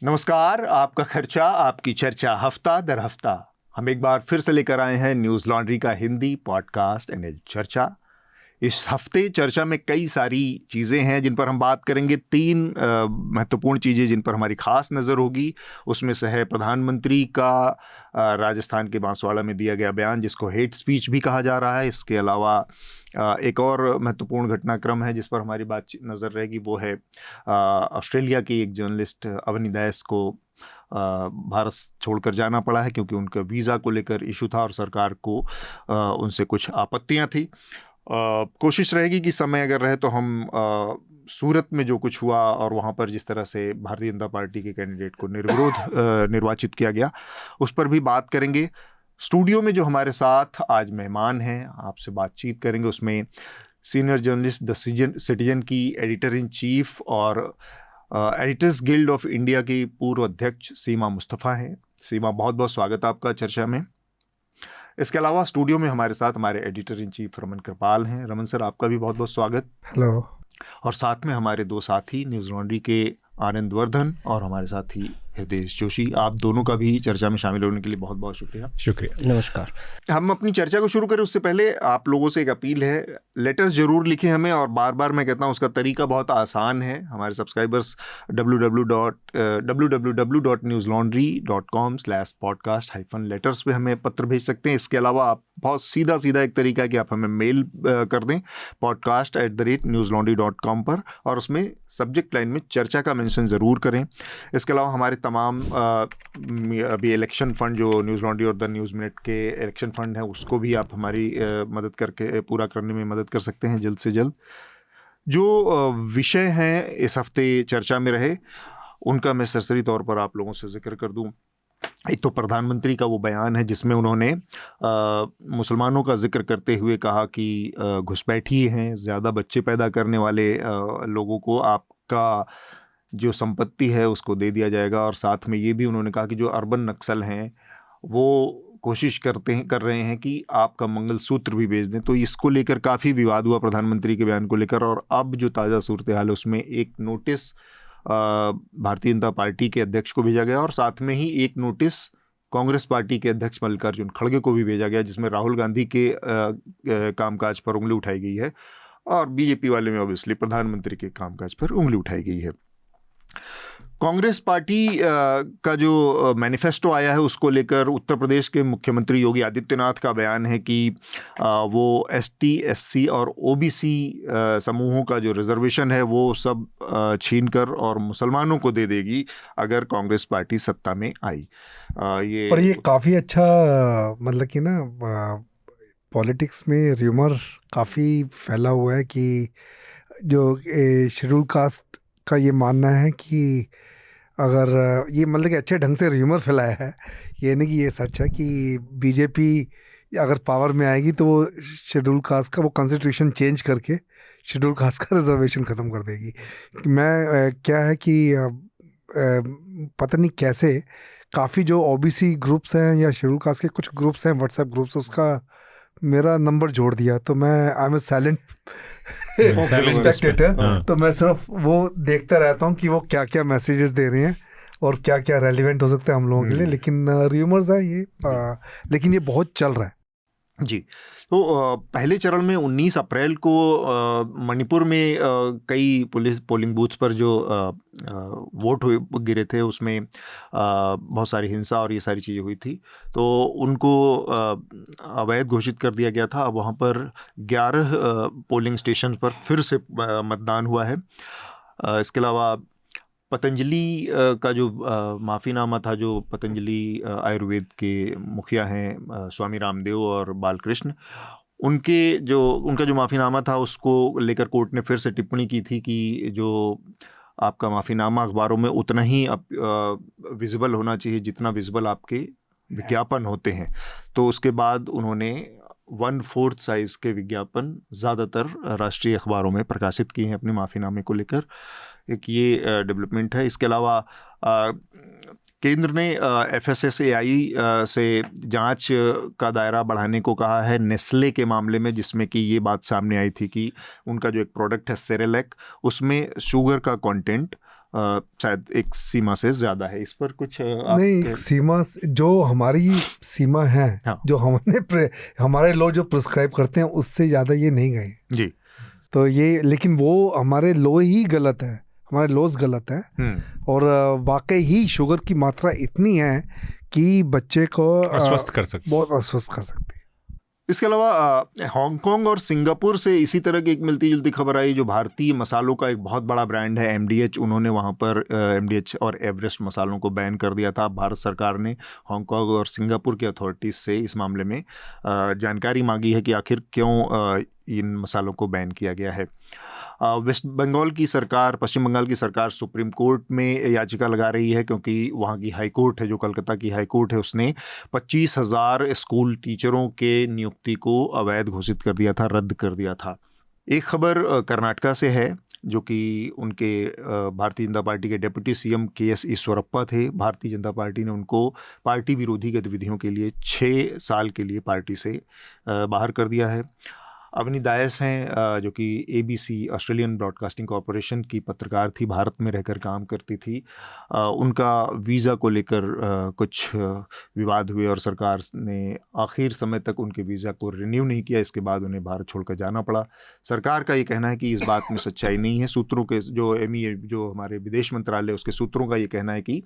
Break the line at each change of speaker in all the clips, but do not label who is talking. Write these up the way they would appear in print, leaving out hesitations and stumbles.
नमस्कार, आपका खर्चा आपकी चर्चा हफ्ता दर हफ्ता हम एक बार फिर से लेकर आए हैं न्यूज़ लॉन्ड्री का हिंदी पॉडकास्ट एनएल चर्चा। इस हफ्ते चर्चा में कई सारी चीज़ें हैं जिन पर हम बात करेंगे। तीन महत्वपूर्ण चीज़ें जिन पर हमारी खास नज़र होगी, उसमें से है प्रधानमंत्री का राजस्थान के बांसवाड़ा में दिया गया बयान, जिसको हेट स्पीच भी कहा जा रहा है। इसके अलावा एक और महत्वपूर्ण घटनाक्रम है जिस पर हमारी बातचीत नज़र रहेगी, वो है ऑस्ट्रेलिया की एक जर्नलिस्ट अवनी दैस को भारत छोड़कर जाना पड़ा है क्योंकि उनका वीज़ा को लेकर इशू था और सरकार को उनसे कुछ आपत्तियां थी। कोशिश रहेगी कि समय अगर रहे तो हम सूरत में जो कुछ हुआ और वहाँ पर जिस तरह से भारतीय जनता पार्टी के कैंडिडेट को निर्विरोध निर्वाचित किया गया, उस पर भी बात करेंगे। स्टूडियो में जो हमारे साथ आज मेहमान हैं, आपसे बातचीत करेंगे, उसमें सीनियर जर्नलिस्ट द सिटीजन की एडिटर इन चीफ और एडिटर्स गिल्ड ऑफ इंडिया की पूर्व अध्यक्ष सीमा मुस्तफ़ा हैं। सीमा, बहुत बहुत स्वागत आपका चर्चा में। इसके अलावा स्टूडियो में हमारे साथ हमारे एडिटर इन चीफ रमन कृपाल हैं। रमन सर, आपका भी बहुत बहुत स्वागत।
हेलो।
और साथ में हमारे दो साथी न्यूज़ लॉन्ड्री के आनंद वर्धन और हमारे साथी हृदय जोशी, आप दोनों का भी चर्चा में शामिल होने के लिए बहुत बहुत शुक्रिया।
शुक्रिया।
नमस्कार।
हम अपनी चर्चा को शुरू करें उससे पहले आप लोगों से एक अपील है, लेटर्स ज़रूर लिखें हमें, और बार बार मैं कहता हूँ उसका तरीका बहुत आसान है। हमारे सब्सक्राइबर्स www.newslaundry.com/podcast-letters पे हमें पत्र भेज सकते हैं। इसके अलावा आप बहुत सीधा एक तरीका है कि आप हमें मेल कर दें podcast@newslaundry.com पर, और उसमें सब्जेक्ट लाइन में चर्चा का मेंशन ज़रूर करें। इसके अलावा हमारे तमाम अभी इलेक्शन फंड जो न्यूज़ लॉन्ड्री और द न्यूज़ मिनट के इलेक्शन फंड है, उसको भी आप हमारी मदद करके पूरा करने में मदद कर सकते हैं जल्द से जल्द। जो विषय हैं इस हफ्ते चर्चा में रहे, उनका मैं सरसरी तौर पर आप लोगों से जिक्र कर दूं। एक तो प्रधानमंत्री का वो बयान है जिसमें उन्होंने मुसलमानों का जिक्र करते हुए कहा कि घुसपैठी हैं, ज़्यादा बच्चे पैदा करने वाले लोगों को आपका जो संपत्ति है उसको दे दिया जाएगा। और साथ में ये भी उन्होंने कहा कि जो अर्बन नक्सल हैं वो कोशिश कर रहे हैं कि आपका मंगलसूत्र भी बेच दें। तो इसको लेकर काफ़ी विवाद हुआ प्रधानमंत्री के बयान को लेकर, और अब जो ताज़ा सूरत हाल है उसमें एक नोटिस भारतीय जनता पार्टी के अध्यक्ष को भेजा गया और साथ में ही एक नोटिस कांग्रेस पार्टी के अध्यक्ष मल्लिकार्जुन खड़गे को भी भेजा गया, जिसमें राहुल गांधी के कामकाज पर उंगली उठाई गई है और बीजेपी वाले में ऑब्वियसली प्रधानमंत्री के कामकाज पर उंगली उठाई गई है। कांग्रेस पार्टी का जो मैनिफेस्टो आया है उसको लेकर उत्तर प्रदेश के मुख्यमंत्री योगी आदित्यनाथ का बयान है कि वो एसटी, एससी और ओबीसी समूहों का जो रिजर्वेशन है वो सब छीनकर और मुसलमानों को दे देगी अगर कांग्रेस पार्टी सत्ता में आई।
ये काफ़ी अच्छा, मतलब कि ना पॉलिटिक्स में र्यूमर काफ़ी फैला हुआ है कि जो शेड्यूल कास्ट का ये मानना है कि अगर ये मतलब कि अच्छे ढंग से र्यूमर फैलाया है, ये नहीं कि ये सच है कि बीजेपी अगर पावर में आएगी तो वो शेड्यूल कास्ट का वो कॉन्स्टिट्यूशन चेंज करके शेड्यूल कास्ट का रिजर्वेशन ख़त्म कर देगी। मैं क्या है कि पता नहीं कैसे काफ़ी जो ओबीसी ग्रुप्स हैं या शेड्यूल कास्ट के कुछ ग्रुप्स हैं, व्हाट्सएप ग्रुप्स, उसका मेरा नंबर जोड़ दिया, तो मैं I am a silent spectator. तो मैं सिर्फ वो देखता रहता हूँ कि वो क्या क्या मैसेजेस दे रहे हैं और क्या क्या रेलिवेंट हो सकता है हम लोगों के लिए। लेकिन र्यूमर्स है ये, लेकिन ये बहुत चल रहा है
जी। तो पहले चरण में 19 अप्रैल को मणिपुर में कई पुलिस पोलिंग बूथ्स पर जो वोट गिरे थे उसमें बहुत सारी हिंसा और ये सारी चीज़ें हुई थी, तो उनको अवैध घोषित कर दिया गया था। अब वहाँ पर 11 पोलिंग स्टेशन पर फिर से मतदान हुआ है। इसके अलावा पतंजलि का जो माफ़ीनामा था, जो पतंजलि आयुर्वेद के मुखिया हैं स्वामी रामदेव और बालकृष्ण, उनका जो माफ़ीनामा था उसको लेकर कोर्ट ने फिर से टिप्पणी की थी कि जो आपका माफ़ीनामा अखबारों में उतना ही विजिबल होना चाहिए जितना विजिबल आपके विज्ञापन होते हैं। तो उसके बाद उन्होंने 1/4 साइज़ के विज्ञापन ज़्यादातर राष्ट्रीय अखबारों में प्रकाशित किए हैं अपने माफ़ीनामे को लेकर। एक ये डेवलपमेंट है। इसके अलावा केंद्र ने FSSAI से जांच का दायरा बढ़ाने को कहा है नेस्ले के मामले में, जिसमें कि ये बात सामने आई थी कि उनका जो एक प्रोडक्ट है सेरेलैक, उसमें शुगर का कंटेंट शायद एक सीमा से ज़्यादा है। इस पर कुछ
नहीं, सीमा जो हमारी सीमा है,
हाँ।
जो हमारे लॉ जो प्रिस्क्राइब करते हैं उससे ज़्यादा ये नहीं गए
जी।
तो ये, लेकिन वो हमारे लॉ ही गलत है, हमारे लॉज गलत है। और वाकई ही शुगर की मात्रा इतनी है कि बच्चे को
अस्वस्थ कर सकते,
बहुत अस्वस्थ कर सकती है।
इसके अलावा हांगकांग और सिंगापुर से इसी तरह की एक मिलती जुलती खबर आई, जो भारतीय मसालों का एक बहुत बड़ा ब्रांड है MDH, उन्होंने वहाँ पर MDH और एवरेस्ट मसालों को बैन कर दिया था। भारत सरकार ने हांगकांग और सिंगापुर की अथॉरिटीज़ से इस मामले में जानकारी मांगी है कि आखिर क्यों इन मसालों को बैन किया गया है। वेस्ट बंगाल की सरकार, पश्चिम बंगाल की सरकार सुप्रीम कोर्ट में याचिका लगा रही है, क्योंकि वहाँ की हाई कोर्ट है, जो कलकत्ता की हाई कोर्ट है, उसने 25,000 स्कूल टीचरों के नियुक्ति को अवैध घोषित कर दिया था, रद्द कर दिया था। एक खबर कर्नाटका से है, जो कि उनके भारतीय जनता पार्टी के डिप्टी CM KS ईश्वरप्पा थे। भारतीय जनता पार्टी ने उनको पार्टी विरोधी गतिविधियों के लिए 6 साल के लिए पार्टी से बाहर कर दिया है। अवनी दायस हैं, जो कि ABC ऑस्ट्रेलियन ब्रॉडकास्टिंग कॉरपोरेशन की पत्रकार थी, भारत में रहकर काम करती थी। उनका वीज़ा को लेकर कुछ विवाद हुए और सरकार ने आखिर समय तक उनके वीज़ा को रिन्यू नहीं किया। इसके बाद उन्हें भारत छोड़कर जाना पड़ा। सरकार का ये कहना है कि इस बात में सच्चाई नहीं है। सूत्रों के जो MEA, जो हमारे विदेश मंत्रालय, उसके सूत्रों का ये कहना है कि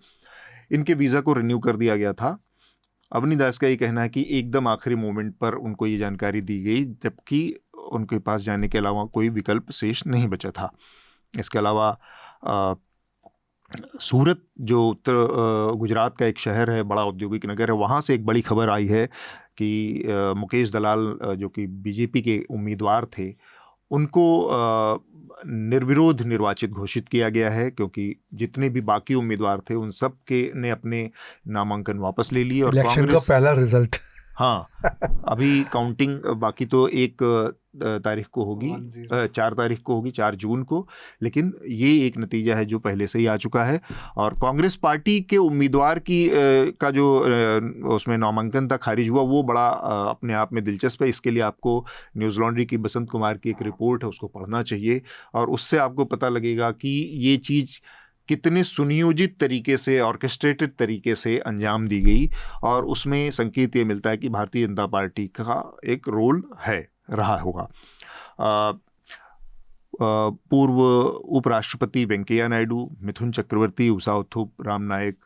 इनके वीज़ा को रिन्यू कर दिया गया था। अवनी दास का ये कहना है कि एकदम आखिरी मोमेंट पर उनको ये जानकारी दी गई, जबकि उनके पास जाने के अलावा कोई विकल्प शेष नहीं बचा था। इसके अलावा सूरत, जो उत्तर गुजरात का एक शहर है, बड़ा औद्योगिक नगर है, वहाँ से एक बड़ी खबर आई है कि मुकेश दलाल, जो कि BJP के उम्मीदवार थे, उनको निर्विरोध निर्वाचित घोषित किया गया है, क्योंकि जितने भी बाकी उम्मीदवार थे उन सब के ने अपने नामांकन वापस ले लिए। और
इलेक्शन का पहला रिजल्ट,
हाँ, अभी काउंटिंग बाकी तो 1 तारीख को होगी, 4 तारीख को होगी, 4 जून को। लेकिन ये एक नतीजा है जो पहले से ही आ चुका है। और कांग्रेस पार्टी के उम्मीदवार की का जो उसमें नामांकन था खारिज हुआ, वो बड़ा अपने आप में दिलचस्प है। इसके लिए आपको न्यूज़ लॉन्ड्री की बसंत कुमार की एक रिपोर्ट है, उसको पढ़ना चाहिए, और उससे आपको पता लगेगा कि ये चीज़ कितने सुनियोजित तरीके से, ऑर्केस्ट्रेटेड तरीके से अंजाम दी गई। और उसमें संकेत ये मिलता है कि भारतीय जनता पार्टी का एक रोल रहा होगा। पूर्व उपराष्ट्रपति वेंकैया नायडू, मिथुन चक्रवर्ती, उषा उथुप, राम नायक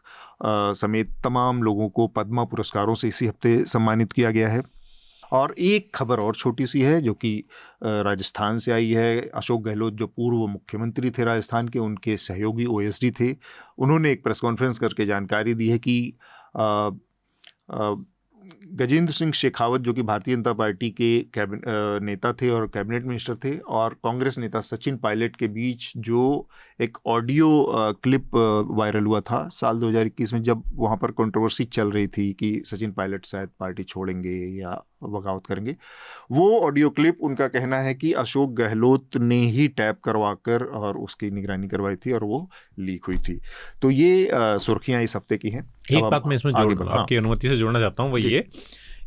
समेत तमाम लोगों को पद्मा पुरस्कारों से इसी हफ्ते सम्मानित किया गया है। और एक खबर और छोटी सी है, जो कि राजस्थान से आई है। अशोक गहलोत, जो पूर्व मुख्यमंत्री थे राजस्थान के, उनके सहयोगी OSD थे, उन्होंने एक प्रेस कॉन्फ्रेंस करके जानकारी दी है कि गजेंद्र सिंह शेखावत, जो कि भारतीय जनता पार्टी के नेता थे और कैबिनेट मिनिस्टर थे, और कांग्रेस नेता सचिन पायलट के बीच जो एक ऑडियो क्लिप वायरल हुआ था साल 2021 में, जब वहाँ पर कंट्रोवर्सी चल रही थी कि सचिन पायलट शायद पार्टी छोड़ेंगे या बगावत करेंगे, वो ऑडियो क्लिप, उनका कहना है कि अशोक गहलोत ने ही टैप करवाकर और उसकी निगरानी करवाई थी और वो लीक हुई थी। तो ये सुर्खियाँ इस हफ्ते की हैं।
एक बात मैं इसमें आपकी अनुमति से जोड़ना चाहता हूँ, वो ये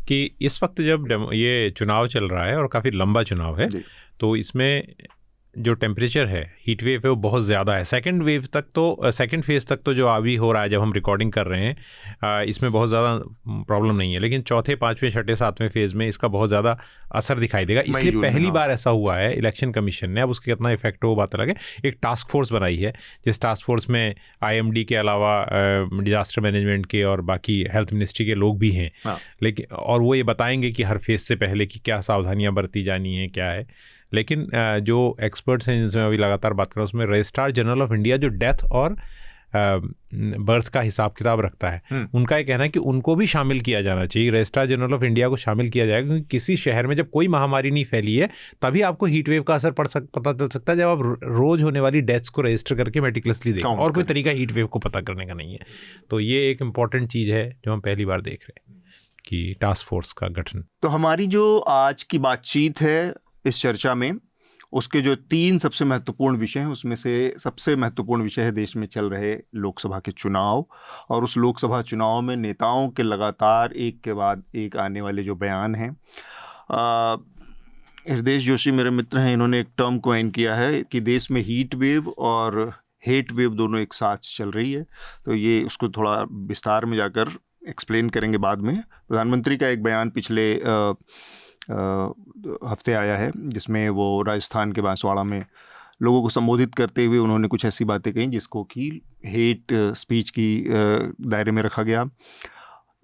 कि इस वक्त जब ये चुनाव चल रहा है और काफ़ी लंबा चुनाव है, तो इसमें जो टेम्परेचर है, हीट वेव है, वो बहुत ज़्यादा है। सेकंड फेज़ तक तो जो अभी हो रहा है, जब हम रिकॉर्डिंग कर रहे हैं, इसमें बहुत ज़्यादा प्रॉब्लम नहीं है, लेकिन चौथे, पाँचवें, छठे, सातवें फेज़ में इसका बहुत ज़्यादा असर दिखाई देगा। इसलिए पहली बार ऐसा हुआ है इलेक्शन कमीशन ने, अब उसके कितना इफेक्ट हो बात अलग है, एक टास्क फोर्स बनाई है, जिस टास्क फोर्स में IMD के अलावा डिजास्टर मैनेजमेंट के और बाकी हेल्थ मिनिस्ट्री के लोग भी हैं। लेकिन और वो ये बताएंगे कि हर फेज़ से पहले की क्या सावधानियाँ बरती जानी है, क्या है। लेकिन जो एक्सपर्ट्स हैं जिनसे मैं अभी लगातार बात कर रहा हूँ, उसमें रजिस्ट्रार जनरल ऑफ इंडिया, जो डेथ और बर्थ का हिसाब किताब रखता है, उनका ये कहना है कि उनको भी शामिल किया जाना चाहिए। रजिस्ट्रार जनरल ऑफ इंडिया को शामिल किया जाएगा, क्योंकि किसी शहर में जब कोई महामारी नहीं फैली है, तभी आपको हीट वेव का असर पता चल सकता है, जब आप रोज़ होने वाली डेथ्स को रजिस्टर करके मेटिकुलसली देखें। और कोई तरीका हीट वेव को पता करने का नहीं है। तो ये एक इम्पॉर्टेंट चीज़ है जो हम पहली बार देख रहे हैं कि टास्क फोर्स का गठन।
तो हमारी जो आज की बातचीत है इस चर्चा में, उसके जो 3 सबसे महत्वपूर्ण विषय हैं, उसमें से सबसे महत्वपूर्ण विषय है देश में चल रहे लोकसभा के चुनाव, और उस लोकसभा चुनाव में नेताओं के लगातार एक के बाद एक आने वाले जो बयान हैं। हृदय जोशी मेरे मित्र हैं, इन्होंने एक टर्म कॉइन किया है कि देश में हीट वेव और हेट वेव दोनों एक साथ चल रही है। तो ये उसको थोड़ा विस्तार में जाकर एक्सप्लेन करेंगे बाद में। प्रधानमंत्री का एक बयान पिछले हफ्ते आया है जिसमें वो राजस्थान के बांसवाड़ा में लोगों को संबोधित करते हुए उन्होंने कुछ ऐसी बातें कही जिसको कि हेट स्पीच की दायरे में रखा गया।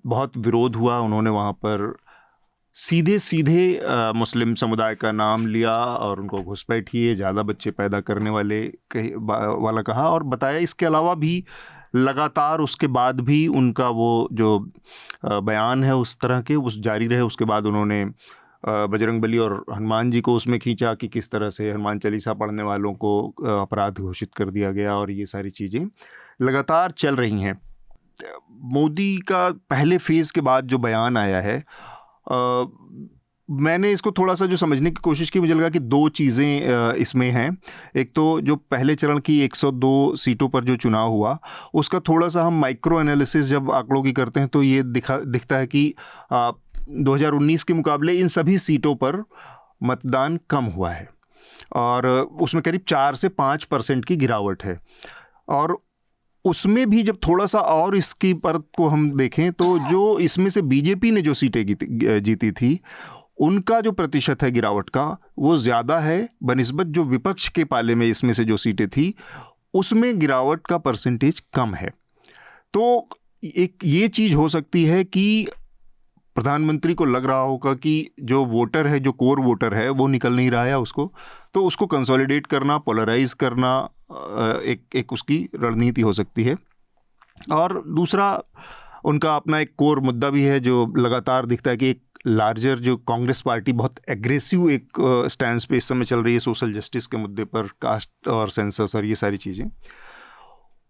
बहुत विरोध हुआ। उन्होंने वहाँ पर सीधे सीधे मुस्लिम समुदाय का नाम लिया और उनको घुसपैठिए, ज़्यादा बच्चे पैदा करने वाला कहा और बताया। इसके अलावा भी लगातार उसके बाद भी उनका वो जो बयान है उस तरह के उस जारी रहे। उसके बाद उन्होंने बजरंगबली और हनुमान जी को उसमें खींचा कि किस तरह से हनुमान चालीसा पढ़ने वालों को अपराध घोषित कर दिया गया और ये सारी चीज़ें लगातार चल रही हैं। मोदी का पहले फेज़ के बाद जो बयान आया है, मैंने इसको थोड़ा सा जो समझने की कोशिश की, मुझे लगा कि दो चीज़ें इसमें हैं। एक तो जो पहले चरण की 102 सीटों पर जो चुनाव हुआ उसका थोड़ा सा हम माइक्रो एनालिसिस जब आंकड़ों की करते हैं तो ये दिखता है कि 2019 के मुकाबले इन सभी सीटों पर मतदान कम हुआ है और उसमें करीब 4 से 5% की गिरावट है। और उसमें भी जब थोड़ा सा और इसकी परत को हम देखें तो जो इसमें से बीजेपी ने जो सीटें जीती थी उनका जो प्रतिशत है गिरावट का वो ज़्यादा है बनिस्बत जो विपक्ष के पाले में इसमें से जो सीटें थी उसमें गिरावट का परसेंटेज कम है। तो एक ये चीज़ हो सकती है कि प्रधानमंत्री को लग रहा होगा कि जो वोटर है, जो कोर वोटर है, वो निकल नहीं रहा है उसको, तो उसको कंसोलिडेट करना, पोलराइज करना एक उसकी रणनीति हो सकती है। और दूसरा उनका अपना एक कोर मुद्दा भी है जो लगातार दिखता है कि एक लार्जर जो कांग्रेस पार्टी बहुत एग्रेसिव एक स्टैंड पे इस समय चल रही है सोशल जस्टिस के मुद्दे पर, कास्ट और सेंसस और ये सारी चीज़ें,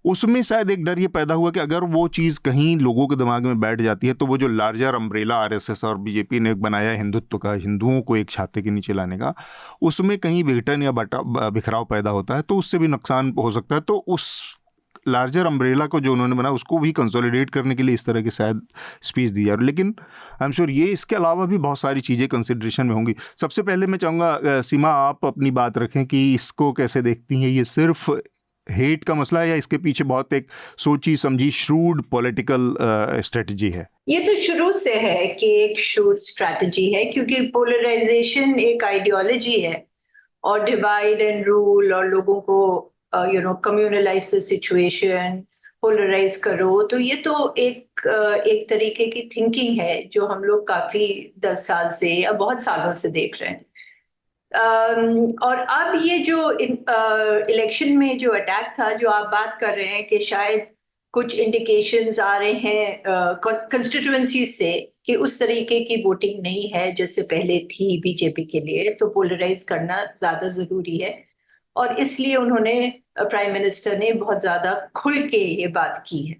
उसमें शायद एक डर ये पैदा हुआ कि अगर वो चीज़ कहीं लोगों के दिमाग में बैठ जाती है तो वो जो लार्जर अम्ब्रेला आरएसएस और बीजेपी ने बनाया हिंदुत्व का, हिंदुओं को एक छाते के नीचे लाने का, उसमें कहीं विघटन या बिखराव पैदा होता है तो उससे भी नुकसान हो सकता है। तो उस लार्जर अम्ब्रेला को जो उन्होंने बनाया उसको भी कंसोलिडेट करने के लिए इस तरह की शायद स्पीच दी है। लेकिन आई एम श्योर ये इसके अलावा भी बहुत सारी चीज़ें कंसिडरेशन में होंगी। सबसे पहले मैं चाहूँगा सीमा आप अपनी बात रखें कि इसको कैसे देखती हैं, ये सिर्फ हेट का मसला है या इसके पीछे बहुत एक सोची समझी श्रूड पॉलिटिकल स्ट्रेटजी है?
ये तो शुरू से है कि एक श्रूड स्ट्रेटजी है, क्योंकि पोलराइजेशन एक आइडियोलॉजी है और डिवाइड एंड रूल और लोगों को कम्युनलाइज द सिचुएशन, पोलराइज करो, तो ये तो एक तरीके की थिंकिंग है जो हम लोग काफी 10 साल से या बहुत सालों से देख रहे हैं। और अब ये जो इलेक्शन में जो अटैक था, जो आप बात कर रहे हैं कि शायद कुछ इंडिकेशंस आ रहे हैं कंस्टिट्यूएंसी से कि उस तरीके की वोटिंग नहीं है जैसे पहले थी बीजेपी के लिए, तो पोलराइज करना ज्यादा जरूरी है। और इसलिए उन्होंने, प्राइम मिनिस्टर ने बहुत ज्यादा खुल के ये बात की है।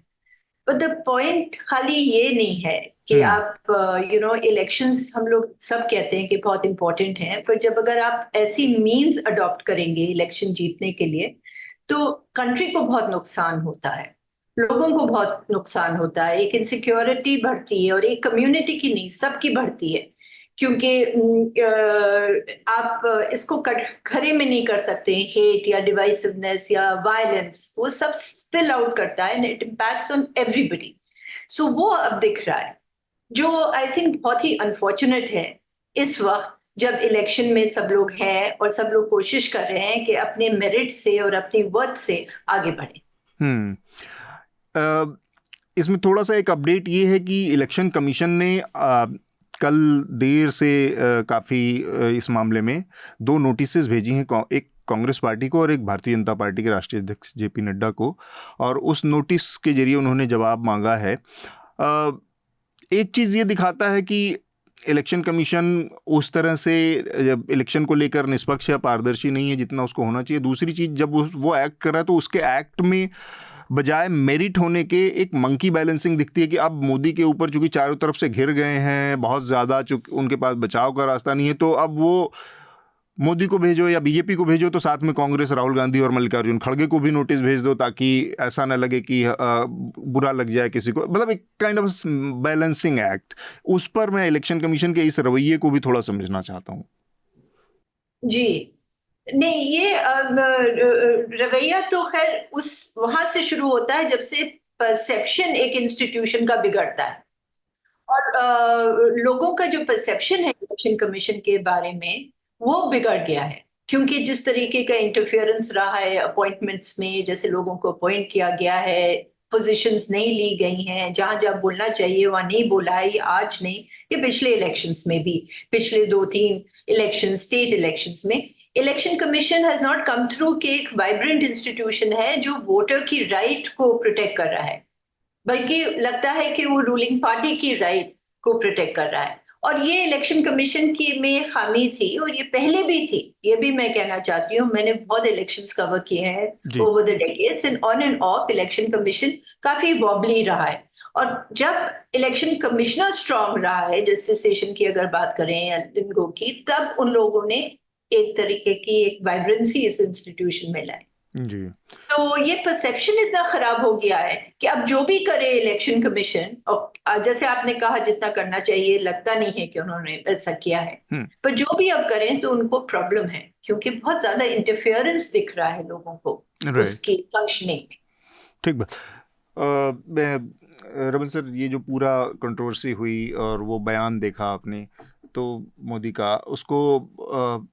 बट द पॉइंट खाली ये नहीं है कि आप इलेक्शंस हम लोग सब कहते हैं कि बहुत इंपॉर्टेंट हैं, पर जब अगर आप ऐसी मीन्स अडॉप्ट करेंगे इलेक्शन जीतने के लिए तो कंट्री को बहुत नुकसान होता है, लोगों को बहुत नुकसान होता है, एक इनसिक्योरिटी बढ़ती है और एक कम्युनिटी की नहीं सबकी बढ़ती है, क्योंकि आप इसको खड़े में नहीं कर सकते। हेट या डिवाइसिवनेस या वायलेंस वो सब स्पिल आउट करता है and it impacts on everybody. So वो अब दिख रहा है, जो आई थिंक बहुत ही अनफॉर्चुनेट है इस वक्त जब इलेक्शन में सब लोग हैं और सब लोग कोशिश कर रहे हैं कि अपने मेरिट से और अपनी वर्थ से आगे बढ़े।
इसमें थोड़ा सा एक अपडेट ये है कि इलेक्शन कमीशन ने कल देर से काफ़ी इस मामले में 2 नोटिसेस भेजी हैं, एक कांग्रेस पार्टी को और एक भारतीय जनता पार्टी के राष्ट्रीय अध्यक्ष जेपी नड्डा को, और उस नोटिस के जरिए उन्होंने जवाब मांगा है। एक चीज़ ये दिखाता है कि इलेक्शन कमीशन उस तरह से जब इलेक्शन को लेकर निष्पक्ष या पारदर्शी नहीं है जितना उसको होना चाहिए। दूसरी चीज़, जब वो एक्ट कर रहा है तो उसके एक्ट में बजाय मेरिट होने के एक मंकी बैलेंसिंग दिखती है कि अब मोदी के ऊपर चूंकि चारों तरफ से घिर गए हैं बहुत ज़्यादा, चूंकि उनके पास बचाव का रास्ता नहीं है, तो अब वो मोदी को भेजो या बीजेपी को भेजो तो साथ में कांग्रेस, राहुल गांधी और मल्लिकार्जुन खड़गे को भी नोटिस भेज दो ताकि ऐसा ना लगे कि बुरा लग जाए किसी को। मतलब एक काइंड ऑफ बैलेंसिंग एक्ट। उस पर मैं इलेक्शन कमीशन के इस रवैये को भी थोड़ा समझना चाहता हूँ।
जी, नहीं, ये रवैया तो खैर उस वहां से शुरू होता है जब से परसेप्शन एक इंस्टीट्यूशन का बिगड़ता है, और लोगों का जो परसेप्शन है इलेक्शन कमीशन के बारे में वो बिगड़ गया है, क्योंकि जिस तरीके का इंटरफेरेंस रहा है अपॉइंटमेंट्स में, जैसे लोगों को अपॉइंट किया गया है, पोजीशंस नहीं ली गई हैं, जहां जहां बोलना चाहिए वहां नहीं बोला है, ये आज नहीं, ये पिछले इलेक्शंस में भी, पिछले 2-3 इलेक्शन, स्टेट इलेक्शंस में election commission has not come through कि एक वाइब्रेंट इंस्टीट्यूशन है जो वोटर की राइट को प्रोटेक्ट कर रहा है, बल्कि लगता है कि वो रूलिंग पार्टी की राइट को प्रोटेक्ट कर रहा है। और ये इलेक्शन कमीशन की में खामी थी, और ये पहले भी थी, ये भी मैं कहना चाहती हूँ। मैंने बहुत इलेक्शंस कवर किए हैं over the decades, and on end of election commission काफी वॉबली रहा है। और जब इलेक्शन कमिश्नर स्ट्रांग रहा है, जैसे सेशन की अगर बात करें या इनको की, तब उन लोगों ने एक तरीके की एक वाइब्रेंसी इस इंस्टीट्यूशन में लाई
जी।
तो ये परसेप्शन इतना खराब हो गया है कि अब जो भी करे इलेक्शन कमीशन, और जैसे आपने कहा जितना करना चाहिए, लगता नहीं है कि उन्होंने ऐसा किया है, पर जो भी अब करें तो उनको प्रॉब्लम है, क्योंकि बहुत ज्यादा इंटरफेरेंस दिख रहा है लोगों को उसकी फंक्शनिंग में।
ठीक बात। रमन सर, ये जो पूरा कंट्रोवर्सी हुई और वो बयान देखा आपने, तो मोदी का, उसको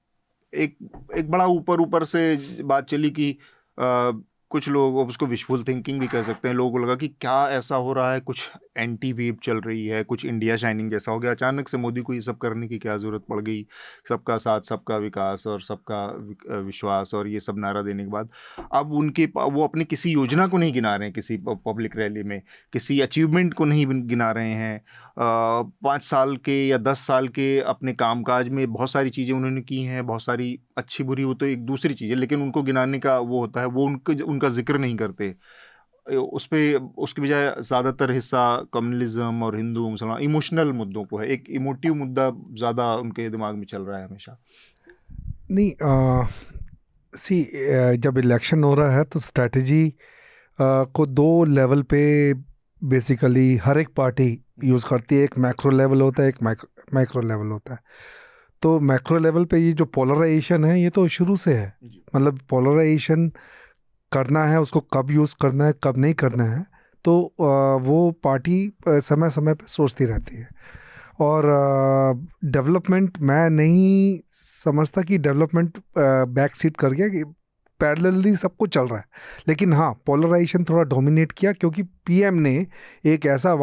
एक बड़ा ऊपर से बात चली कि कुछ लोग उसको विशफुल थिंकिंग भी कह सकते हैं। लोगों को लगा कि क्या ऐसा हो रहा है, कुछ एंटी वेव चल रही है, कुछ इंडिया शाइनिंग जैसा हो गया। अचानक से मोदी को ये सब करने की क्या ज़रूरत पड़ गई? सबका साथ, सबका विकास और सबका विश्वास और ये सब नारा देने के बाद अब वो अपनी किसी योजना को नहीं गिना रहे हैं, किसी पब्लिक रैली में किसी अचीवमेंट को नहीं गिना रहे हैं। 5 साल के या 10 साल के अपने कामकाज में बहुत सारी चीज़ें उन्होंने की हैं, बहुत सारी अच्छी बुरी, वो तो एक दूसरी चीज़ है, लेकिन उनको गिनाने का वो होता है, वो उनका जिक्र नहीं करते। उस पे उसके बजाय ज़्यादातर हिस्सा कम्युनलिज्म और हिंदू मुसलमान इमोशनल मुद्दों को है। एक इमोटिव मुद्दा ज़्यादा उनके दिमाग में चल रहा है हमेशा।
नहीं, जब इलेक्शन हो रहा है तो स्ट्रेटजी को 2 लेवल पे बेसिकली हर एक पार्टी यूज़ करती है। एक मैक्रो लेवल होता है, एक माइक्रो लेवल होता है। तो मैक्रो लेवल पे ये जो पोलराइजेशन है ये तो शुरू से है। मतलब पोलराइजेशन करना है, उसको कब यूज़ करना है, कब नहीं करना है, तो वो पार्टी समय समय पे सोचती रहती है। और डेवलपमेंट, मैं नहीं समझता कि डेवलपमेंट बैक सीट कर गया, कि पैरेलली सब कुछ चल रहा है। लेकिन हाँ, पोलराइजेशन थोड़ा डोमिनेट किया, क्योंकि पीएम ने एक ऐसा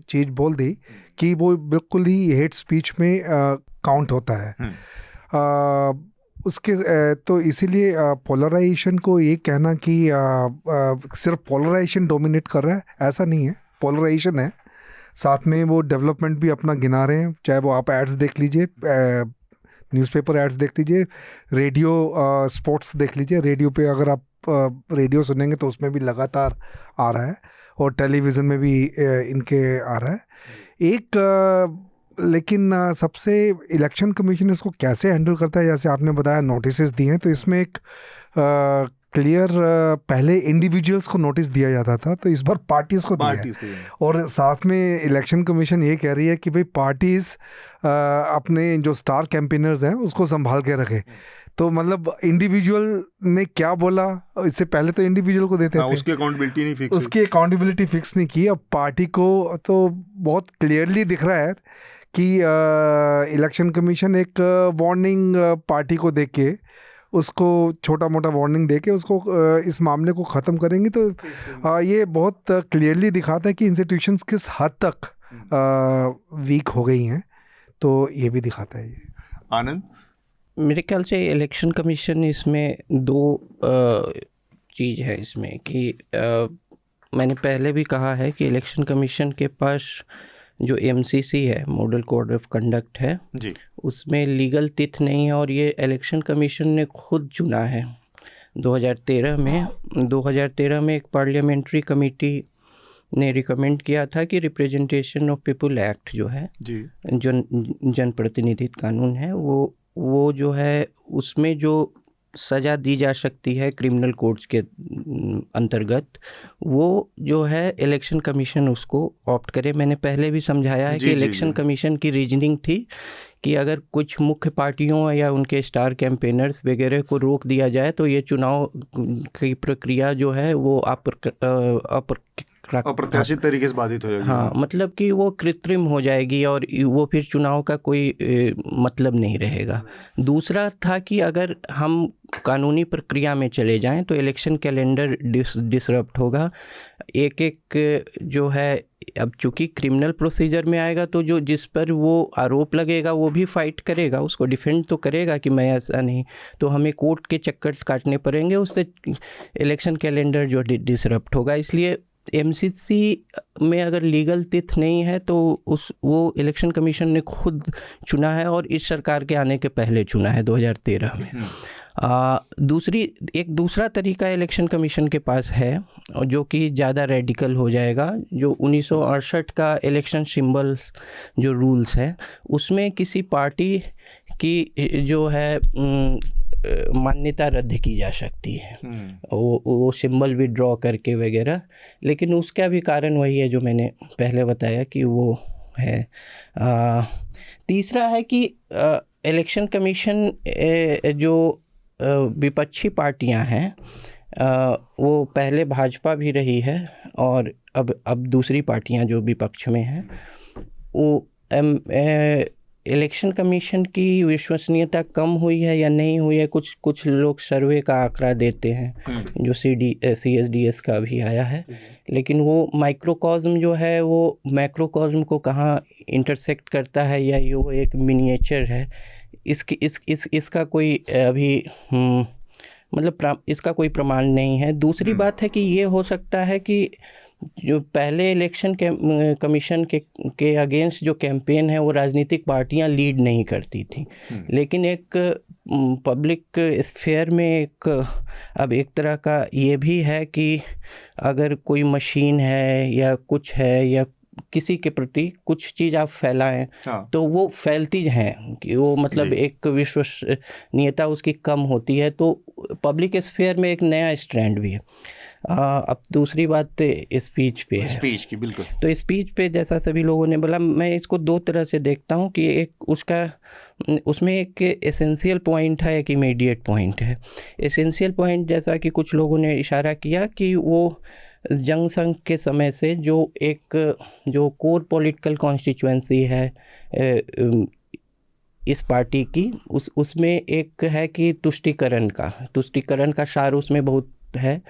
चीज़ बोल दी कि वो बिल्कुल ही हेट स्पीच में काउंट होता है। उसके तो इसीलिए पोलराइजेशन को ये कहना कि सिर्फ पोलराइजेशन डोमिनेट कर रहा है, ऐसा नहीं है। पोलराइजेशन है, साथ में वो डेवलपमेंट भी अपना गिना रहे हैं। चाहे वो आप एड्स देख लीजिए, न्यूज़पेपर एड्स देख लीजिए, रेडियो स्पोर्ट्स देख लीजिए। रेडियो पे अगर आप रेडियो सुनेंगे तो उसमें भी लगातार आ रहा है, और टेलीविज़न में भी इनके आ रहा है। लेकिन सबसे इलेक्शन कमीशन इसको कैसे हैंडल करता है, जैसे आपने बताया नोटिस दिए हैं, तो इसमें एक क्लियर, पहले इंडिविजुअल्स को नोटिस दिया जाता था, तो इस बार पार्टीज़ को दिया है। और साथ में इलेक्शन कमीशन ये कह रही है कि भाई पार्टीज़ अपने जो स्टार कैंपेनर्स हैं उसको संभाल के रखे। तो मतलब इंडिविजुअल ने क्या बोला, इससे पहले तो इंडिविजुअल को देते थे,
उसकी
अकाउंटेबिलिटी फिक्स नहीं की। अब पार्टी को तो बहुत क्लियरली दिख रहा है कि इलेक्शन कमीशन एक वार्निंग पार्टी को दे के, उसको छोटा मोटा वार्निंग देके उसको इस मामले को ख़त्म करेंगे। तो ये बहुत क्लियरली दिखाता है कि इंस्टीट्यूशंस किस हद तक वीक हो गई हैं। तो ये भी दिखाता है ये।
आनंद,
मेरे ख्याल से इलेक्शन कमीशन इसमें 2 चीज़ है इसमें कि मैंने पहले भी कहा है कि इलेक्शन कमीशन के पास जो MCC है, मॉडल कोड ऑफ कंडक्ट है
जी,
उसमें लीगल तिथ नहीं है, और ये इलेक्शन कमीशन ने खुद चुना है। 2013 में एक पार्लियामेंट्री कमेटी ने रिकमेंड किया था कि रिप्रेजेंटेशन ऑफ पीपल एक्ट जो है, जो जनप्रतिनिधित्व कानून है, वो जो है उसमें जो सज़ा दी जा सकती है क्रिमिनल कोड्स के अंतर्गत, वो जो है इलेक्शन कमीशन उसको ऑप्ट करे। मैंने पहले भी समझाया है कि इलेक्शन कमीशन की रीजनिंग थी कि अगर कुछ मुख्य पार्टियों या उनके स्टार कैंपेनर्स वगैरह को रोक दिया जाए तो ये चुनाव की प्रक्रिया जो है वो
अप्रत्याशित तरीके से बाधित हो जाएगी।
हाँ, मतलब कि वो कृत्रिम हो जाएगी और वो फिर चुनाव का कोई मतलब नहीं रहेगा। दूसरा था कि अगर हम कानूनी प्रक्रिया में चले जाएं तो इलेक्शन कैलेंडर डिसरप्ट होगा। एक जो है, अब चूँकि क्रिमिनल प्रोसीजर में आएगा तो जो जिस पर वो आरोप लगेगा वो भी फाइट करेगा, उसको डिफेंड तो करेगा कि मैं ऐसा नहीं, तो हमें कोर्ट के चक्कर काटने पड़ेंगे, उससे इलेक्शन कैलेंडर जो डिसरप्ट होगा। इसलिए एमसीसी में अगर लीगल तिथ नहीं है तो वो इलेक्शन कमीशन ने खुद चुना है और इस सरकार के आने के पहले चुना है 2013 में। एक दूसरा तरीका इलेक्शन कमीशन के पास है जो कि ज़्यादा रेडिकल हो जाएगा, जो 1968 का इलेक्शन सिंबल जो रूल्स है उसमें किसी पार्टी की जो है मान्यता रद्द की जा सकती है, वो सिंबल विड्रॉ करके वगैरह। लेकिन उसका भी कारण वही है जो मैंने पहले बताया कि वो है। तीसरा है कि इलेक्शन कमीशन जो विपक्षी पार्टियां हैं वो पहले भाजपा भी रही है और अब दूसरी पार्टियां जो विपक्ष में हैं, वो इलेक्शन कमीशन की विश्वसनीयता कम हुई है या नहीं हुई है। कुछ लोग सर्वे का आंकड़ा देते हैं जो CSDS का भी आया है, लेकिन वो माइक्रोकॉस्म जो है वो मैक्रोकॉस्म को कहाँ इंटरसेक्ट करता है या ये वो एक मिनिएचर है, इसका कोई अभी मतलब इसका कोई प्रमाण नहीं है। दूसरी बात है कि ये हो सकता है कि जो पहले इलेक्शन कमीशन के अगेंस्ट जो कैंपेन है वो राजनीतिक पार्टियां लीड नहीं करती थी, लेकिन एक पब्लिक स्फेयर में अब एक तरह का ये भी है कि अगर कोई मशीन है या कुछ है या किसी के प्रति कुछ चीज़ आप फैलाएं तो वो फैलती हैं कि वो मतलब एक विश्वसनीयता उसकी कम होती है, तो पब्लिक स्फेयर में एक नया स्ट्रैंड भी है। अब दूसरी बात स्पीच पे है।
स्पीच की बिल्कुल।
तो स्पीच पे जैसा सभी लोगों ने बोला, मैं इसको दो तरह से देखता हूँ कि एक उसमें एक एसेंशियल पॉइंट है, एक इमीडिएट पॉइंट है। एसेंशियल पॉइंट जैसा कि कुछ लोगों ने इशारा किया कि वो जंग संघ के समय से जो कोर पॉलिटिकल कॉन्स्टिट्यूएंसी है इस पार्टी की, उसमें एक है कि तुष्टीकरण का सार उसमें बहुत है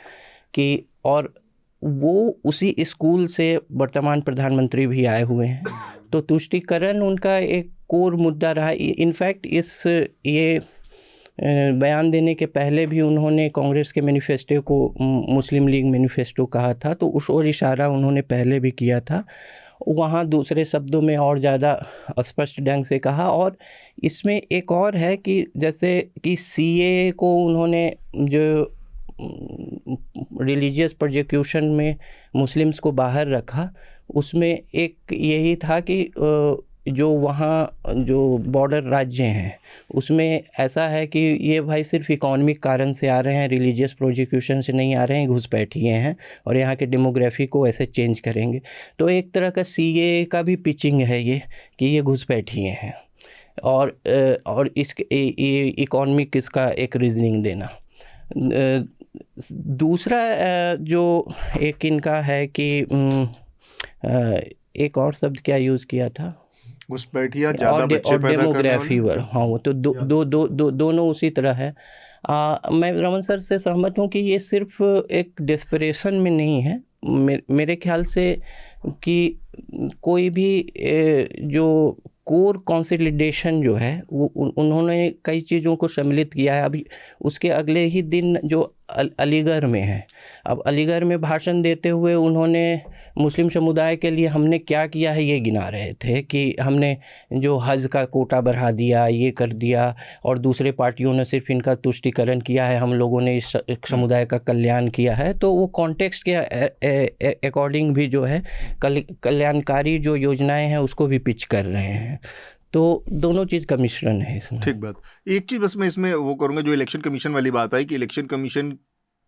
कि, और वो उसी स्कूल से वर्तमान प्रधानमंत्री भी आए हुए हैं, तो तुष्टीकरण उनका एक कोर मुद्दा रहा। इनफैक्ट ये बयान देने के पहले भी उन्होंने कांग्रेस के मैनिफेस्टो को मुस्लिम लीग मैनिफेस्टो कहा था, तो उस ओर इशारा उन्होंने पहले भी किया था, वहाँ दूसरे शब्दों में और ज़्यादा स्पष्ट ढंग से कहा। और इसमें एक और है कि जैसे कि CAA को उन्होंने जो रिलीजियस प्रोसिक्यूशन में मुस्लिम्स को बाहर रखा, उसमें एक यही था कि जो वहाँ जो बॉर्डर राज्य हैं उसमें ऐसा है कि ये भाई सिर्फ इकोनॉमिक कारण से आ रहे हैं, रिलीजियस प्रोसिक्यूशन से नहीं आ रहे हैं, घुसपैठिए हैं और यहाँ के डेमोग्राफी को ऐसे चेंज करेंगे। तो एक तरह का CAA का भी पिचिंग है ये कि ये घुसपैठिए हैं और इसके इकोनॉमिक इसका एक रीजनिंग देना। दूसरा जो एक इनका है कि एक और शब्द क्या यूज़ किया था,
घुसपैठिया ज़्यादा बच्चे पैदा
डेमोग्राफी पर। हाँ, वो तो दोनों उसी तरह है। मैं रमन सर से सहमत हूँ कि ये सिर्फ एक डेस्परेशन में नहीं है। मेरे ख्याल से कि कोई भी जो कोर कंसोलिडेशन जो है वो उन्होंने कई चीज़ों को सम्मिलित किया है। अभी उसके अगले ही दिन जो अलीगढ़ में है, अब अलीगढ़ में भाषण देते हुए उन्होंने मुस्लिम समुदाय के लिए हमने क्या किया है ये गिना रहे थे कि हमने जो हज का कोटा बढ़ा दिया, ये कर दिया, और दूसरे पार्टियों ने सिर्फ इनका तुष्टीकरण किया है, हम लोगों ने इस समुदाय का कल्याण किया है। तो वो कॉन्टेक्स्ट के अकॉर्डिंग भी जो है कल्याणकारी जो योजनाएं हैं उसको भी पिच कर रहे हैं। तो दोनों चीज़ का मिश्रण है इसमें।
ठीक बात। एक चीज़ बस मैं इसमें वो करूँगा, जो इलेक्शन कमीशन वाली बात आई कि इलेक्शन कमीशन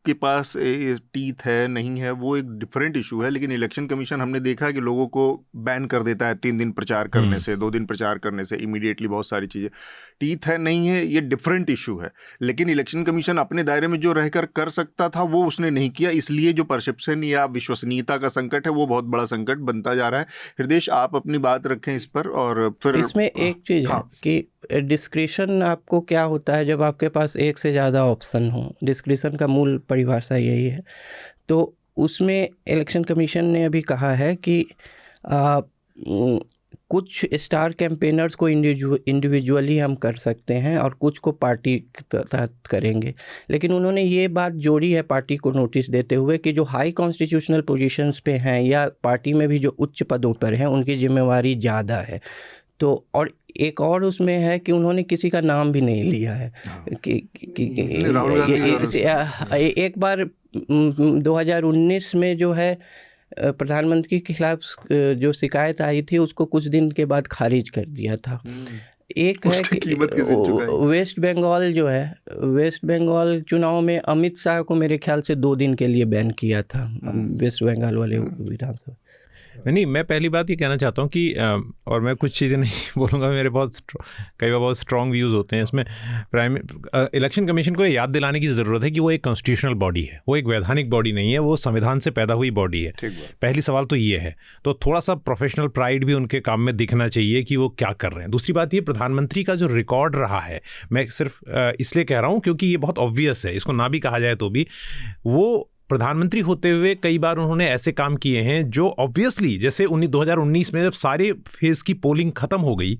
के पास टीथ है नहीं है, वो एक डिफरेंट इशू है, लेकिन इलेक्शन कमीशन हमने देखा है कि लोगों को बैन कर देता है 3 दिन प्रचार करने से, 2 दिन प्रचार करने से, इमीडिएटली बहुत सारी चीज़ें। टीथ है नहीं है, ये डिफरेंट इशू है, लेकिन इलेक्शन कमीशन अपने दायरे में जो रहकर कर सकता था वो उसने नहीं किया, इसलिए जो परसेप्शन या विश्वसनीयता का संकट है वो बहुत बड़ा संकट बनता जा रहा है। हृदेश, आप अपनी बात रखें इस पर। और फिर
इसमें एक चीज़ है कि डिस्क्रिशन आपको क्या होता है जब आपके पास एक से ज़्यादा ऑप्शन हो। डिस्क्रिशन का मूल परिभाषा यही है। तो उसमें इलेक्शन कमीशन ने अभी कहा है कि कुछ स्टार कैंपेनर्स को इंडिविजुअली हम कर सकते हैं और कुछ को पार्टी के तहत करेंगे, लेकिन उन्होंने ये बात जोड़ी है पार्टी को नोटिस देते हुए कि जो हाई कॉन्स्टिट्यूशनल पोजीशंस पे हैं या पार्टी में भी जो उच्च पदों पर हैं उनकी जिम्मेवारी ज़्यादा है। तो और एक और उसमें है कि उन्होंने किसी का नाम भी नहीं लिया है एक बार 2019 में जो है प्रधानमंत्री के खिलाफ जो शिकायत आई थी उसको कुछ दिन के बाद खारिज कर दिया था। एक है कि वेस्ट बंगाल जो है, वेस्ट बंगाल चुनाव में अमित शाह को मेरे ख्याल से 2 दिन के लिए बैन किया था वेस्ट बंगाल वाले विधानसभा।
नहीं, मैं पहली बात ये कहना चाहता हूँ कि और मैं कुछ चीज़ें नहीं बोलूँगा, मेरे कई बार बहुत स्ट्रॉन्ग व्यूज़ होते हैं इसमें। इलेक्शन कमीशन को याद दिलाने की ज़रूरत है कि वो एक कॉन्स्टिट्यूशनल बॉडी है, वो एक वैधानिक बॉडी नहीं है, वो संविधान से पैदा हुई बॉडी है। पहली सवाल तो ये है। तो थोड़ा सा प्रोफेशनल प्राइड भी उनके काम में दिखना चाहिए कि वो क्या कर रहे हैं। दूसरी बात ये, प्रधानमंत्री का जो रिकॉर्ड रहा है, मैं सिर्फ इसलिए कह रहा हूँ क्योंकि ये बहुत ऑब्वियस है, इसको ना भी कहा जाए तो भी, वो प्रधानमंत्री होते हुए कई बार उन्होंने ऐसे काम किए हैं जो ऑब्वियसली, जैसे 2019 में जब सारे फेज़ की पोलिंग ख़त्म हो गई,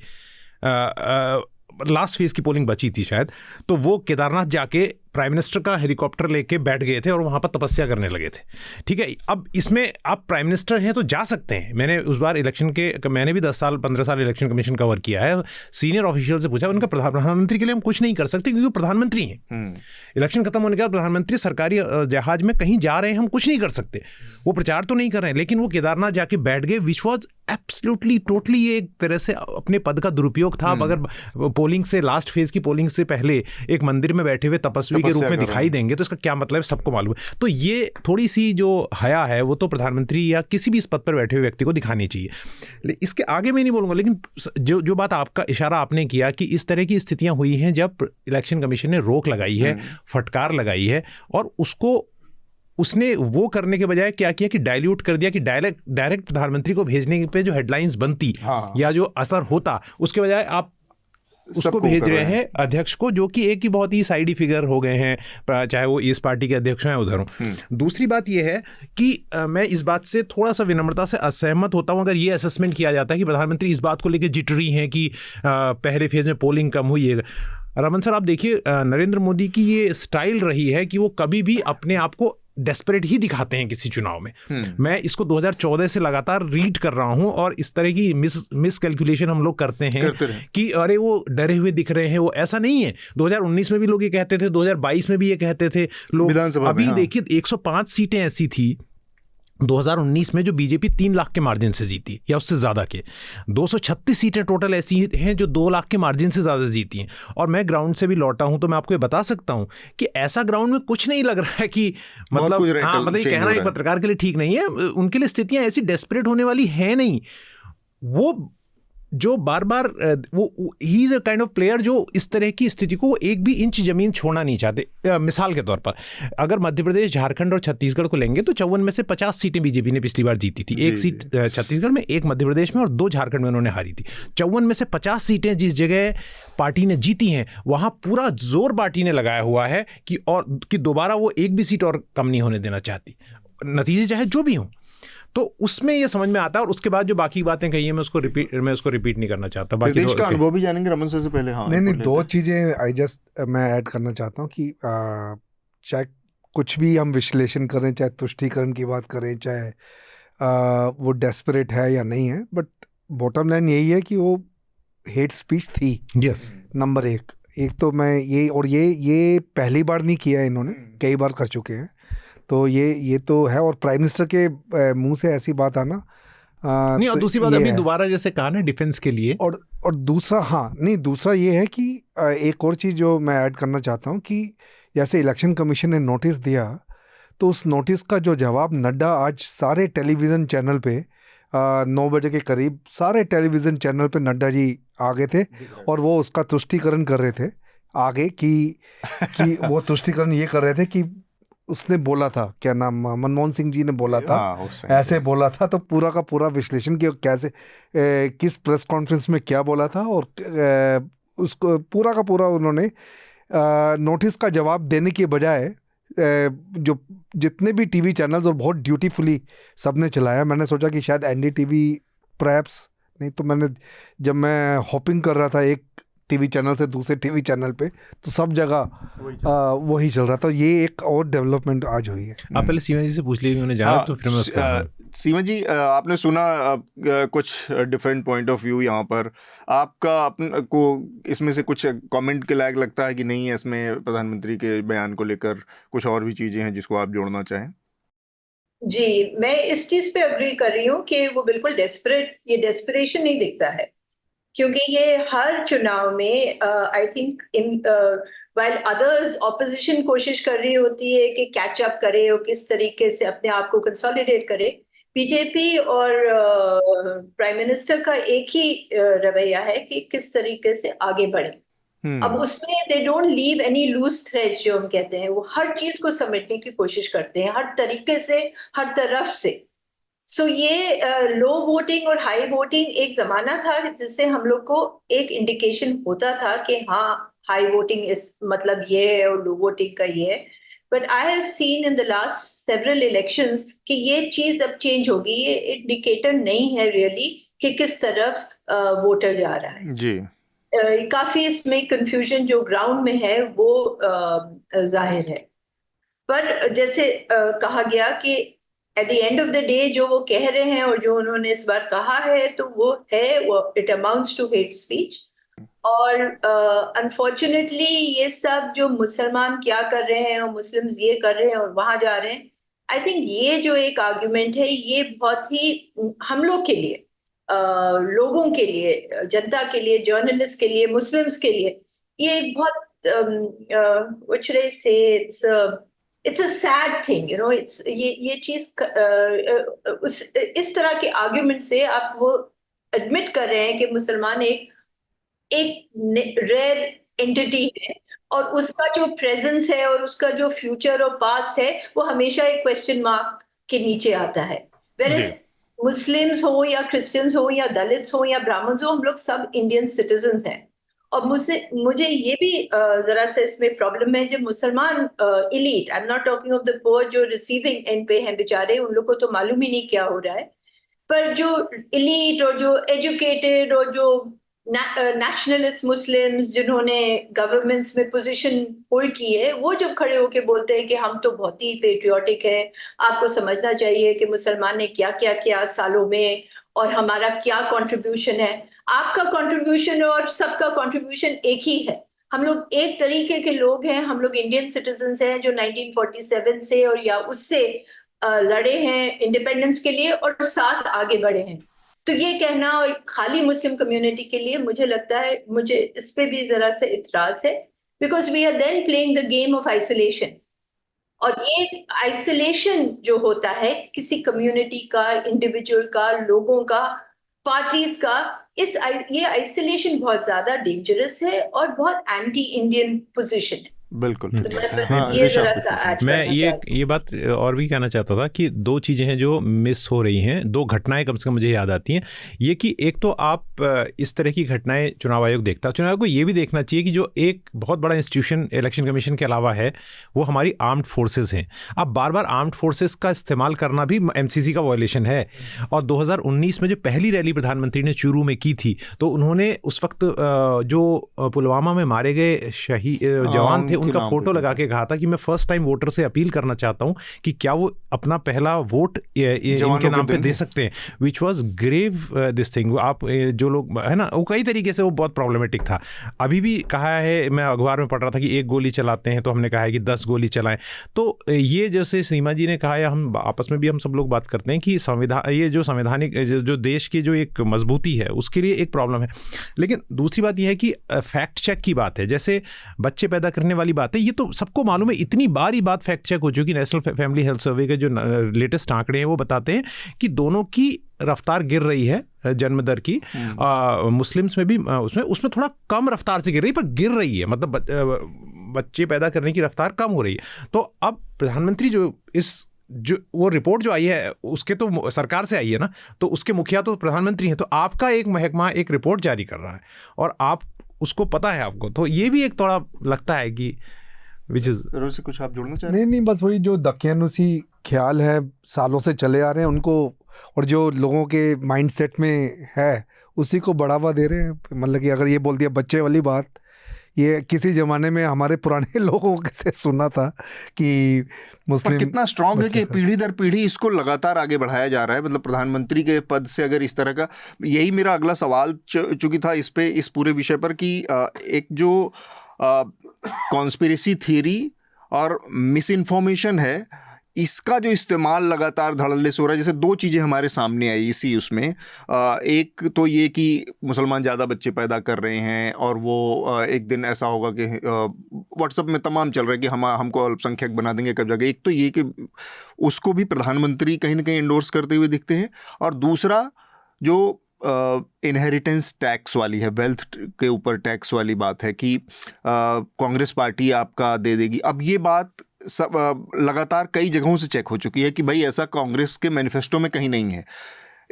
लास्ट फेज़ की पोलिंग बची थी शायद, तो वो केदारनाथ जाके प्राइम मिनिस्टर का हेलीकॉप्टर लेके बैठ गए थे और वहाँ पर तपस्या करने लगे थे। ठीक है, अब इसमें आप प्राइम मिनिस्टर हैं तो जा सकते हैं। मैंने उस बार मैंने भी 10-15 साल इलेक्शन कमीशन कवर किया है। सीनियर ऑफिशियल से पूछा, उनका प्रधानमंत्री के लिए हम कुछ नहीं कर सकते क्योंकि प्रधानमंत्री हैं। इलेक्शन खत्म होने के बाद प्रधानमंत्री सरकारी जहाज में कहीं जा रहे हैं, हम कुछ नहीं कर सकते। वो प्रचार तो नहीं कर रहे हैं, लेकिन वो केदारनाथ जाके बैठ गए, विच वॉज एब्सोल्युटली टोटली एक तरह से अपने पद का दुरुपयोग था। अगर पोलिंग से, लास्ट फेज की पोलिंग से पहले एक मंदिर में बैठे हुए तपस्वी के रूप में दिखाई देंगे तो इसका क्या मतलब है, सबको मालूम है। तो ये थोड़ी सी जो हया है वो तो प्रधानमंत्री या किसी भी इस पद पर बैठे हुए व्यक्ति को दिखानी चाहिए। इसके आगे मैं नहीं बोलूँगा, लेकिन जो बात आपका इशारा आपने किया कि इस तरह की स्थितियां हुई हैं जब इलेक्शन कमीशन ने रोक लगाई है, फटकार लगाई है, और उसने वो करने के बजाय क्या किया कि डाइल्यूट कर दिया कि डायरेक्ट प्रधानमंत्री को भेजने पे जो हेडलाइंस बनती या जो असर होता, उसके बजाय आप उसको भेज रहे हैं अध्यक्ष को, जो कि एक ही बहुत ही साइडी फिगर हो गए हैं, चाहे वो इस पार्टी के अध्यक्ष हैं उधर हो। दूसरी बात ये है कि मैं इस बात से थोड़ा सा विनम्रता से असहमत होता हूं अगर ये असेसमेंट किया जाता है कि प्रधानमंत्री इस बात को लेकर जिटरी हैं कि पहले फेज में पोलिंग कम हुई है। रमन सर, आप देखिए, नरेंद्र मोदी की ये स्टाइल रही है कि वो कभी भी अपने आप को डेस्परेट ही दिखाते हैं किसी चुनाव में। मैं इसको 2014 से लगातार रीड कर रहा हूं और इस तरह की मिस कैलकुलेशन हम लोग करते हैं कि अरे वो डरे हुए दिख रहे हैं। वो ऐसा नहीं है। 2019 में भी लोग ये कहते थे, 2022 में भी ये कहते थे लोग। अभी देखिए 105 सीटें ऐसी थी 2019 में जो बीजेपी 3 लाख के मार्जिन से जीती या उससे ज़्यादा के। 236 सीटें टोटल ऐसी हैं जो 2 लाख के मार्जिन से ज़्यादा जीती हैं। और मैं ग्राउंड से भी लौटा हूं तो मैं आपको ये बता सकता हूं कि ऐसा ग्राउंड में कुछ नहीं लग रहा है कि मतलब ये कहना एक पत्रकार के लिए ठीक नहीं है। उनके लिए स्थितियां ऐसी डेस्परेट होने वाली है नहीं। वो जो बार बार ही is a kind of player जो इस तरह की स्थिति को एक भी इंच ज़मीन छोड़ना नहीं चाहते। मिसाल के तौर पर अगर मध्य प्रदेश, झारखंड और छत्तीसगढ़ को लेंगे तो 54 में से 50 सीटें बीजेपी ने पिछली बार जीती थी। 1 सीट छत्तीसगढ़ में, 1 मध्य प्रदेश में और 2 झारखंड में उन्होंने हारी थी। 54 में से 50 सीटें जिस जगह पार्टी ने जीती हैं वहाँ पूरा जोर पार्टी ने लगाया हुआ है कि दोबारा वो एक भी सीट और कम नहीं होने देना चाहती, नतीजे चाहे जो भी हों। तो उसमें ये समझ में आता है। और उसके बाद जो बाकी बातें कही है मैं उसको रिपीट नहीं करना चाहता। बाकी
देश का अनुभव भी जानेंगे रमन सर से पहले। हाँ,
नहीं, 2 चीज़ें मैं ऐड करना चाहता हूँ कि चाहे कुछ भी हम विश्लेषण करें, चाहे तुष्टीकरण की बात करें, चाहे वो डेस्परेट है या नहीं है, बट बॉटम लाइन यही है कि वो हेट स्पीच थी।
यस,
नंबर एक तो मैं ये पहली बार नहीं किया है, इन्होंने कई बार कर चुके हैं। तो ये तो है। और प्राइम मिनिस्टर के मुंह से ऐसी बात आना
नहीं, और
तो
दूसरी बात
ये
अभी
है।
दोबारा जैसे कहा ना डिफेंस के लिए,
और दूसरा, हाँ नहीं, दूसरा ये है कि एक और चीज़ जो मैं ऐड करना चाहता हूँ कि जैसे इलेक्शन कमीशन ने नोटिस दिया, तो उस नोटिस का जो जवाब नड्डा आज सारे टेलीविज़न चैनल पे 9 बजे के करीब सारे टेलीविज़न चैनल पे नड्डा जी आ गए थे और वो उसका तुष्टीकरण कर रहे थे आगे कि वो तुष्टीकरण ये कर रहे थे कि उसने बोला था, क्या नाम, मनमोहन सिंह जी ने बोला था, ऐसे बोला था। तो पूरा का पूरा विश्लेषण किया कैसे किस प्रेस कॉन्फ्रेंस में क्या बोला था, और उसको पूरा का पूरा उन्होंने नोटिस का जवाब देने के बजाय जो जितने भी टीवी चैनल्स और बहुत ड्यूटीफुली सबने चलाया। मैंने सोचा कि शायद एनडीटीवी प्रैप्स नहीं, तो जब मैं हॉपिंग कर रहा था एक टीवी चैनल से दूसरे टीवी चैनल पे, तो सब जगह वही चल रहा था। ये एक और डेवलपमेंट आज हुई है।
आप पहले सीमा जी से पूछ लीजिए, उन्होंने जाना तो फिर मैं उसका।
सीमा जी, आपने सुना कुछ डिफरेंट पॉइंट ऑफ व्यू यहाँ पर, आपका को इसमें से कुछ कमेंट के लायक लगता है कि नहीं है इसमें प्रधानमंत्री के बयान को लेकर कुछ और भी चीज़ें हैं जिसको आप जोड़ना चाहें?
जी, मैं इस चीज पे अग्री कर रही हूँ कि वो बिल्कुल ये डेस्परेशन नहीं दिखता है, क्योंकि ये हर चुनाव में I think while others opposition कोशिश कर रही होती है कि कैच अप करे और किस तरीके से अपने आप को कंसोलिडेट करे, बीजेपी और प्राइम मिनिस्टर का एक ही रवैया है कि किस तरीके से आगे बढ़े। अब उसमें they don't leave any loose thread, जो हम कहते हैं, वो हर चीज को समेटने की कोशिश करते हैं, हर तरीके से, हर तरफ से। सो ये लो वोटिंग और हाई वोटिंग एक जमाना था जिससे हम लोग को एक इंडिकेशन होता था कि हाँ, हाई वोटिंग इस मतलब ये है और लो वोटिंग का ये है। But I have seen in the last several elections कि ये चीज अब चेंज होगी। ये इंडिकेटर नहीं है रियली कि किस तरफ वोटर जा रहा है
जी।
काफी इसमें कंफ्यूजन जो ग्राउंड में है वो जाहिर है। पर जैसे कहा गया कि at the end of the day जो वो कह रहे हैं और जो उन्होंने इस बार कहा है, तो वो it amounts to hate speech. और अनफॉर्चुनेटली ये सब जो मुसलमान क्या कर रहे हैं और मुस्लिम्स ये कर रहे हैं और वहां जा रहे हैं, आई थिंक ये जो एक आर्ग्यूमेंट है ये बहुत ही हम लोग के लिए, लोगों के लिए, जनता के लिए, जर्नलिस्ट के लिए, मुस्लिम्स के लिए, ये एक बहुत what should I say, it's a sad thing, you know, ये चीज इस तरह के आर्ग्यूमेंट से आप वो एडमिट कर रहे हैं कि मुसलमान एक रेयर एंटिटी है और उसका जो प्रेजेंस है और उसका जो फ्यूचर और पास्ट है वो हमेशा एक क्वेश्चन मार्क के नीचे आता है। Whereas मुस्लिम्स हो या क्रिश्चियंस हो या दलित्स हो या ब्राह्मण्स हो, हम लोग सब इंडियन सिटीजन्स हैं। और मुझे ये भी जरा सा इसमें प्रॉब्लम है, जब मुसलमान elite, I am not talking of the poor जो रिसीविंग एंड पे हैं बेचारे, उन लोग को तो मालूम ही नहीं क्या हो रहा है, पर जो इलीट और जो एजुकेटेड और जो नेशनलिस्ट मुस्लिम्स जिन्होंने गवर्नमेंट्स में पोजीशन होल्ड की है, वो जब खड़े होके बोलते हैं कि हम तो बहुत ही पेट्रियोटिक है, आपको समझना चाहिए कि मुसलमान ने क्या क्या किया सालों में और हमारा क्या कंट्रीब्यूशन है। आपका कंट्रीब्यूशन और सबका कंट्रीब्यूशन एक ही है। हम लोग एक तरीके के लोग हैं, हम लोग इंडियन सिटीजन्स हैं जो 1947 से और या उससे लड़े हैं इंडिपेंडेंस के लिए और साथ आगे बढ़े हैं। तो ये कहना खाली मुस्लिम कम्युनिटी के लिए, मुझे लगता है, मुझे इस पे भी जरा से इतराज है, because we are then playing the game of isolation. और ये आइसोलेशन जो होता है किसी कम्युनिटी का, इंडिविजुअल का, लोगों का, पार्टीज का, ये आइसोलेशन बहुत ज्यादा डेंजरस है और बहुत एंटी इंडियन पोजीशन है।
बिल्कुल।
मैं ये बात और भी कहना चाहता था कि दो चीज़ें हैं जो मिस हो रही हैं, दो घटनाएं कम से कम मुझे याद आती हैं। ये कि एक तो आप इस तरह की घटनाएं चुनाव आयोग देखता है, चुनाव आयोग को ये भी देखना चाहिए कि जो एक बहुत बड़ा इंस्टीट्यूशन इलेक्शन कमीशन के अलावा है वो हमारी आर्म्ड फोर्सेज हैं। अब बार बार आर्म्ड फोर्सेज का इस्तेमाल करना भी एमसीसी का वायलेशन है। और 2019 में जो पहली रैली प्रधानमंत्री ने चूरू में की थी, तो उन्होंने उस वक्त जो पुलवामा में मारे गए शहीद जवान थे उनका फोटो लगा के कहा था कि मैं फर्स्ट टाइम वोटर से अपील करना चाहता हूँ कि क्या वो अपना पहला वोट इनके नाम पे दे सकते हैं, which was grave this thing. आप जो लोग है ना, वो कई तरीके से वो बहुत प्रॉब्लमेटिक था। अभी भी कहा है, मैं अखबार में पढ़ रहा था कि 1 गोली चलाते हैं, तो हमने कहा है कि 10 गोली चलाएं। तो ये जैसे सीमा जी ने कहा, या हम आपस में भी हम सब लोग बात करते हैं कि संविधान, ये जो संवैधानिक जो देश की जो एक मजबूती है उसके लिए एक प्रॉब्लम है। लेकिन दूसरी बात यह है कि फैक्ट चेक की बात है, जैसे बच्चे पैदा करने वाली बात है, ये तो सबको मालूम है, इतनी बार ये बात फैक्ट चेक हो चुकी। नेशनल फैमिली हेल्थ सर्वे के जो लेटेस्ट आंकड़े हैं वो बताते हैं कि दोनों की रफ्तार गिर रही है जन्म दर की। मुस्लिम्स में भी उसमें थोड़ा कम रफ्तार से गिर रही, पर गिर रही है, मतलब बच्चे पैदा करने की रफ्तार कम हो रही है। तो अब प्रधानमंत्री जो वो रिपोर्ट जो आई है उसके तो सरकार से आई है ना, तो उसके मुखिया तो प्रधानमंत्री हैं, तो आपका एक महकमा एक रिपोर्ट जारी कर रहा है और आप उसको पता है आपको, तो ये भी एक थोड़ा लगता है कि
से कुछ आप जोड़ना चाह रहे
हैं? नहीं, बस वही जो दकियानुसी ख्याल है सालों से चले आ रहे हैं उनको, और जो लोगों के माइंडसेट में है उसी को बढ़ावा दे रहे हैं। मतलब कि अगर ये बोल दिया बच्चे वाली बात, ये किसी ज़माने में हमारे पुराने लोगों से सुना था कि मुस्लिम,
कितना स्ट्रांग है कि पीढ़ी दर पीढ़ी इसको लगातार आगे बढ़ाया जा रहा है। मतलब प्रधानमंत्री के पद से अगर इस तरह का, यही मेरा अगला सवाल चूंकि था इस पूरे विषय पर कि एक जो कॉन्स्पिरेसी थियरी और मिस इन्फॉर्मेशन है, इसका जो इस्तेमाल लगातार धड़ल्ले से हो रहा है। जैसे 2 चीज़ें हमारे सामने आई इसी उसमें, एक तो ये कि मुसलमान ज़्यादा बच्चे पैदा कर रहे हैं और वो एक दिन ऐसा होगा कि व्हाट्सएप में तमाम चल रहा है कि हमको अल्पसंख्यक बना देंगे कब जाके। एक तो ये कि उसको भी प्रधानमंत्री कहीं ना कहीं इंडोर्स करते हुए दिखते हैं, और दूसरा जो इनहेरिटेंस टैक्स वाली है, वेल्थ के ऊपर टैक्स वाली बात है कि कांग्रेस पार्टी आपका दे देगी। अब ये बात सब लगातार कई जगहों से चेक हो चुकी है कि भाई ऐसा कांग्रेस के मैनिफेस्टो में कहीं नहीं है।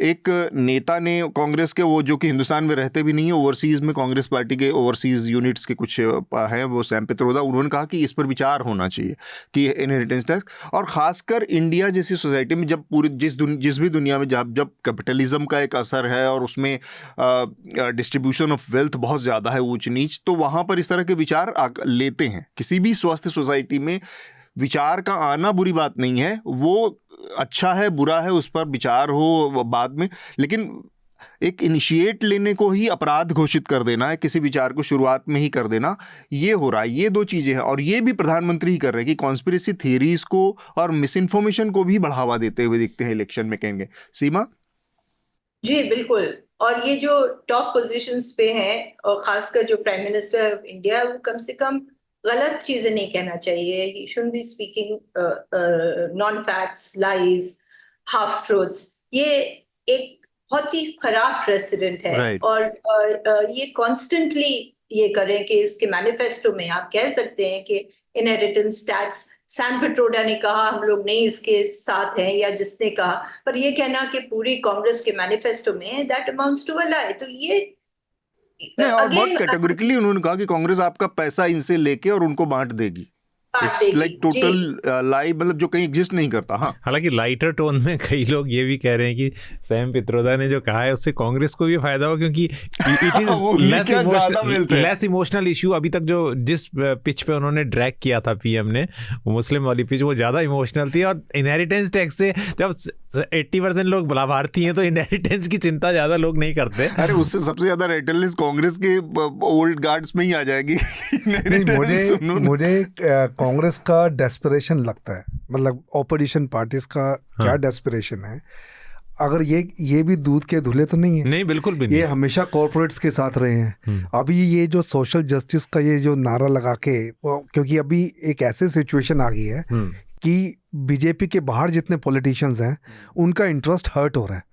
एक नेता ने कांग्रेस के, वो जो कि हिंदुस्तान में रहते भी नहीं है, ओवरसीज़ में कांग्रेस पार्टी के ओवरसीज़ यूनिट्स के कुछ हैं, वो सैम पित्रोदा, उन्होंने कहा कि इस पर विचार होना चाहिए कि इनहेरिटेंस टैक्स। और ख़ासकर इंडिया जैसी सोसाइटी में जब पूरी जिस भी दुनिया में जब कैपिटलिज्म का एक असर है और उसमें डिस्ट्रीब्यूशन ऑफ वेल्थ बहुत ज़्यादा है, ऊंच नीच, तो वहाँ पर इस तरह के विचार लेते हैं। किसी भी स्वस्थ सोसाइटी में विचार का आना बुरी बात नहीं है, वो अच्छा है बुरा है उस पर विचार हो बाद में, लेकिन एक इनिशिएट लेने को ही अपराध घोषित कर देना है, किसी विचार को शुरुआत में ही कर देना, ये हो रहा है। ये 2 चीज़ें हैं, और ये भी प्रधानमंत्री ही कर रहे हैं कि कॉन्स्पिरेसी थियरीज को और मिस इन्फॉर्मेशन को भी बढ़ावा देते हुए दिखते हैं इलेक्शन में। कहेंगे सीमा
जी बिल्कुल। और ये जो टॉप पोजीशंस पे हैं, और खासकर जो प्राइम मिनिस्टर ऑफ इंडिया, वो कम से कम गलत चीजें नहीं कहना चाहिए। He shouldn't be speaking non facts, lies, half truths. ये एक बहुत ही खराब प्रेसिडेंट है।
Right.
और ये कॉन्स्टेंटली ये करें कि इसके मैनिफेस्टो में आप कह सकते हैं कि इनहेरिटेंस टैक्स, सैम पिट्रोडा ने कहा हम लोग नहीं इसके साथ हैं, या जिसने कहा, पर ये कहना कि पूरी कांग्रेस के मैनिफेस्टो में, दैट अमाउंट्स टू अ लाई। तो ये
नहीं, और बहुत कैटेगोरिकली उन्होंने कहा कि कांग्रेस आपका पैसा इनसे लेके और उनको बांट देगी। इट्स लाइक टोटल लाई, मतलब जो कहीं एग्जिस्ट नहीं करता। हाँ,
हालांकि लाइटर टोन में कई लोग ये भी कह रहे हैं कि सैम पित्रोदा ने जो कहा है उससे कांग्रेस को भी फायदा हो, क्योंकि it is less emotional issue. अभी तक जो जिस पिच पे उन्होंने ड्रैग किया था पीएम ने, वो मुस्लिम वाली पिच, वो ज़्यादा इमोशनल थी। और इनहेरिटेंस टैक्स से जब 80% लोग लाभार्थी हैं तो इनहेरिटेंस की चिंता ज़्यादा लोग नहीं करते।
अरे उससे सबसे ज़्यादा रेटलनेस कांग्रेस के ओल्ड गार्ड्स में ही आ जाएगी।
मुझे कांग्रेस का डेस्परेशन लगता है, मतलब ऑपोजिशन पार्टीज का क्या डेस्परेशन है। अगर ये भी दूध के धुले तो नहीं है।
नहीं, बिल्कुल भी नहीं।
ये हमेशा कॉर्पोरेट्स के साथ रहे हैं। अभी ये जो सोशल जस्टिस का ये जो नारा लगा के, क्योंकि अभी एक ऐसी सिचुएशन आ गई है कि बीजेपी के बाहर जितने पॉलिटिशियंस हैं उनका इंटरेस्ट हर्ट हो रहा है,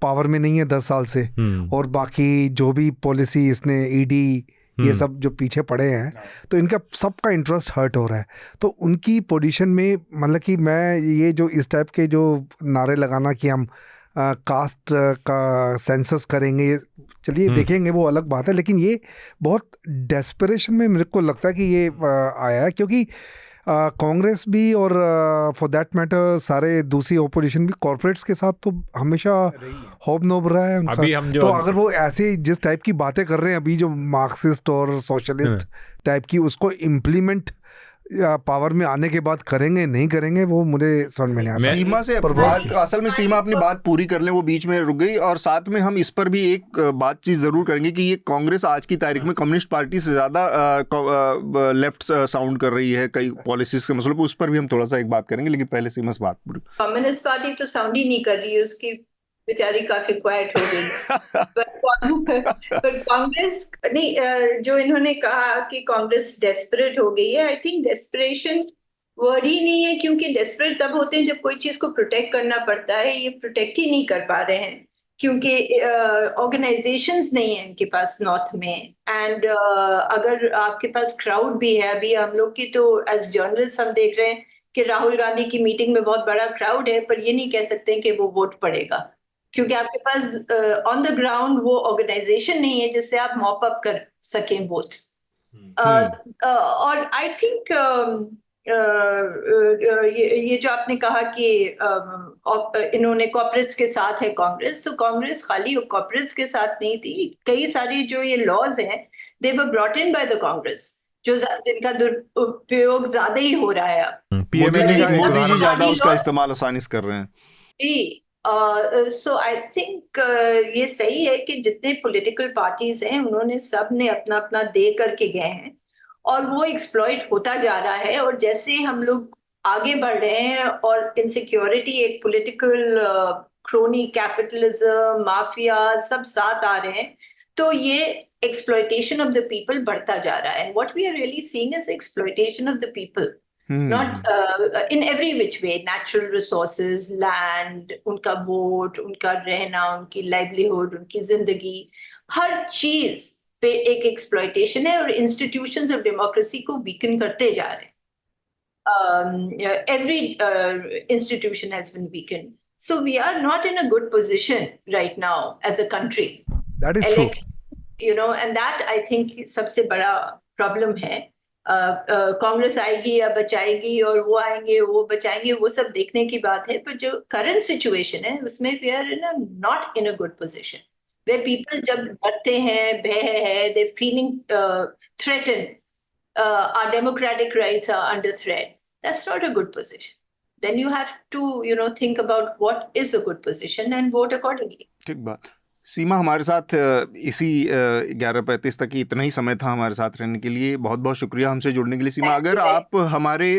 पावर में नहीं है 10 साल से, और बाकी जो भी पॉलिसी इसने ईडी ये सब जो पीछे पड़े हैं, तो इनका सबका इंटरेस्ट हर्ट हो रहा है। तो उनकी पोजीशन में, मतलब कि मैं ये जो इस टाइप के जो नारे लगाना कि हम कास्ट का सेंसस करेंगे, चलिए देखेंगे, वो अलग बात है, लेकिन ये बहुत डेस्परेशन में मेरे को लगता है कि ये आया है। क्योंकि कांग्रेस भी और फॉर दैट मैटर सारे दूसरी ओपोजिशन भी कॉर्पोरेट्स के साथ तो हमेशा होप नोब रहा है उनका।
अभी हम जो
तो अगर वो ऐसे जिस टाइप की बातें कर रहे हैं अभी, जो मार्क्सिस्ट और सोशलिस्ट टाइप की, उसको इम्प्लीमेंट पावर में आने के बाद करेंगे नहीं करेंगे, वो मुझे समझ में नहीं आता।
सीमा से बात, असल में सीमा अपनी बात पूरी कर लें, वो बीच में रुक गई। और साथ में हम इस पर भी एक बातचीत जरूर करेंगे कि ये कांग्रेस आज की तारीख में कम्युनिस्ट पार्टी से ज्यादा लेफ्ट साउंड कर रही है कई पॉलिसीज के मसलों पर, उस पर भी हम थोड़ा सा एक बात करेंगे, लेकिन पहले सीमा से बात पूरी।
कम्युनिस्ट पार्टी तो साउंड ही नहीं कर रही है, उसकी बेचारी काफी क्वाइट हो गई। पर कांग्रेस नहीं, जो इन्होंने कहा कि कांग्रेस डेस्परेट हो गई है, आई थिंक डेस्परेशन वर्ड ही नहीं है, क्योंकि डेस्परेट तब होते हैं जब कोई चीज को प्रोटेक्ट करना पड़ता है। ये प्रोटेक्ट ही नहीं कर पा रहे हैं क्योंकि ऑर्गेनाइजेशंस नहीं है इनके पास नॉर्थ में। एंड अगर आपके पास क्राउड भी है, अभी हम लोग की तो एज जर्नलिस्ट हम देख रहे हैं कि राहुल गांधी की मीटिंग में बहुत बड़ा क्राउड है, पर ये नहीं कह सकते कि वो वोट पड़ेगा, क्योंकि आपके पास ऑन द ग्राउंड वो ऑर्गेनाइजेशन नहीं है जिससे आप मॉप अप कर सकें वोट्स। और आई थिंक ये जो आपने कहा कि इन्होंने कॉर्पोरेट्स के साथ है कांग्रेस, तो कांग्रेस खाली कॉर्पोरेट्स के साथ नहीं थी। कई सारी जो ये लॉज हैं, they were brought in by the Congress, जो जिनका दुरुपयोग ज्यादा ही हो रहा है।
मोदी जी ज्यादा उसका इस्तेमाल आसानी से कर रहे हैं
जी। सो आई थिंक ये सही है कि जितने पॉलिटिकल पार्टीज हैं उन्होंने सब ने अपना अपना दे करके गए हैं, और वो एक्सप्लॉइट होता जा रहा है। और जैसे हम लोग आगे बढ़ रहे हैं और इनसिक्योरिटी, एक पॉलिटिकल क्रोनी कैपिटलिज्म, माफिया सब साथ आ रहे हैं, तो ये एक्सप्लॉइटेशन ऑफ द पीपल बढ़ता जा रहा है। What we are really seeing is exploitation of the people, not in every which way, natural resources, land, उनका वोट, उनका रहना, उनकी लाइवलीहुड, उनकी जिंदगी, हर चीज पे एक एक्सप्लॉइटेशन है, और इंस्टीट्यूशंस ऑफ डेमोक्रेसी को वीकन करते जा रहे हैं। Every institution has been weakened, so we are not in a good position right now as a country.
That is true.
You know, and that I think सबसे बड़ा problem है। कांग्रेस आएगी या बचाएगी, और वो आएंगे वो बचाएंगे, वो सब देखने की बात है। पर जो करंट सिचुएशन है उसमें we are not in a good position, वे पीपल जब डरते हैं, भय है, they feeling threatened, our democratic rights are under threat, that's not a good position. Then you have to think about what is a good position and vote accordingly.
ठीक बात। सीमा हमारे साथ इसी 11:35 तक ही इतना ही समय था हमारे साथ रहने के लिए। बहुत बहुत शुक्रिया हमसे जुड़ने के लिए सीमा। अगर आप हमारे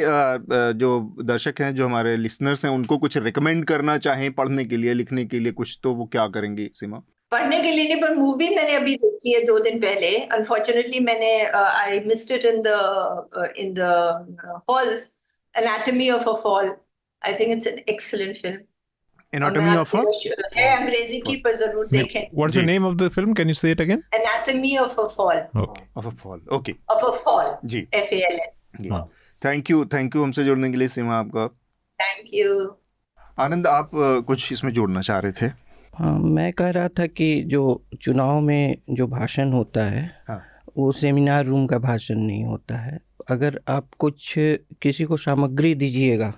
जो दर्शक हैं, जो हमारे लिसनर्स हैं, उनको कुछ रिकमेंड करना चाहें पढ़ने के लिए, लिखने के लिए कुछ, तो वो क्या करेंगे सीमा?
पढ़ने के लिए नहीं, पर मूवी मैंने अभी देखी है 2 दिन पहले। अनफॉर्चुनेटली मैंने I missed it in the halls, anatomy of a fall. I think it's an excellent film.
Anatomy of a
है अंग्रेजी की, पर जरूर देखें।
What's the name of the film? Can you say it again?
Anatomy of a Fall.
Okay.
of a fall. Okay.
Of a Fall.
जी।
FALL.
जी। Thank you हमसे जुड़ने के लिए सीमा आपका।
Thank you.
आनंद, आप कुछ इसमें जोड़ना चाह रहे थे?
हाँ, मैं कह रहा था कि जो चुनाव में जो भाषण होता है,
हाँ,
वो सेमिनार रूम का भाषण नहीं होता है। अगर आप कुछ किसी को सामग्री दीजिएगा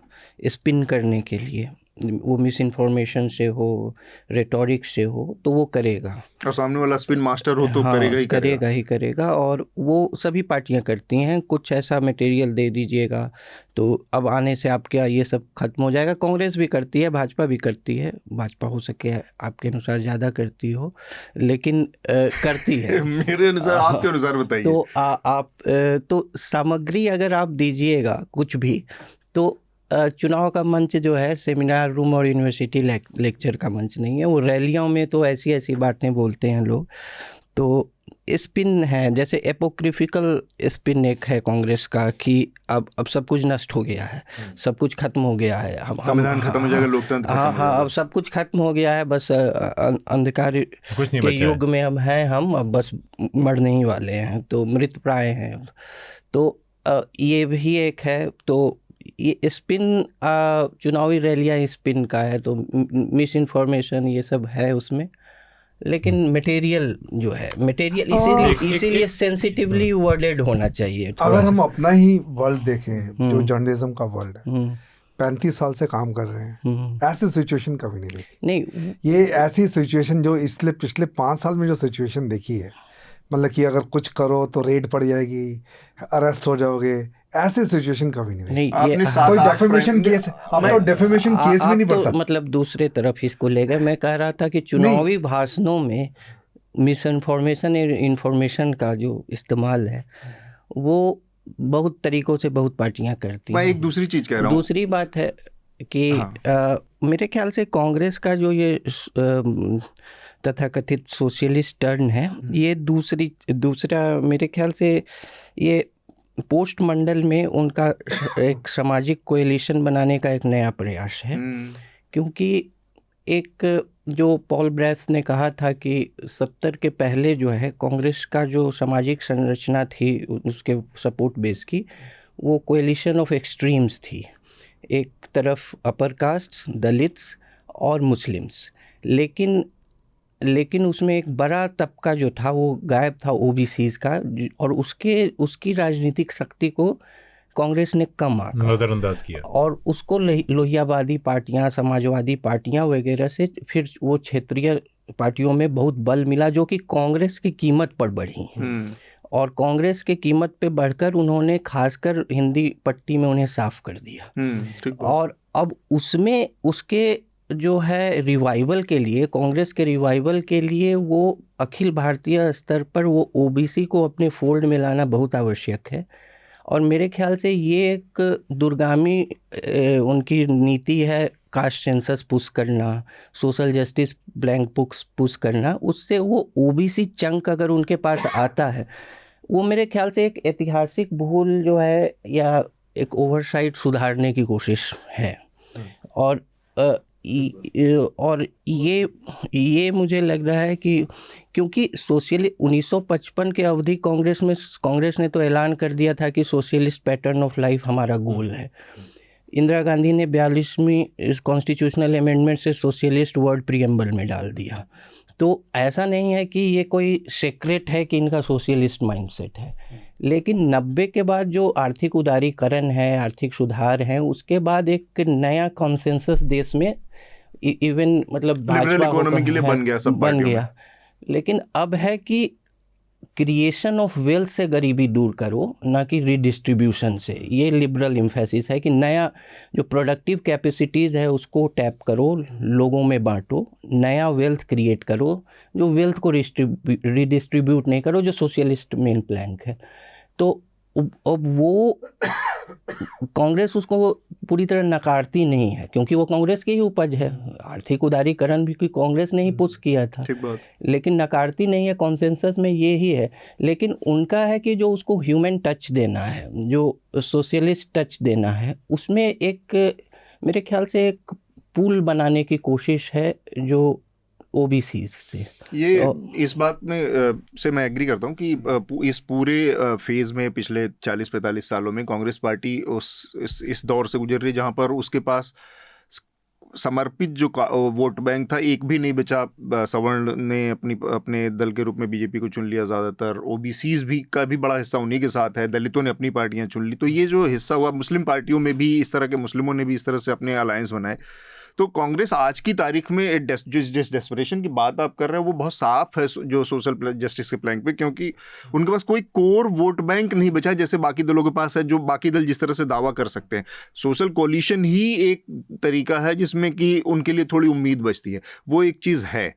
स्पिन करने के लिए, वो मिस इन्फॉर्मेशन से हो, रेटोरिक से हो, तो वो करेगा।
और सामने वाला स्पिन मास्टर हो तो
हाँ,
करेगा ही
करेगा। और वो सभी पार्टियां करती हैं। कुछ ऐसा मटेरियल दे दीजिएगा तो अब आने से आपका ये सब खत्म हो जाएगा। कांग्रेस भी करती है, भाजपा भी करती है। भाजपा हो सके आपके अनुसार ज़्यादा करती हो, लेकिन करती है।
मेरे अनुसार, आपके अनुसार बताइए।
तो आप तो सामग्री अगर आप दीजिएगा कुछ भी, तो चुनाव का मंच जो है सेमिनार रूम और यूनिवर्सिटी लेक्चर का मंच नहीं है। वो रैलियों में तो ऐसी ऐसी बातें बोलते हैं लोग। तो स्पिन है, जैसे एपोक्रिफिकल स्पिन एक है कांग्रेस का कि अब सब कुछ नष्ट हो गया है, सब कुछ खत्म हो गया है,
संविधान खत्म हो जाएगा, लोकतंत्र खत्म हो जाएगा।
हाँ, अब सब कुछ खत्म हो गया है, बस अंधकार के युग में हम अब बस मरने ही वाले हैं, तो मृत प्राय हैं। तो ये भी एक है। तो ये स्पिन, चुनावी रैलियाँ स्पिन का है, तो मिस इन्फॉर्मेशन ये सब है उसमें। लेकिन मटेरियल जो है मटेरियल इसीलिए सेंसिटिवली वर्डेड होना चाहिए।
अगर हम अपना ही वर्ल्ड देखें, जो जर्नलिज्म का वर्ल्ड है, 35 साल से काम कर रहे हैं, ऐसी सिचुएशन कभी नहीं देखी।
नहीं,
ये ऐसी सिचुएशन जो इसलिए पिछले 5 साल में जो सिचुएशन देखी है, मतलब कि अगर कुछ करो तो रेड पड़ जाएगी, अरेस्ट हो जाओगे, ऐसे सिचुएशन कभी नहीं देखी।
आपने
कोई डेफेमेशन केस, अब तो डेफेमेशन केस भी नहीं पड़ता।
मतलब दूसरे तरफ इसको ले गए। मैं कह रहा था कि चुनावी भाषणों में मिस इन्फॉर्मेशन और इंफॉर्मेशन का जो इस्तेमाल है वो बहुत तरीकों से बहुत पार्टियां करती हैं।
मैं एक दूसरी चीज़ कह रहा हूँ।
दूसरी बात है कि मेरे ख्याल से कांग्रेस का जो ये तथाकथित सोशलिस्ट टर्न है, ये दूसरा मेरे ख्याल से ये पोस्ट मंडल में उनका एक सामाजिक कोएलिशन बनाने का एक नया प्रयास है। क्योंकि एक जो पॉल ब्रेस ने कहा था कि 70 के पहले जो है कांग्रेस का जो सामाजिक संरचना थी उसके सपोर्ट बेस की, वो कोएलिशन ऑफ एक्सट्रीम्स थी। एक तरफ अपर कास्ट, दलित्स और मुस्लिम्स, लेकिन उसमें एक बड़ा तबका जो था वो गायब था, ओबीसीज का, और उसकी राजनीतिक शक्ति को कांग्रेस ने कम
नजरअंदाज किया
और उसको लोहियावादी पार्टियां, समाजवादी पार्टियां वगैरह से फिर वो क्षेत्रीय पार्टियों में बहुत बल मिला, जो कि कांग्रेस की कीमत पर बढ़ी। और कांग्रेस के कीमत पे बढ़कर उन्होंने खासकर हिंदी पट्टी में उन्हें साफ कर दिया। और अब उसके जो है रिवाइवल के लिए, कांग्रेस के रिवाइवल के लिए वो अखिल भारतीय स्तर पर वो ओबीसी को अपने फोल्ड में लाना बहुत आवश्यक है। और मेरे ख्याल से ये एक दूरगामी उनकी नीति है, कास्ट सेंसस पुश करना, social justice blank books push करना। उससे वो ओबीसी चंक अगर उनके पास आता है, वो मेरे ख्याल से एक ऐतिहासिक भूल जो है या एक ओवरसाइट सुधारने की कोशिश है। और ये मुझे लग रहा है कि क्योंकि 1955 के अवधि कांग्रेस ने तो ऐलान कर दिया था कि सोशलिस्ट पैटर्न ऑफ लाइफ हमारा गोल है। इंदिरा गांधी ने 42वीं कॉन्स्टिट्यूशनल अमेंडमेंट से सोशलिस्ट वर्ड प्रीएम्बल में डाल दिया। तो ऐसा नहीं है कि ये कोई सीक्रेट है कि इनका सोशलिस्ट माइंडसेट है। लेकिन 90 के बाद जो आर्थिक उदारीकरण है, आर्थिक सुधार है, उसके बाद एक नया कॉन्सेंसस देश में इवन मतलब
लिबरल इकोनॉमी के लिए बन गया, सब
बन गया। लेकिन अब है कि क्रिएशन ऑफ वेल्थ से गरीबी दूर करो, ना कि रिडिस्ट्रीब्यूशन से। ये लिबरल इम्फेसिस है कि नया जो प्रोडक्टिव कैपेसिटीज़ है उसको टैप करो, लोगों में बांटो, नया वेल्थ क्रिएट करो, जो वेल्थ को रिडिस्ट्रीब्यूट नहीं करो, जो सोशलिस्ट मेन प्लैंक है। तो अब वो कांग्रेस उसको पूरी तरह नकारती नहीं है, क्योंकि वो कांग्रेस की ही उपज है। आर्थिक उदारीकरण भी कांग्रेस ने ही पुश किया था, लेकिन नकारती नहीं है। कॉन्सेंसस में ये ही है। लेकिन उनका है कि जो उसको ह्यूमन टच देना है, जो सोशलिस्ट टच देना है, उसमें एक मेरे ख्याल से एक पूल बनाने की कोशिश है जो ओबीसी से।
ये इस बात में से मैं एग्री करता हूँ कि इस पूरे फेज़ में पिछले 40-45 सालों में कांग्रेस पार्टी इस दौर से गुजर रही जहाँ पर उसके पास समर्पित जो वोट बैंक था एक भी नहीं बचा। सवर्ण ने अपने दल के रूप में बीजेपी को चुन लिया, ज़्यादातर ओबीसीज भी का भी बड़ा हिस्सा उन्हीं के साथ है, दलितों ने अपनी पार्टियां चुन ली। तो ये जो हिस्सा हुआ, मुस्लिम पार्टियों में भी इस तरह के, मुस्लिमों ने भी इस तरह से अपने अलायंस बनाए। तो कांग्रेस आज की तारीख में जिस डेस्परेशन की बात आप कर रहे हैं वो बहुत साफ है जो सोशल जस्टिस के प्लैंक पे, क्योंकि उनके पास कोई कोर वोट बैंक नहीं बचा जैसे बाकी दलों के पास है, जो बाकी दल जिस तरह से दावा कर सकते हैं। सोशल कोलिशन ही एक तरीका है जिसमें कि उनके लिए थोड़ी उम्मीद बचती है, वो एक चीज़ है।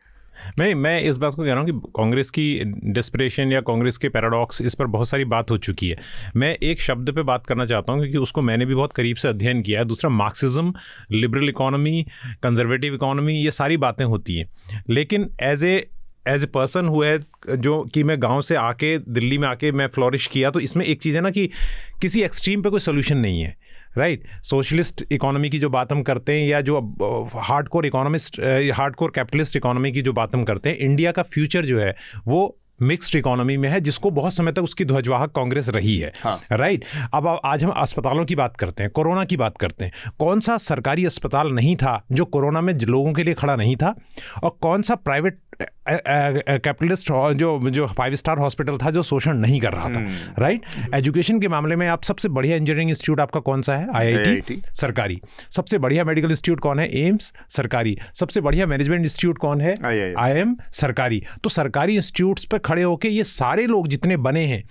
मैं इस बात को कह रहा हूँ कि कांग्रेस की डेस्परेशन या कांग्रेस के पैराडॉक्स, इस पर बहुत सारी बात हो चुकी है। मैं एक शब्द पे बात करना चाहता हूँ क्योंकि उसको मैंने भी बहुत करीब से अध्ययन किया है। दूसरा, Marxism, liberal economy, conservative economy, ये सारी बातें होती हैं। लेकिन एज ए पर्सन हुआ है जो कि मैं गांव से आके दिल्ली में आके मैं फ्लोरिश किया, तो इसमें एक चीज़ है ना कि किसी एक्सट्रीम पे कोई सोल्यूशन नहीं है, राइट। सोशलिस्ट इकोनॉमी की जो बात हम करते हैं या जो हार्डकोर कैपिटलिस्ट इकोनॉमी की जो बात हम करते हैं, इंडिया का फ्यूचर जो है वो मिक्स्ड इकोनॉमी में है, जिसको बहुत समय तक उसकी ध्वजवाहक कांग्रेस रही है, राइट। अब आज हम अस्पतालों की बात करते हैं, कोरोना की बात करते हैं। कौन सा सरकारी अस्पताल नहीं था जो कोरोना में लोगों के लिए खड़ा नहीं था, और कौन सा प्राइवेट
कैपिटलिस्ट जो 5 स्टार हॉस्पिटल था जो शोषण नहीं कर रहा था, राइट। एजुकेशन के मामले में आप सबसे बढ़िया इंजीनियरिंग इंस्टीट्यूट आपका कौन सा है? IIT सरकारी। सबसे बढ़िया मेडिकल इंस्टीट्यूट कौन है? एम्स सरकारी। सबसे बढ़िया मैनेजमेंट इंस्टीट्यूट कौन है? IIM सरकारी। तो सरकारी इंस्टीट्यूट्स पे खड़े होके ये सारे लोग जितने बने हैं,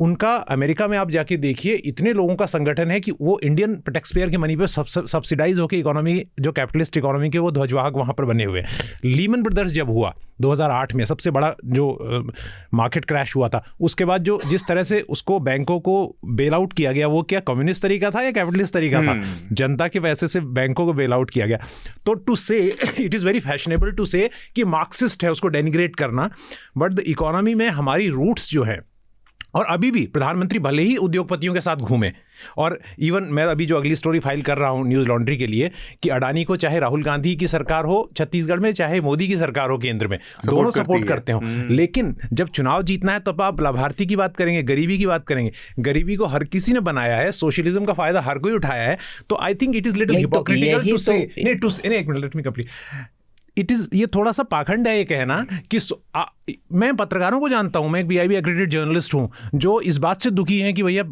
उनका अमेरिका में आप जाके देखिए, इतने लोगों का संगठन है कि वो इंडियन टैक्स पेयर की मनी पे सब्सिडाइज होकर इकोनॉमी, जो कैपिटलिस्ट इकोनॉमी के वो ध्वजवाहक वहाँ पर बने हुए हैं। लीमन ब्रदर्स जब हुआ 2008 में, सबसे बड़ा जो मार्केट क्रैश हुआ था, उसके बाद जो जिस तरह से उसको बैंकों को बेल आउट किया गया, वो क्या कम्युनिस्ट तरीका था या कैपिटलिस्ट तरीका था? जनता के पैसे से बैंकों को बेल आउट किया गया। तो to say it is very fashionable to say कि मार्क्सिस्ट है उसको डेनिग्रेट करना, बट द इकोनॉमी में हमारी रूट्स जो हैं, और अभी भी प्रधानमंत्री भले ही उद्योगपतियों के साथ घूमे, और इवन मैं अभी जो अगली स्टोरी फाइल कर रहा हूँ न्यूज़ लॉन्ड्री के लिए, कि अडानी को चाहे राहुल गांधी की सरकार हो छत्तीसगढ़ में, चाहे मोदी की सरकार हो केंद्र में, दोनों सपोर्ट करते हो, लेकिन जब चुनाव जीतना है तब आप लाभार्थी की बात करेंगे, गरीबी की बात करेंगे। गरीबी को हर किसी ने बनाया है, सोशलिज्म का फायदा हर कोई उठाया है। तो I think it is little hypocritical to say, एक मिनट लेट मी कंप्लीट, ये थोड़ा सा पाखंड है ये कहना कि मैं पत्रकारों को जानता हूं, मैं एक BIB एक्रेडिटेड जर्नलिस्ट हूं, जो इस बात से दुखी हैं कि भैया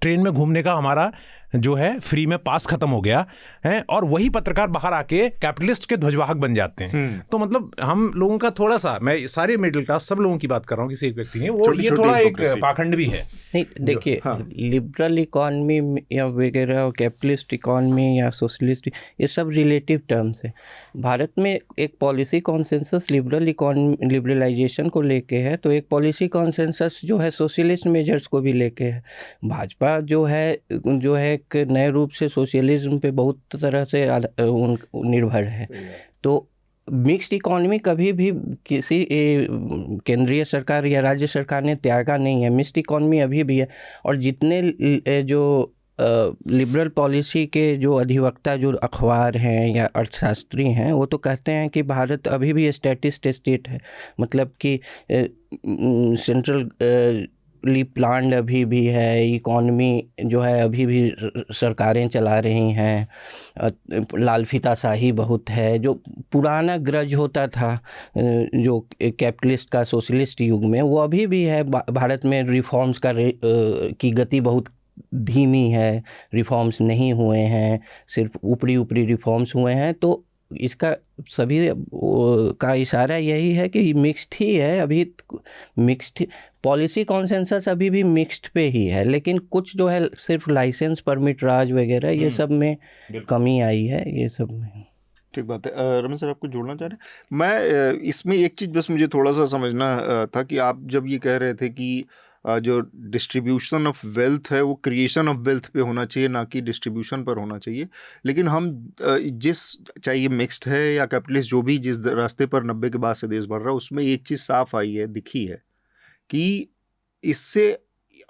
ट्रेन में घूमने का हमारा जो है फ्री में पास खत्म हो गया है, और वही पत्रकार बाहर आके कैपिटलिस्ट के ध्वजवाहक बन जाते हैं। तो मतलब हम लोगों का थोड़ा सा, मैं सारे मिडिल क्लास सब लोगों की बात कर रहा हूँ, किसी एक व्यक्ति नहीं, वो ये थोड़ा एक पाखंड भी है।
नहीं देखिए, लिबरल इकॉनमी या वगैरह, कैपिटलिस्ट इकॉनमी या सोशलिस्ट, ये सब रिलेटिव टर्म्स है। भारत में एक पॉलिसी कॉन्सेंसस लिबरलाइजेशन को लेके है, तो एक पॉलिसी कॉन्सेंसस जो है सोशलिस्ट मेजर्स को भी लेके है। भाजपा जो है एक नए रूप से सोशलिज्म पे बहुत तरह से निर्भर है। तो मिक्स्ड इकॉनमी कभी भी किसी केंद्रीय सरकार या राज्य सरकार ने त्यागा नहीं है। मिक्स्ड इकॉनमी अभी भी है, और जितने जो लिबरल पॉलिसी के जो अधिवक्ता, जो अखबार हैं या अर्थशास्त्री हैं, वो तो कहते हैं कि भारत अभी भी स्टैटिस्ट स्टेट है, मतलब कि सेंट्रल प्लान्ड अभी भी है, इकॉनमी जो है अभी भी सरकारें चला रही हैं, लाल फीताशाही बहुत है। जो पुराना ग्रज होता था जो कैपिटलिस्ट का सोशलिस्ट युग में, वो अभी भी है। भारत में रिफॉर्म्स की गति बहुत धीमी है, रिफॉर्म्स नहीं हुए हैं, सिर्फ ऊपरी रिफॉर्म्स हुए हैं। तो इसका सभी का इशारा यही है कि मिक्स्ड ही है, अभी मिक्स्ड पॉलिसी कॉन्सेंसस अभी भी मिक्स्ड पे ही है, लेकिन कुछ जो है सिर्फ लाइसेंस परमिट राज वगैरह ये सब में कमी आई है, ये सब में।
ठीक बात है। रमेश सर, आपको जोड़ना चाह रहे हैं? मैं इसमें एक चीज़ बस मुझे थोड़ा सा समझना था कि आप जब ये कह रहे थे कि जो डिस्ट्रीब्यूशन ऑफ वेल्थ है वो क्रिएशन ऑफ वेल्थ पे होना चाहिए, ना कि डिस्ट्रीब्यूशन पर होना चाहिए, लेकिन हम चाहे ये मिक्स्ड है या कैपिटलिस्ट, जो भी जिस रास्ते पर 90 के बाद से देश बढ़ रहा है, उसमें एक चीज़ साफ आई है, दिखी है कि इससे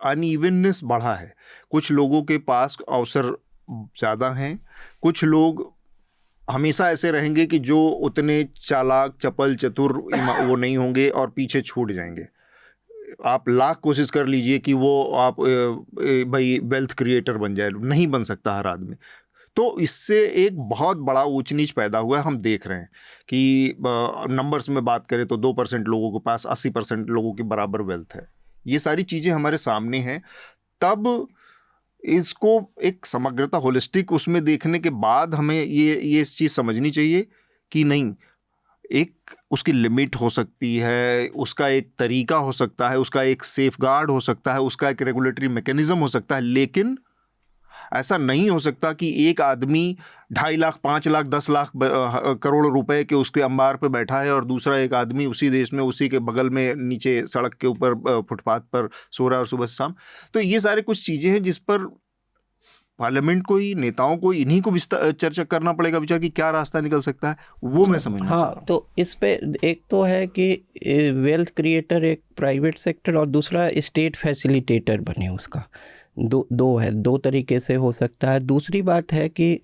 अनइवननेस बढ़ा है। कुछ लोगों के पास अवसर ज़्यादा हैं, कुछ लोग हमेशा ऐसे रहेंगे कि जो उतने चालाक, चपल, चतुर वो नहीं होंगे और पीछे छूट जाएंगे। आप लाख कोशिश कर लीजिए कि वो आप भाई वेल्थ क्रिएटर बन जाए, नहीं बन सकता हर आदमी। तो इससे एक बहुत बड़ा ऊंच नीच पैदा हुआ है। हम देख रहे हैं कि नंबर्स में बात करें तो 2% लोगों के पास 80% लोगों के बराबर वेल्थ है। ये सारी चीज़ें हमारे सामने हैं। तब इसको एक समग्रता, होलिस्टिक उसमें देखने के बाद हमें ये चीज़ समझनी चाहिए कि नहीं, एक उसकी लिमिट हो सकती है, उसका एक तरीका हो सकता है, उसका एक सेफगार्ड हो सकता है, उसका एक रेगुलेटरी मैकेनिज्म हो सकता है, लेकिन ऐसा नहीं हो सकता कि एक आदमी 2.5 लाख, 5 लाख, 10 लाख करोड़ रुपए के उसके अंबार पे बैठा है और दूसरा एक आदमी उसी देश में, उसी के बगल में नीचे सड़क के ऊपर फुटपाथ पर सो रहा है और सुबह से शाम। तो ये सारे कुछ चीज़ें हैं जिस पर पार्लियामेंट को ही, नेताओं को, इन्हीं को चर्चा करना पड़ेगा विचार कि क्या रास्ता निकल सकता है, वो मैं समझना चाहता हूं।
तो इस पे एक तो है कि वेल्थ क्रिएटर एक प्राइवेट सेक्टर और दूसरा स्टेट फैसिलिटेटर बने, उसका दो है, दो तरीके से हो सकता है। दूसरी बात है कि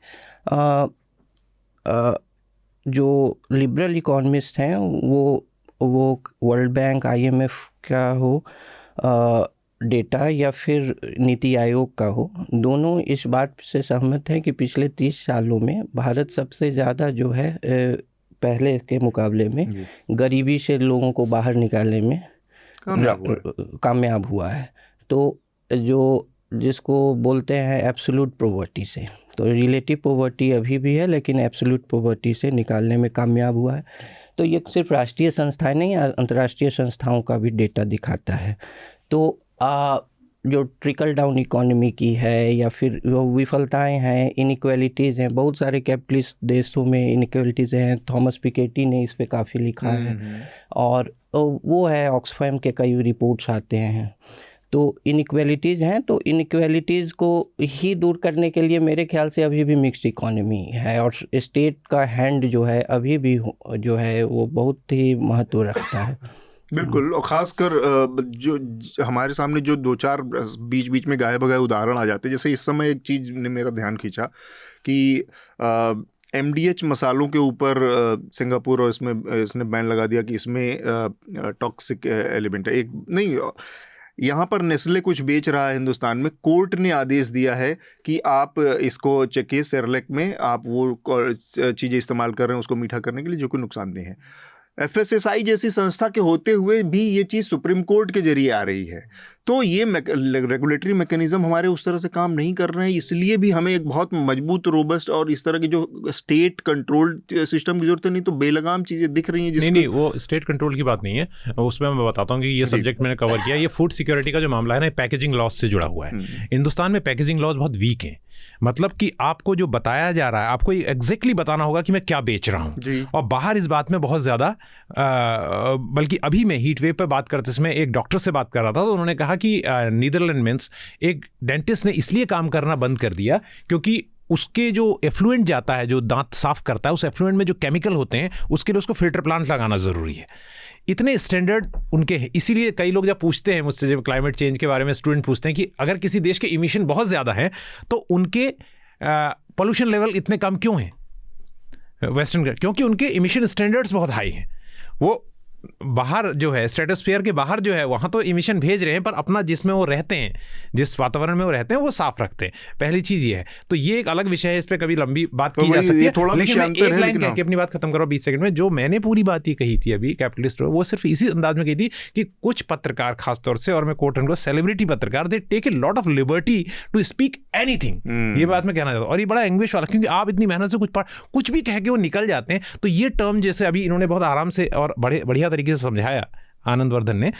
जो लिबरल इकोनॉमिस्ट हैं वो वर्ल्ड बैंक, IMF का हो डेटा या फिर नीति आयोग का हो, दोनों इस बात से सहमत हैं कि पिछले 30 सालों में भारत सबसे ज़्यादा जो है पहले के मुकाबले में गरीबी से लोगों को बाहर निकालने में कामयाब हुआ है। तो जो जिसको बोलते हैं एब्सोल्यूट पॉवर्टी से, तो रिलेटिव पॉवर्टी अभी भी है लेकिन एब्सोल्यूट पॉवर्टी से निकालने में कामयाब हुआ है। तो ये सिर्फ राष्ट्रीय संस्थाएं नहीं, अंतर्राष्ट्रीय संस्थाओं का भी डेटा दिखाता है। तो जो ट्रिकल डाउन इकोनॉमी की है या फिर वो विफलताएं हैं, इनइक्वालिटीज़ हैं, बहुत सारे कैपिटलिस्ट देशों में इनइक्वालिटीज़ हैं। थॉमस पिकेटी ने इस पे काफ़ी लिखा है और वो है ऑक्सफैम के कई रिपोर्ट्स आते हैं। तो इनइक्वालिटीज़ हैं, तो इनइक्वालिटीज़ को ही दूर करने के लिए मेरे ख्याल से अभी भी मिक्स्ड इकोनॉमी है और स्टेट का हैंड जो है अभी भी जो है वो बहुत ही महत्व रखता है।
बिल्कुल, और ख़ासकर जो हमारे सामने जो 2-4 बीच बीच में गाए बगाए उदाहरण आ जाते हैं। जैसे इस समय एक चीज़ ने मेरा ध्यान खींचा कि MDH मसालों के ऊपर सिंगापुर और इसने बैन लगा दिया कि इसमें टॉक्सिक एलिमेंट है। एक नहीं, यहाँ पर नेस्ले कुछ बेच रहा है हिंदुस्तान में, कोर्ट ने आदेश दिया है कि आप इसको चेकिए, सेरेलैक में आप वो चीज़ें इस्तेमाल कर रहे हैं उसको मीठा करने के लिए जो कि नुकसानदेह है। FSSAI जैसी संस्था के होते हुए भी ये चीज़ सुप्रीम कोर्ट के जरिए आ रही है। तो ये रेगुलेटरी मैकेनिज्म हमारे उस तरह से काम नहीं कर रहे हैं, इसलिए भी हमें एक बहुत मजबूत, रोबस्ट और इस तरह की जो स्टेट कंट्रोल्ड सिस्टम की जरूरत है। नहीं तो बेलगाम चीज़ें दिख रही हैं।
नहीं, वो स्टेट कंट्रोल की बात नहीं है, उसमें मैं बताता हूँ कि ये सब्जेक्ट मैंने कवर किया। ये फूड सिक्योरिटी का जो मामला है ना, पैकेजिंग लॉज से जुड़ा हुआ है। हिंदुस्तान में पैकेजिंग लॉज बहुत वीक हैं। मतलब कि आपको जो बताया जा रहा है, आपको एग्जैक्टली बताना होगा कि मैं क्या बेच रहा हूँ, और बाहर इस बात में बहुत ज़्यादा, बल्कि अभी मैं हीट वेव पे बात करते समय एक डॉक्टर से बात कर रहा था, तो उन्होंने कहा कि नीदरलैंड में एक डेंटिस्ट ने इसलिए काम करना बंद कर दिया क्योंकि उसके जो एफ्लुएंट जाता है, जो दांत साफ करता है, उस एफ्लुएंट में जो केमिकल होते हैं उसके लिए उसको फिल्टर प्लांट लगाना ज़रूरी है। इतने स्टैंडर्ड उनके हैं। इसीलिए कई लोग जब पूछते हैं मुझसे, जब क्लाइमेट चेंज के बारे में स्टूडेंट पूछते हैं कि अगर किसी देश के इमिशन बहुत ज़्यादा हैं तो उनके पोल्यूशन लेवल इतने कम क्यों हैं वेस्टर्न, क्योंकि उनके इमिशन स्टैंडर्ड्स बहुत हाई हैं। वो बाहर जो है, स्ट्रेटोस्फीयर के बाहर जो है, वहाँ तो इमिशन भेज रहे हैं, पर अपना जिसमें वो रहते हैं, जिस वातावरण में वो रहते हैं, वो साफ रखते हैं। पहली चीज़ ये है। तो ये एक अलग विषय है, इस पर कभी लंबी बात की जा सकती है, लेकिन मैं एक लाइन कह के अपनी बात खत्म करो 20 सेकंड में। जो मैंने पूरी बात ये कही थी अभी कैपिटलिस्ट, वो सिर्फ इसी अंदाज में कही थी कि कुछ पत्रकार खासतौर से, और मैं कोट एंड को सेलिब्रिटी पत्रकार, they take a lot of liberty to speak anything. ये बात मैं कहना चाहता हूँ, और ये बड़ा एंग्विश वाला, क्योंकि आप इतनी मेहनत से कुछ भी कह के वो निकल जाते हैं। तो ये टर्म जैसे अभी इन्होंने बहुत आराम से और बढ़िया तरीके से समझाया आनंदवर्धन ने,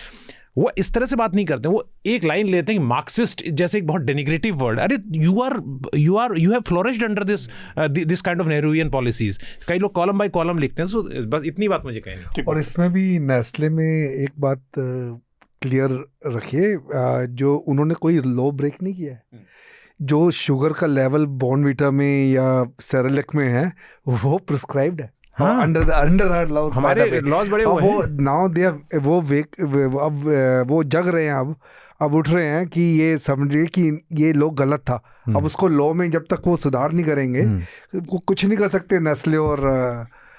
वो इस तरह से बात नहीं करते। वो एक लाइन लेते हैं मार्क्सिस्ट जैसे एक बहुत डेनिग्रेटिव वर्ड। अरे you have flourished under this kind of Nehruvian policies. कई लोग कॉलम बाय कॉलम लिखते हैं। सो बस इतनी बात मुझे कहनी। और
इसमें भी नेस्ले में एक बात क्लियर रखिए, जो उन्होंने कोई लॉ ब्रेक नहीं किया है। जो शुगर का लेवल बॉर्नवीटा में या सेरेलैक में है वो प्रिस्क्राइब्ड है।
हाँ,
अंडर लॉज,
हमारे लॉज बड़े
वो नाउ दे अब वो जग रहे हैं, अब उठ रहे हैं कि ये समझिए कि ये लोग गलत था। अब उसको लॉ में जब तक वो सुधार नहीं करेंगे वो कुछ नहीं कर सकते नेस्ले और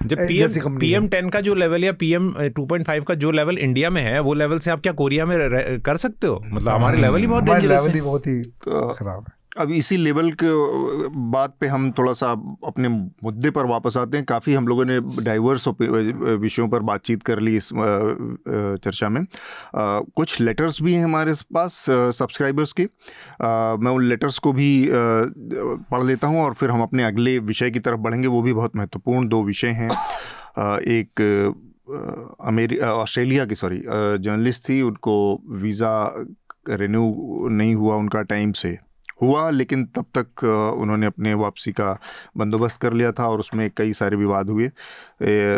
जब PM 10 का जो लेवल या PM 2.5 का जो लेवल इंडिया में है, वो लेवल से आप क्या कोरिया में कर सकते हो? मतलब हमारे लेवल ही बहुत डेंजरस है,
बहुत ही खराब है।
अब इसी लेवल के बात पे हम थोड़ा सा अपने मुद्दे पर वापस आते हैं। काफ़ी हम लोगों ने डाइवर्स विषयों पर बातचीत कर ली इस चर्चा में। कुछ लेटर्स भी हैं हमारे पास सब्सक्राइबर्स के। मैं उन लेटर्स को भी पढ़ लेता हूं और फिर हम अपने अगले विषय की तरफ बढ़ेंगे। वो भी बहुत महत्वपूर्ण 2 विषय हैं। एक ऑस्ट्रेलिया की जर्नलिस्ट थी, उनको वीज़ा रिन्यू नहीं हुआ उनका, टाइम से हुआ लेकिन तब तक उन्होंने अपने वापसी का बंदोबस्त कर लिया था और उसमें कई सारे विवाद हुए।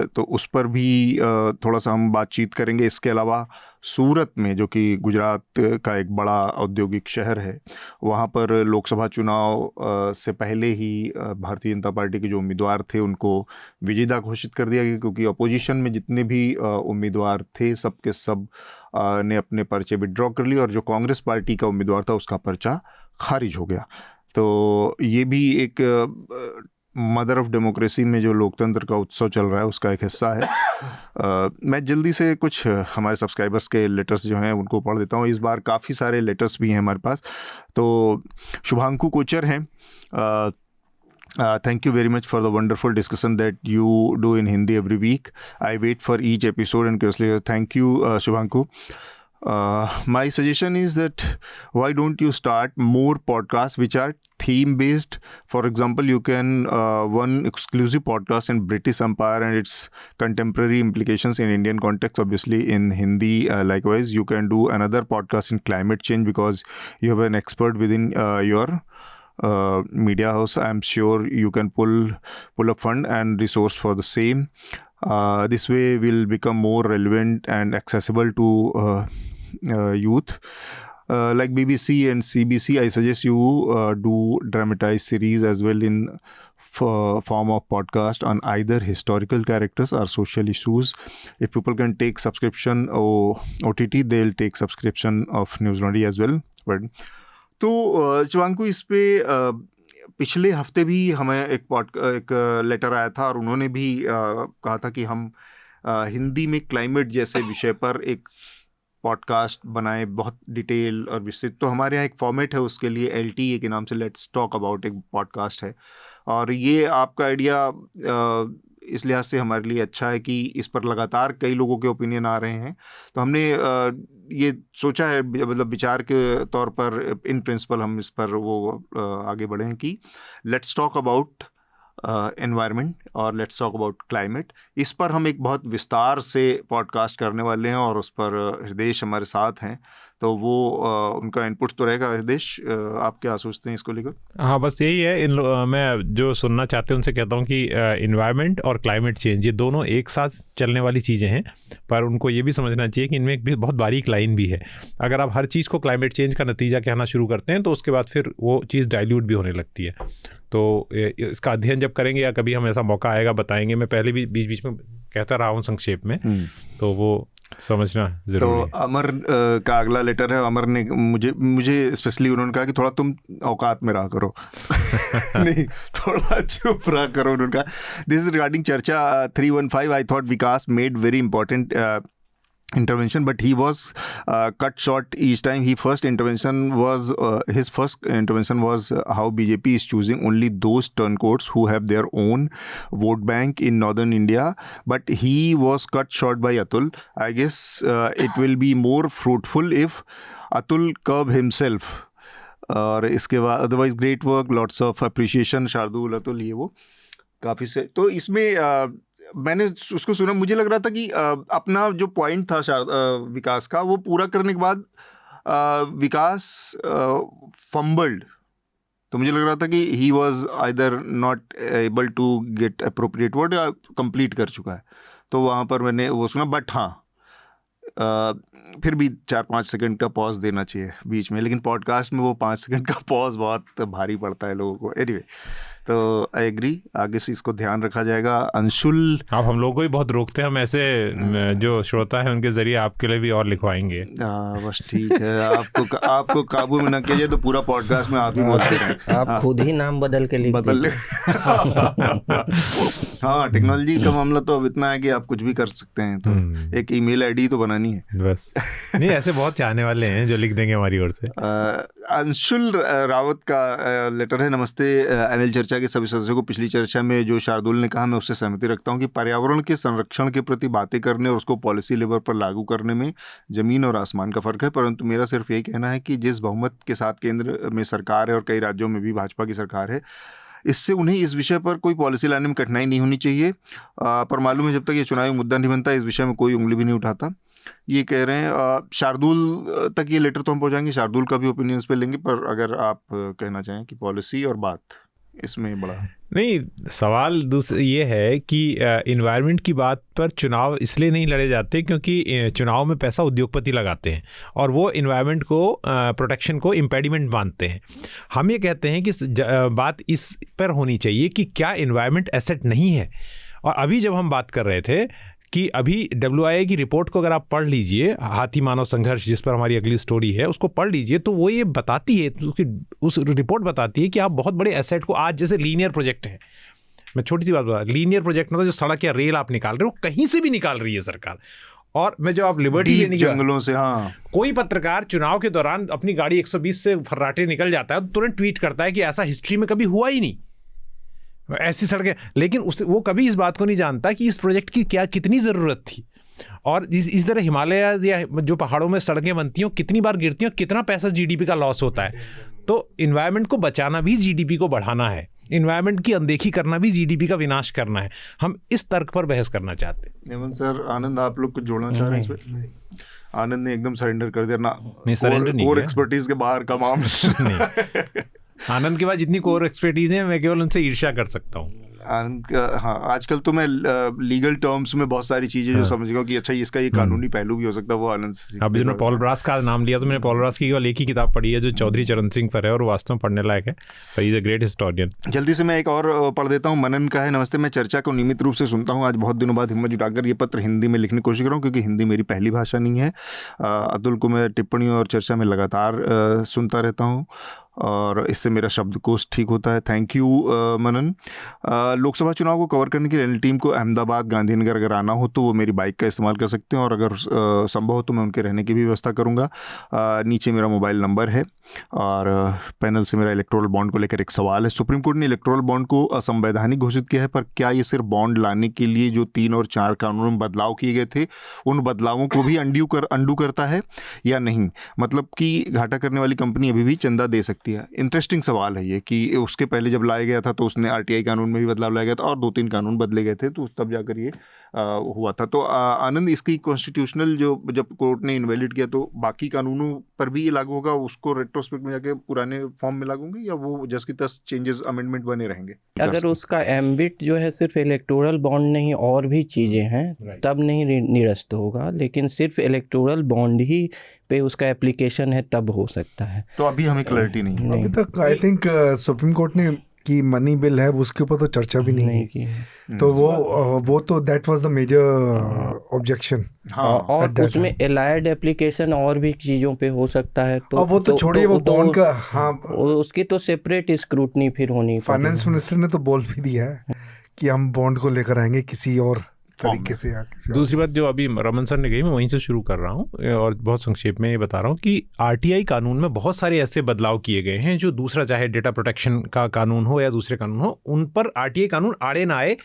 तो उस पर भी थोड़ा सा हम बातचीत करेंगे। इसके अलावा सूरत में, जो कि गुजरात का एक बड़ा औद्योगिक शहर है, वहाँ पर लोकसभा चुनाव से पहले ही भारतीय जनता पार्टी के जो उम्मीदवार थे उनको विजेता घोषित कर दिया गया, क्योंकि अपोजिशन में जितने भी उम्मीदवार थे सब के सब ने अपने पर्चे विड्रॉ कर लिए और जो कांग्रेस पार्टी का उम्मीदवार था उसका पर्चा खारिज हो गया। तो ये भी एक मदर ऑफ डेमोक्रेसी में जो लोकतंत्र का उत्सव चल रहा है उसका एक हिस्सा है। मैं जल्दी से कुछ हमारे सब्सक्राइबर्स के लेटर्स जो हैं उनको पढ़ देता हूँ। इस बार काफ़ी सारे लेटर्स भी हैं हमारे पास। तो शुभांकु कोचर हैं, Thank you very much for the wonderful discussion that you do in Hindi every week. I wait for each episode and curiously thank you, Shubhanku. My suggestion is that why don't you start more podcasts which are theme based? For example, you can one exclusive podcast in British Empire and its contemporary implications in Indian context, obviously in Hindi. Likewise, you can do another podcast in climate change because you have an expert within your media house. I'm sure you can pull a fund and resource for the same. This way will become more relevant and accessible to youth. Like BBC and CBC, I suggest you do dramatized series as well in form of podcast on either historical characters or social issues. If people can take subscription or OTT, they'll take subscription of News Laundry as well. But तो शिवांकु, इस पे पिछले हफ्ते भी हमें एक letter आया था और उन्होंने भी कहा था कि हम हिंदी में क्लाइमेट जैसे विषय पर एक पॉडकास्ट बनाए, बहुत डिटेल और विस्तृत। तो हमारे यहाँ एक फॉर्मेट है उसके लिए, LTE के नाम से लेट्स टॉक अबाउट एक पॉडकास्ट है, और ये आपका आइडिया इस लिहाज से हमारे लिए अच्छा है कि इस पर लगातार कई लोगों के ओपिनियन आ रहे हैं। तो हमने ये सोचा है, मतलब विचार के तौर पर इन प्रिंसिपल हम इस पर वो आगे बढ़े हैं कि लेट्स टॉक अबाउट एनवायरनमेंट और लेट्स टॉक अबाउट क्लाइमेट। इस पर हम एक बहुत विस्तार से पॉडकास्ट करने वाले हैं और उस पर हृदय हमारे साथ हैं, तो वो उनका इनपुट तो रहेगा। हृदय, आप क्या सोचते हैं इसको लेकर?
हाँ, बस यही है, मैं जो सुनना चाहते हैं उनसे कहता हूँ कि इन्वायरमेंट और क्लाइमेट चेंज ये दोनों एक साथ चलने वाली चीज़ें हैं, पर उनको ये भी समझना चाहिए कि इनमें एक बहुत बारीक लाइन भी है। अगर आप हर चीज़ को क्लाइमेट चेंज का नतीजा कहना शुरू करते हैं तो उसके बाद फिर वो चीज़ डाइल्यूट भी होने लगती है। तो इसका अध्ययन जब करेंगे या कभी हम ऐसा मौका आएगा बताएंगे। मैं पहले भी बीच बीच में कहता रहा हूँ संक्षेप में, तो वो समझना जरूरी है।
तो अमर का अगला लेटर है। अमर ने मुझे स्पेशली उन्होंने कहा कि थोड़ा तुम औकात में रहा करो नहीं, थोड़ा चुप रहा करो। उन्होंने कहा दिस इज रिगार्डिंग चर्चा 315। I thought Vikas made very important intervention, but he was cut short each time. His first intervention was how BJP is choosing only those turncoats who have their own vote bank in northern India, but he was cut short by Atul. I guess it will be more fruitful if Atul curb himself. और इसके बाद otherwise great work, lots of appreciation Shardul, Atul, ये वो काफ़ी से। तो इसमें मैंने उसको सुना, मुझे लग रहा था कि अपना जो पॉइंट था विकास का, वो पूरा करने के बाद विकास फंबल्ड। तो मुझे लग रहा था कि he was either not able to get appropriate word या कंप्लीट कर चुका है। तो वहाँ पर मैंने वो सुना, बट हाँ फिर भी 4-5 सेकंड का पॉज देना चाहिए बीच में, लेकिन पॉडकास्ट में वो 5 सेकंड का पॉज बहुत भारी पड़ता है लोगों को। एनीवे, तो आई एग्री, आगे से इसको ध्यान रखा जाएगा। अंशुल,
आप हम लोग को भी बहुत रोकते हैं, हम ऐसे जो श्रोता है उनके जरिए आपके लिए भी और लिखवाएंगे।
बस ठीक है, आपको काबू में न किया जाए तो पूरा पॉडकास्ट में आप ही बोलते हैं।
आप खुद ही नाम बदल के लिख
बदल ले हाँ, टेक्नोलॉजी का मामला तो अब इतना है कि आप कुछ भी कर सकते हैं, तो एक ईमेल आईडी तो बनानी है
बस। नहीं, ऐसे बहुत चाहने वाले हैं जो लिख देंगे हमारी ओर से।
अंशुल रावत का लेटर है। नमस्ते एनएल चर्चा के सभी सदस्यों को। पिछली चर्चा में जो शार्दुल ने कहा, मैं उससे सहमति रखता हूं कि पर्यावरण के संरक्षण के प्रति बातें करने और उसको पॉलिसी लेवल पर लागू करने में ज़मीन और आसमान का फ़र्क है, परंतु मेरा सिर्फ यही कहना है कि जिस बहुमत के साथ केंद्र में सरकार है और कई राज्यों में भी भाजपा की सरकार है, इससे उन्हें इस विषय पर कोई पॉलिसी लाने में कठिनाई नहीं होनी चाहिए। पर मालूम है जब तक ये चुनावी मुद्दा नहीं बनता, इस विषय में कोई उंगली भी नहीं उठाता। ये कह रहे हैं शार्दुल तक ये लेटर तो हम पहुँचाएंगे, शार्दुल का भी ओपिनियन इस पर लेंगे, पर अगर आप कहना चाहें कि पॉलिसी और बात इसमें बड़ा
नहीं, सवाल ये है कि इन्वायरमेंट की बात पर चुनाव इसलिए नहीं लड़े जाते क्योंकि चुनाव में पैसा उद्योगपति लगाते हैं और वो इन्वायरमेंट को प्रोटेक्शन को इम्पेडिमेंट मानते हैं। हम ये कहते हैं कि बात इस पर होनी चाहिए कि क्या इन्वायरमेंट एसेट नहीं है। और अभी जब हम बात कर रहे थे कि अभी WIA की रिपोर्ट को अगर आप पढ़ लीजिए, हाथी मानव संघर्ष जिस पर हमारी अगली स्टोरी है, उसको पढ़ लीजिए, तो वो ये बताती है, उस रिपोर्ट बताती है कि आप बहुत बड़े एसेट को, आज जैसे लीनियर प्रोजेक्ट है, मैं छोटी सी बात बता, लीनियर प्रोजेक्ट मतलब जो सड़क या रेल आप निकाल रहे हो, कहीं से भी निकाल रही है सरकार। और मैं जो आप लिबर्टी लेने
जंगलों से, हाँ,
कोई पत्रकार चुनाव के दौरान अपनी गाड़ी 120 से फर्राटे निकल जाता है तो तुरंत ट्वीट करता है कि ऐसा हिस्ट्री में कभी हुआ ही नहीं।
ऐसी सड़कें, लेकिन वो कभी इस बात को नहीं जानता कि इस प्रोजेक्ट की कितनी ज़रूरत थी। और इस तरह हिमालयाज या जो पहाड़ों में सड़कें बनती हैं कितनी बार गिरती हैं, कितना पैसा जीडीपी का लॉस होता है। तो इन्वायरमेंट को बचाना भी जीडीपी को बढ़ाना है, इन्वायरमेंट की अनदेखी करना भी जीडीपी का विनाश करना है। हम इस तर्क पर बहस करना चाहते हैं।
नेमन सर, आनंद आप लोग कुछ जोड़ना चाह रहे हैं इसमें? आनंद ने एकदम सरेंडर कर दिया ना, कोर एक्सपर्टीज के बाहर का मामला।
आनंद के पास जितनी कोर एक्सपर्टीज है, मैं केवल उनसे ईर्ष्या कर सकता हूँ।
आनंद का, हाँ, आजकल तो मैं लीगल टर्म्स में बहुत सारी चीज़ें जो समझ गया कि अच्छा इसका ये कानूनी पहलू भी हो सकता है, वो आनंद से।
अभी जो पॉल ब्रास का नाम लिया, तो मैंने पॉल ब्रास की केवल एक ही किताब पढ़ी है जो चौधरी चरण सिंह पर है, और वास्तव में पढ़ने लायक है। He is a great historian.
जल्दी से मैं एक और पढ़ देता हूँ, मनन का है। नमस्ते, मैं चर्चा को नियमित रूप से सुनता हूँ। आज बहुत दिनों बाद हिम्मत जुटाकर ये पत्र हिंदी में लिखने की कोशिश कर रहा हूँ, क्योंकि हिंदी मेरी पहली भाषा नहीं है। अतुल को मैं टिप्पणी और चर्चा में लगातार सुनता रहता हूँ, और इससे मेरा शब्दकोश ठीक होता है। थैंक यू मनन। लोकसभा चुनाव को कवर करने के लिए टीम को अहमदाबाद, गांधीनगर अगर आना हो तो वो मेरी बाइक का इस्तेमाल कर सकते हैं, और अगर संभव हो तो मैं उनके रहने की भी व्यवस्था करूंगा। नीचे मेरा मोबाइल नंबर है, और पैनल से मेरा इलेक्टोरल बॉन्ड को लेकर एक सवाल है। सुप्रीम कोर्ट ने इलेक्टोरल बॉन्ड को असंवैधानिक घोषित किया है, पर क्या ये सिर्फ बॉन्ड लाने के लिए जो 3 और 4 कानूनों में बदलाव किए गए थे उन बदलावों को भी अंडू करता है या नहीं? मतलब कि घाटा करने वाली कंपनी अभी भी चंदा दे सकती है। इंटरेस्टिंग सवाल है ये, कि उसके पहले जब लाया गया था तो उसने आरटीआई कानून में भी बदलाव लाया गया था, और 2-3 कानून बदले गए थे, तो तब जाकर ये हुआ था। तो आनंद, इसकी कॉन्स्टिट्यूशनल जो जब कोर्ट ने इनवैलिड किया तो बाकी कानूनों पर भी ये लागू होगा, उसको रेट्रोस्पेक्ट में जाके पुराने फॉर्म में लागू होंगे, या वो जस की तस चेंजेस अमेंडमेंट बने रहेंगे?
अगर उसका एम्बिट जो है सिर्फ इलेक्टोरल बॉन्ड नहीं और भी चीज़ें हैं, तब नहीं निरस्त होगा, लेकिन सिर्फ इलेक्टोरल बॉन्ड ही पे उसका एप्लीकेशन है तब हो सकता है।
तो अभी हमें क्लैरिटी नहीं है
अभी तक। आई थिंक सुप्रीम कोर्ट ने की मनी बिल है, उसके ऊपर तो चर्चा भी नहीं की है। तो वो तो that was the major objection.
और उसमें एलाइड एप्लीकेशन और भी चीज़ों पे हो सकता है। तो
वो तो छोड़िए, वो बॉन्ड का, हाँ,
उसकी तो सेपरेट स्क्रूटनी फिर होनी।
फाइनेंस मिनिस्टर ने तो बोल भी दिया है कि हम बॉन्ड को लेकर आएंगे किसी और तरीके से या किसी।
दूसरी बात जो अभी रमन सर ने कही, मैं वहीं से शुरू कर रहा हूँ, और बहुत संक्षेप में ये बता रहा हूँ कि आरटीआई कानून में बहुत सारे ऐसे बदलाव किए गए हैं जो दूसरा, चाहे डेटा प्रोटेक्शन का कानून हो या दूसरे कानून हो, उन पर आरटीआई कानून आड़े ना आए,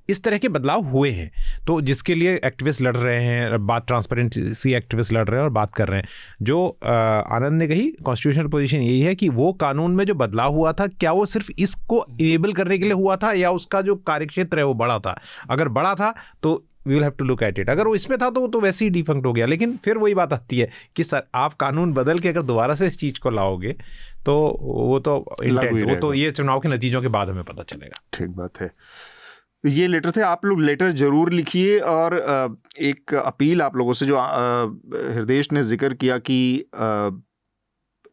इस तरह के बदलाव हुए हैं। तो जिसके लिए एक्टिविस्ट लड़ रहे हैं, बात ट्रांसपेरेंसी एक्टिविस्ट लड़ रहे हैं और बात कर रहे हैं। जो आनंद ने कही, कॉन्स्टिट्यूशनल पोजीशन यही है कि वो कानून में जो बदलाव हुआ था, क्या वो सिर्फ इसको इनेबल करने के लिए हुआ था, या उसका जो कार्यक्षेत्र है वो बड़ा था? अगर बड़ा था तो we will have to look at it. अगर वो इसमें था तो वो तो वैसे ही डिफंक्ट हो गया। लेकिन फिर वही बात आती है कि सर, आप कानून बदल के अगर दोबारा से इस चीज़ को लाओगे तो वो तो वो तो ये चुनाव के नतीजों के बाद हमें पता चलेगा।
ठीक बात है। ये लेटर थे, आप लोग लेटर ज़रूर लिखिए। और एक अपील आप लोगों से, जो हृदय ने जिक्र किया कि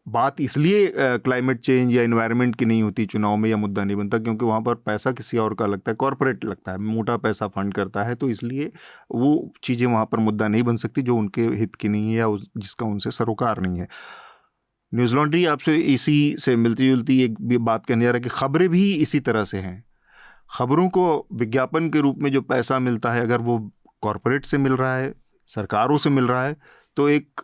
बात इसलिए क्लाइमेट चेंज या एनवायरनमेंट की नहीं होती चुनाव में, या मुद्दा नहीं बनता क्योंकि वहाँ पर पैसा किसी और का लगता है, कॉरपोरेट लगता है, मोटा पैसा फंड करता है, तो इसलिए वो चीज़ें वहाँ पर मुद्दा नहीं बन सकती जो उनके हित की नहीं है या जिसका उनसे सरोकार नहीं है। न्यूज़ लॉन्ड्री आपसे इसी से मिलती जुलती एक बात कहने जा रहा है कि खबरें भी इसी तरह से हैं। खबरों को विज्ञापन के रूप में जो पैसा मिलता है, अगर वो कॉरपोरेट से मिल रहा है, सरकारों से मिल रहा है, तो एक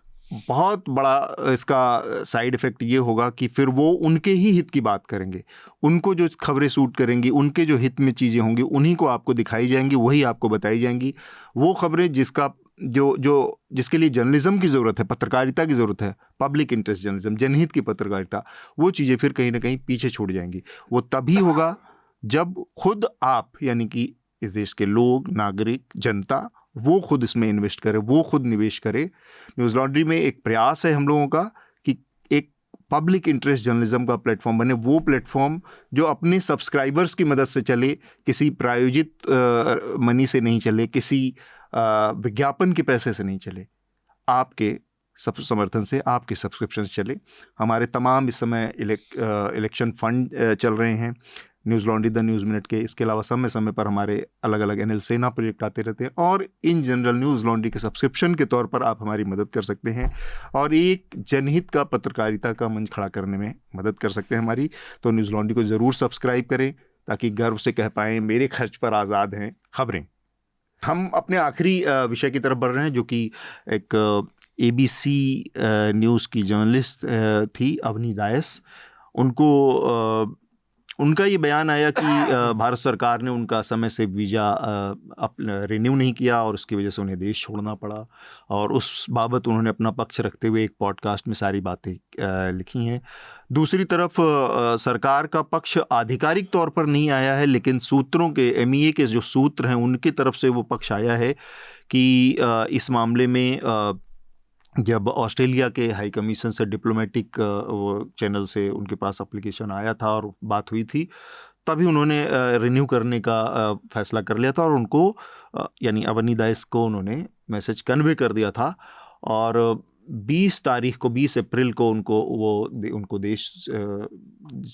बहुत बड़ा इसका साइड इफ़ेक्ट ये होगा कि फिर वो उनके ही हित की बात करेंगे, उनको जो खबरें सूट करेंगी, उनके जो हित में चीज़ें होंगी, उन्हीं को आपको दिखाई जाएंगी, वही आपको बताई जाएंगी। वो खबरें जिसके लिए जर्नलिज्म की ज़रूरत है, पत्रकारिता की ज़रूरत है, पब्लिक इंटरेस्ट जर्नलिज्म, जनहित की पत्रकारिता, वो चीज़ें फिर कहीं ना कहीं पीछे छूट जाएंगी। वो तभी होगा जब खुद आप, यानी कि इस देश के लोग, नागरिक, जनता, वो खुद इसमें इन्वेस्ट करे, वो खुद निवेश करे। न्यूज़ लॉन्ड्री में एक प्रयास है हम लोगों का कि एक पब्लिक इंटरेस्ट जर्नलिज्म का प्लेटफॉर्म बने, वो प्लेटफॉर्म जो अपने सब्सक्राइबर्स की मदद से चले, किसी प्रायोजित मनी से नहीं चले, किसी विज्ञापन के पैसे से नहीं चले, आपके सब समर्थन से, आपके सब्सक्रिप्शन से चले। हमारे तमाम इस समय इलेक्शन फंड चल रहे हैं news laundry, the news minute के। इसके अलावा समय समय पर हमारे अलग अलग NL सेना प्रोजेक्ट आते रहते हैं, और इन जनरल न्यूज़ लॉन्ड्री के सब्सक्रिप्शन के तौर पर आप हमारी मदद कर सकते हैं और एक जनहित का, पत्रकारिता का मंच खड़ा करने में मदद कर सकते हैं हमारी। तो न्यूज़ लॉन्ड्री को ज़रूर सब्सक्राइब करें ताकि गर्व से कह पाएँ, मेरे खर्च पर आज़ाद हैं खबरें। हम अपने आखिरी विषय की तरफ बढ़ रहे हैं, जो कि एक ABC न्यूज़ की जर्नलिस्ट थी अवनी दायस। उनको उनका ये बयान आया कि भारत सरकार ने उनका समय से वीज़ा रिन्यू नहीं किया और उसकी वजह से उन्हें देश छोड़ना पड़ा, और उस बाबत उन्होंने अपना पक्ष रखते हुए एक पॉडकास्ट में सारी बातें लिखी हैं। दूसरी तरफ सरकार का पक्ष आधिकारिक तौर पर नहीं आया है, लेकिन सूत्रों के MEA के जो सूत्र हैं उनकी तरफ से वो पक्ष आया है कि इस मामले में जब ऑस्ट्रेलिया के हाई कमीशन से डिप्लोमेटिक चैनल से उनके पास एप्लीकेशन आया था और बात हुई थी, तभी उन्होंने रिन्यू करने का फैसला कर लिया था, और उनको यानी अवनी दास को उन्होंने मैसेज कन्वे कर दिया था, और 20 अप्रैल को उनको देश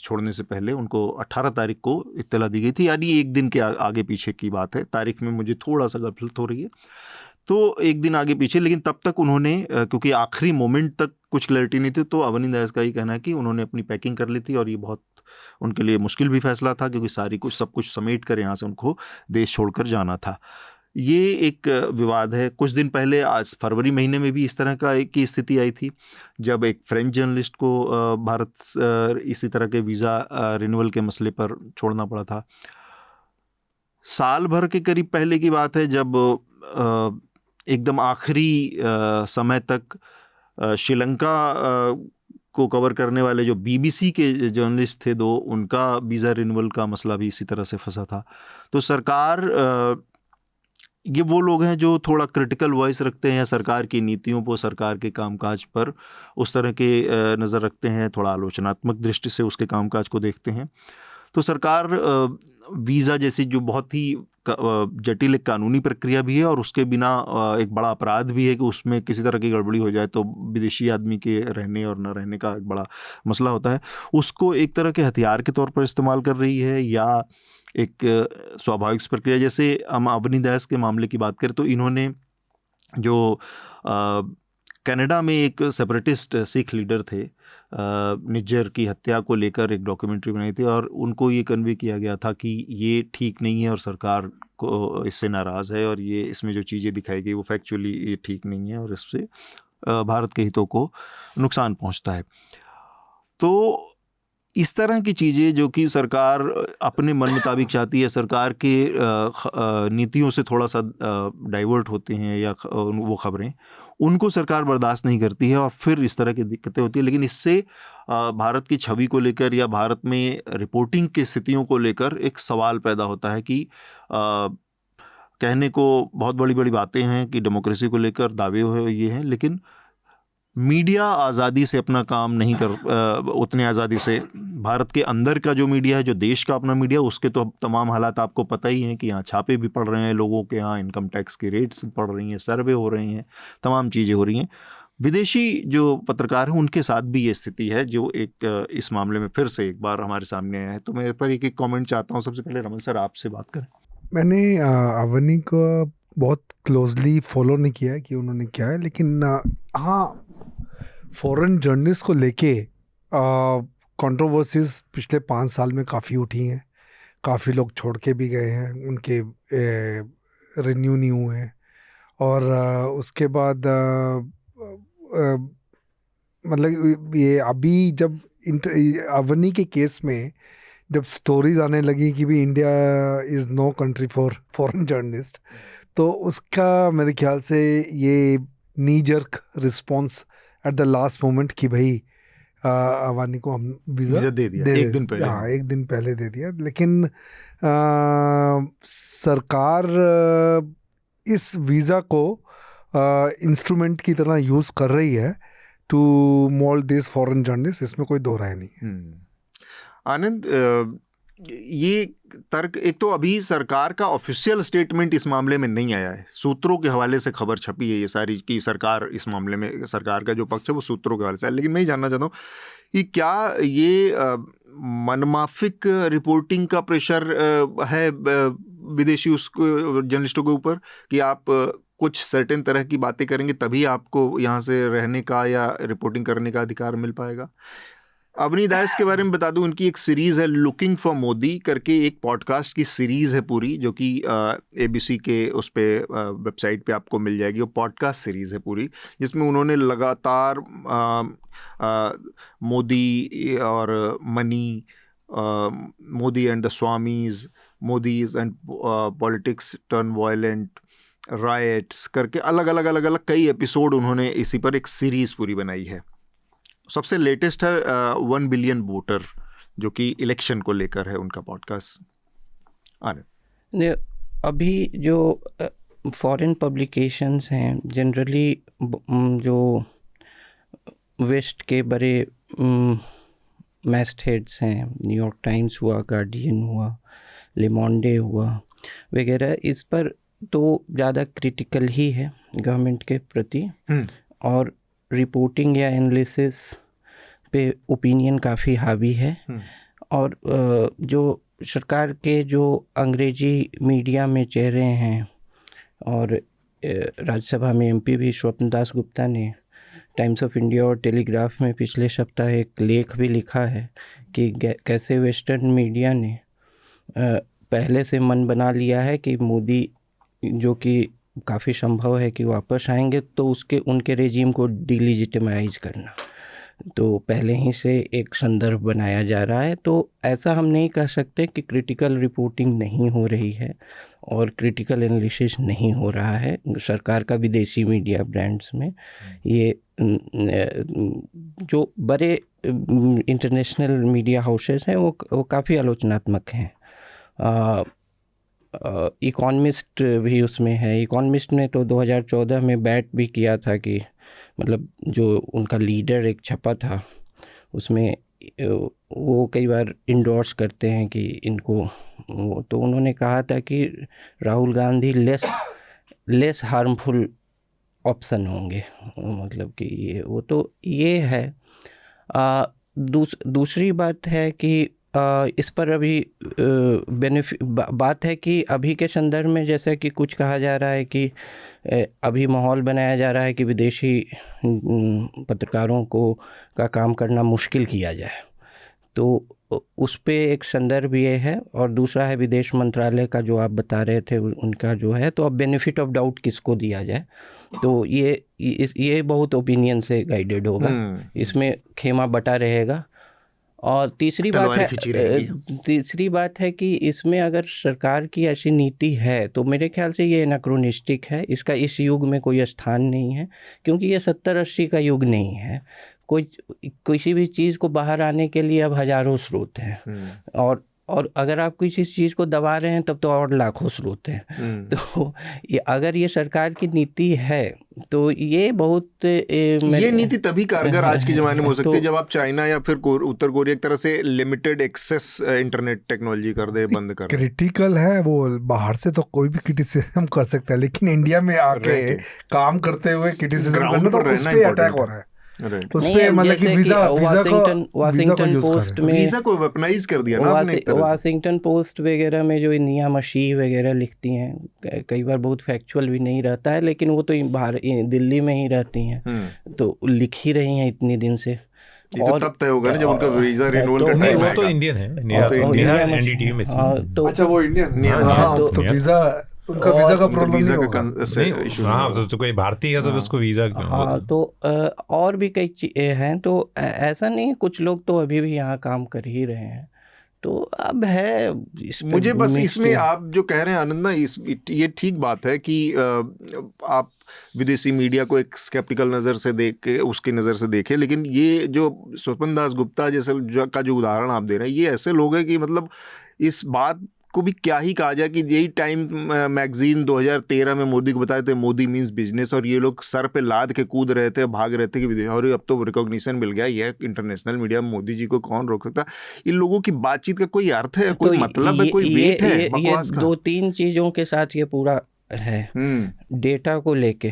छोड़ने से पहले उनको 18 तारीख को इत्तला दी गई थी, यानी एक दिन के आगे पीछे की बात है। तारीख में मुझे थोड़ा सा गफलत हो रही है, तो एक दिन आगे पीछे, लेकिन तब तक उन्होंने क्योंकि आखिरी मोमेंट तक कुछ क्लैरिटी नहीं थी, तो अवनी दास का ये कहना है कि उन्होंने अपनी पैकिंग कर ली थी, और ये बहुत उनके लिए मुश्किल भी फैसला था, क्योंकि सब कुछ समेट कर यहाँ से उनको देश छोड़कर जाना था। ये एक विवाद है। कुछ दिन पहले आज फरवरी महीने में भी इस तरह की स्थिति आई थी, जब एक फ्रेंच जर्नलिस्ट को भारत इसी तरह के वीज़ा रिन्यूअल के मसले पर छोड़ना पड़ा था। साल भर के करीब पहले की बात है, जब एकदम आखिरी समय तक श्रीलंका को कवर करने वाले जो BBC के जर्नलिस्ट थे 2, उनका वीज़ा रिन्यूअल का मसला भी इसी तरह से फंसा था। तो सरकार, ये वो लोग हैं जो थोड़ा क्रिटिकल वॉइस रखते हैं सरकार की नीतियों पर, सरकार के कामकाज पर उस तरह के नज़र रखते हैं, थोड़ा आलोचनात्मक दृष्टि से उसके कामकाज को देखते हैं। तो सरकार वीज़ा जैसी जो बहुत ही जटिल एक कानूनी प्रक्रिया भी है, और उसके बिना एक बड़ा अपराध भी है कि उसमें किसी तरह की गड़बड़ी हो जाए तो विदेशी आदमी के रहने और न रहने का एक बड़ा मसला होता है, उसको एक तरह के हथियार के तौर पर इस्तेमाल कर रही है, या एक स्वाभाविक प्रक्रिया। जैसे हम अवनी दास के मामले की बात करें तो इन्होंने जो कनाडा में एक सेपरेटिस्ट सिख लीडर थे, निज्जर की हत्या को लेकर एक डॉक्यूमेंट्री बनाई थी, और उनको ये कन्वे किया गया था कि ये ठीक नहीं है और सरकार को इससे नाराज़ है, और ये इसमें जो चीज़ें दिखाई गई वो फैक्चुअली ये ठीक नहीं है और इससे भारत के हितों को नुकसान पहुंचता है। तो इस तरह की चीज़ें जो कि सरकार अपने मन मुताबिक चाहती है, सरकार के नीतियों से थोड़ा सा डाइवर्ट होते हैं या वो खबरें, उनको सरकार बर्दाश्त नहीं करती है, और फिर इस तरह की दिक्कतें होती है। लेकिन इससे भारत की छवि को लेकर या भारत में रिपोर्टिंग की स्थितियों को लेकर एक सवाल पैदा होता है कि कहने को बहुत बड़ी बड़ी बातें हैं कि डेमोक्रेसी को लेकर दावे ये हैं, लेकिन मीडिया आज़ादी से अपना काम नहीं कर उतने आज़ादी से भारत के अंदर का जो मीडिया है, जो देश का अपना मीडिया, उसके तो तमाम हालात आपको पता ही हैं कि यहाँ छापे भी पड़ रहे हैं लोगों के, यहाँ इनकम टैक्स की रेट्स पड़ रही हैं, सर्वे हो रहे हैं, तमाम चीज़ें हो रही हैं। विदेशी जो पत्रकार हैं उनके साथ भी ये स्थिति है, जो एक इस मामले में फिर से एक बार हमारे सामने आया है। तो मैं इस पर एक कॉमेंट चाहता हूँ। सबसे पहले रमन सर आपसे बात करें।
मैंने अवनी को बहुत क्लोजली फॉलो नहीं किया है कि उन्होंने क्या है, लेकिन हाँ, फॉरेन जर्नलिस्ट को लेके कंट्रोवर्सीज पिछले 5 साल में काफ़ी उठी हैं, काफ़ी लोग छोड़ के भी गए हैं, उनके रिन्यू नहीं हुए हैं, और उसके बाद मतलब ये अभी जब अवनी के केस में जब स्टोरीज आने लगी कि भी India is no country for foreign journalist, तो उसका मेरे ख्याल से ये knee jerk response at the last moment कि भाई अवानी को हम वीज़ा
दे दिया एक दिन पहले।
हाँ, एक दिन पहले दे दिया, लेकिन सरकार इस वीज़ा को इंस्ट्रूमेंट की तरह यूज़ कर रही है to mould this foreign journalist, इसमें कोई दो राय नहीं है।
आनंद, ये तर्क, एक तो अभी सरकार का ऑफिशियल स्टेटमेंट इस मामले में नहीं आया है, सूत्रों के हवाले से खबर छपी है ये सारी कि सरकार इस मामले में, सरकार का जो पक्ष है वो सूत्रों के हवाले से है। लेकिन मैं ये जानना चाहता हूँ कि क्या ये मनमाफिक रिपोर्टिंग का प्रेशर है विदेशी उसको जर्नलिस्टों के ऊपर कि आप कुछ सर्टेन तरह की बातें करेंगे तभी आपको यहाँ से रहने का या रिपोर्टिंग करने का अधिकार मिल पाएगा? अवनी दास के बारे में बता दूं, उनकी एक सीरीज़ है लुकिंग फॉर मोदी करके, एक पॉडकास्ट की सीरीज़ है पूरी, जो कि ABC के उस पे वेबसाइट पे आपको मिल जाएगी। वो पॉडकास्ट सीरीज़ है पूरी, जिसमें उन्होंने लगातार मोदी और money Modi and the swamis, Modi's and politics turn violent, riots करके अलग अलग कई एपिसोड उन्होंने इसी पर एक सीरीज़ पूरी बनाई है। सबसे लेटेस्ट है 1 बिलियन वोटर, जो कि इलेक्शन को लेकर है उनका पॉडकास्ट। आने
अभी जो फॉरेन पब्लिकेशंस हैं जनरली, जो वेस्ट के बड़े मैस्ट हेड्स हैं, न्यूयॉर्क टाइम्स हुआ, गार्डियन हुआ, ले मोंडे हुआ वगैरह, इस पर तो ज़्यादा क्रिटिकल ही है गवर्नमेंट के प्रति, और रिपोर्टिंग या एनालिसिस पे ओपिनियन काफ़ी हावी है। और जो सरकार के जो अंग्रेजी मीडिया में चेहरे हैं, और राज्यसभा में एमपी भी स्वप्न दास गुप्ता ने टाइम्स ऑफ इंडिया और टेलीग्राफ में पिछले सप्ताह एक लेख भी लिखा है कि कैसे वेस्टर्न मीडिया ने पहले से मन बना लिया है कि मोदी, जो कि काफ़ी संभव है कि वापस आएंगे, तो उनके रेजिम को डिलीजिटिमाइज करना, तो पहले ही से एक संदर्भ बनाया जा रहा है। तो ऐसा हम नहीं कह सकते कि क्रिटिकल रिपोर्टिंग नहीं हो रही है और क्रिटिकल एनालिसिस नहीं हो रहा है सरकार का विदेशी मीडिया ब्रांड्स में। ये जो बड़े इंटरनेशनल मीडिया हाउसेस हैं वो काफ़ी आलोचनात्मक हैं। इकोनमिस्ट भी उसमें है। इकोनमिस्ट ने तो 2014 में बैट भी किया था कि मतलब जो उनका लीडर एक छपा था उसमें वो कई बार इंडोर्स करते हैं कि इनको, तो उन्होंने कहा था कि Rahul Gandhi less harmful option होंगे, मतलब कि ये है। दूसरी बात है कि इस पर अभी बात है कि अभी के संदर्भ में जैसा कि कुछ कहा जा रहा है कि अभी माहौल बनाया जा रहा है कि विदेशी पत्रकारों का काम करना मुश्किल किया जाए, तो उस पे एक संदर्भ ये है। और दूसरा है विदेश मंत्रालय का जो आप बता रहे थे उनका जो है, तो अब बेनिफिट ऑफ डाउट किसको दिया जाए, तो ये बहुत ओपिनियन से गाइडेड होगा, इसमें खेमा बटा रहेगा। और तीसरी बात है कि इसमें अगर सरकार की ऐसी नीति है तो मेरे ख्याल से ये एनाक्रोनिस्टिक है, इसका इस युग में कोई स्थान नहीं है, क्योंकि ये 70-80 का युग नहीं है। किसी भी चीज़ को बाहर आने के लिए अब हज़ारों स्रोत हैं, और अगर आप किसी चीज़ को दबा रहे हैं तब तो और लाखों स्रोत हैं। तो अगर ये सरकार की नीति है तो ये बहुत
ये नीति तभी कारगर आज के ज़माने में हो सकती है जब आप चाइना या फिर उत्तर कोरिया एक तरह से लिमिटेड एक्सेस इंटरनेट टेक्नोलॉजी कर दे, बंद कर।
क्रिटिकल है वो, बाहर से तो कोई भी क्रिटिसिज्म कर सकता है, लेकिन इंडिया में आके काम करते हुए क्रिटिसिज्म करना तो उस पे अटैक हो रहा है। उसपे मतलब कि
वाशिंगटन पोस्ट में
वीजा को वेपनाइज कर दिया ना आपने।
वाशिंगटन पोस्ट वगैरह में जो निया मशीह वगैरह लिखती हैं, कई बार बहुत फैक्चुअल भी नहीं रहता है, लेकिन वो तो बाहर दिल्ली में ही रहती हैं, तो लिख ही रही हैं इतने दिन से।
और तब तय होगा ना जब उनका वीजा रिन्यूअल का टाइम आएगा।
वो तो इंडियन है, एनडीटीवी में थी।
अच्छा वो इंडियन, तो वीजा उनका वीजा का प्रॉब्लम नहीं होगा।
हाँ, तो कोई भारतीय है तो उसको वीजा।
हाँ, तो और भी कई चीज़ें हैं, तो ऐसा नहीं, कुछ लोग तो अभी भी यहाँ काम कर ही रहे हैं, तो अब है।
मुझे बस इसमें आप जो कह रहे हैं आनंद ना, ये ठीक बात है कि आप विदेशी मीडिया को एक स्केप्टिकल नज़र से देख के, उसकी नज़र से देखें, लेकिन ये जो स्वपन दास गुप्ता जैसे का जो उदाहरण आप दे रहे हैं, ये ऐसे लोग हैं कि मतलब इस बात को भी क्या ही कहा जाए कि यही टाइम मैगजीन 2013 में मोदी को बताए थे मोदी मीन्स बिजनेस, और ये लोग सर पे लाद के कूद रहे थे, भाग रहे थे कि विदेश, और अब तो रिकॉग्निशन मिल गया, ये इंटरनेशनल मीडिया में मोदी जी को कौन रोक सकता। इन लोगों की बातचीत का कोई अर्थ है, कोई मतलब है, कोई वेट है बकवास का?
2-3 चीज़ों के साथ ये पूरा है। डेटा को लेके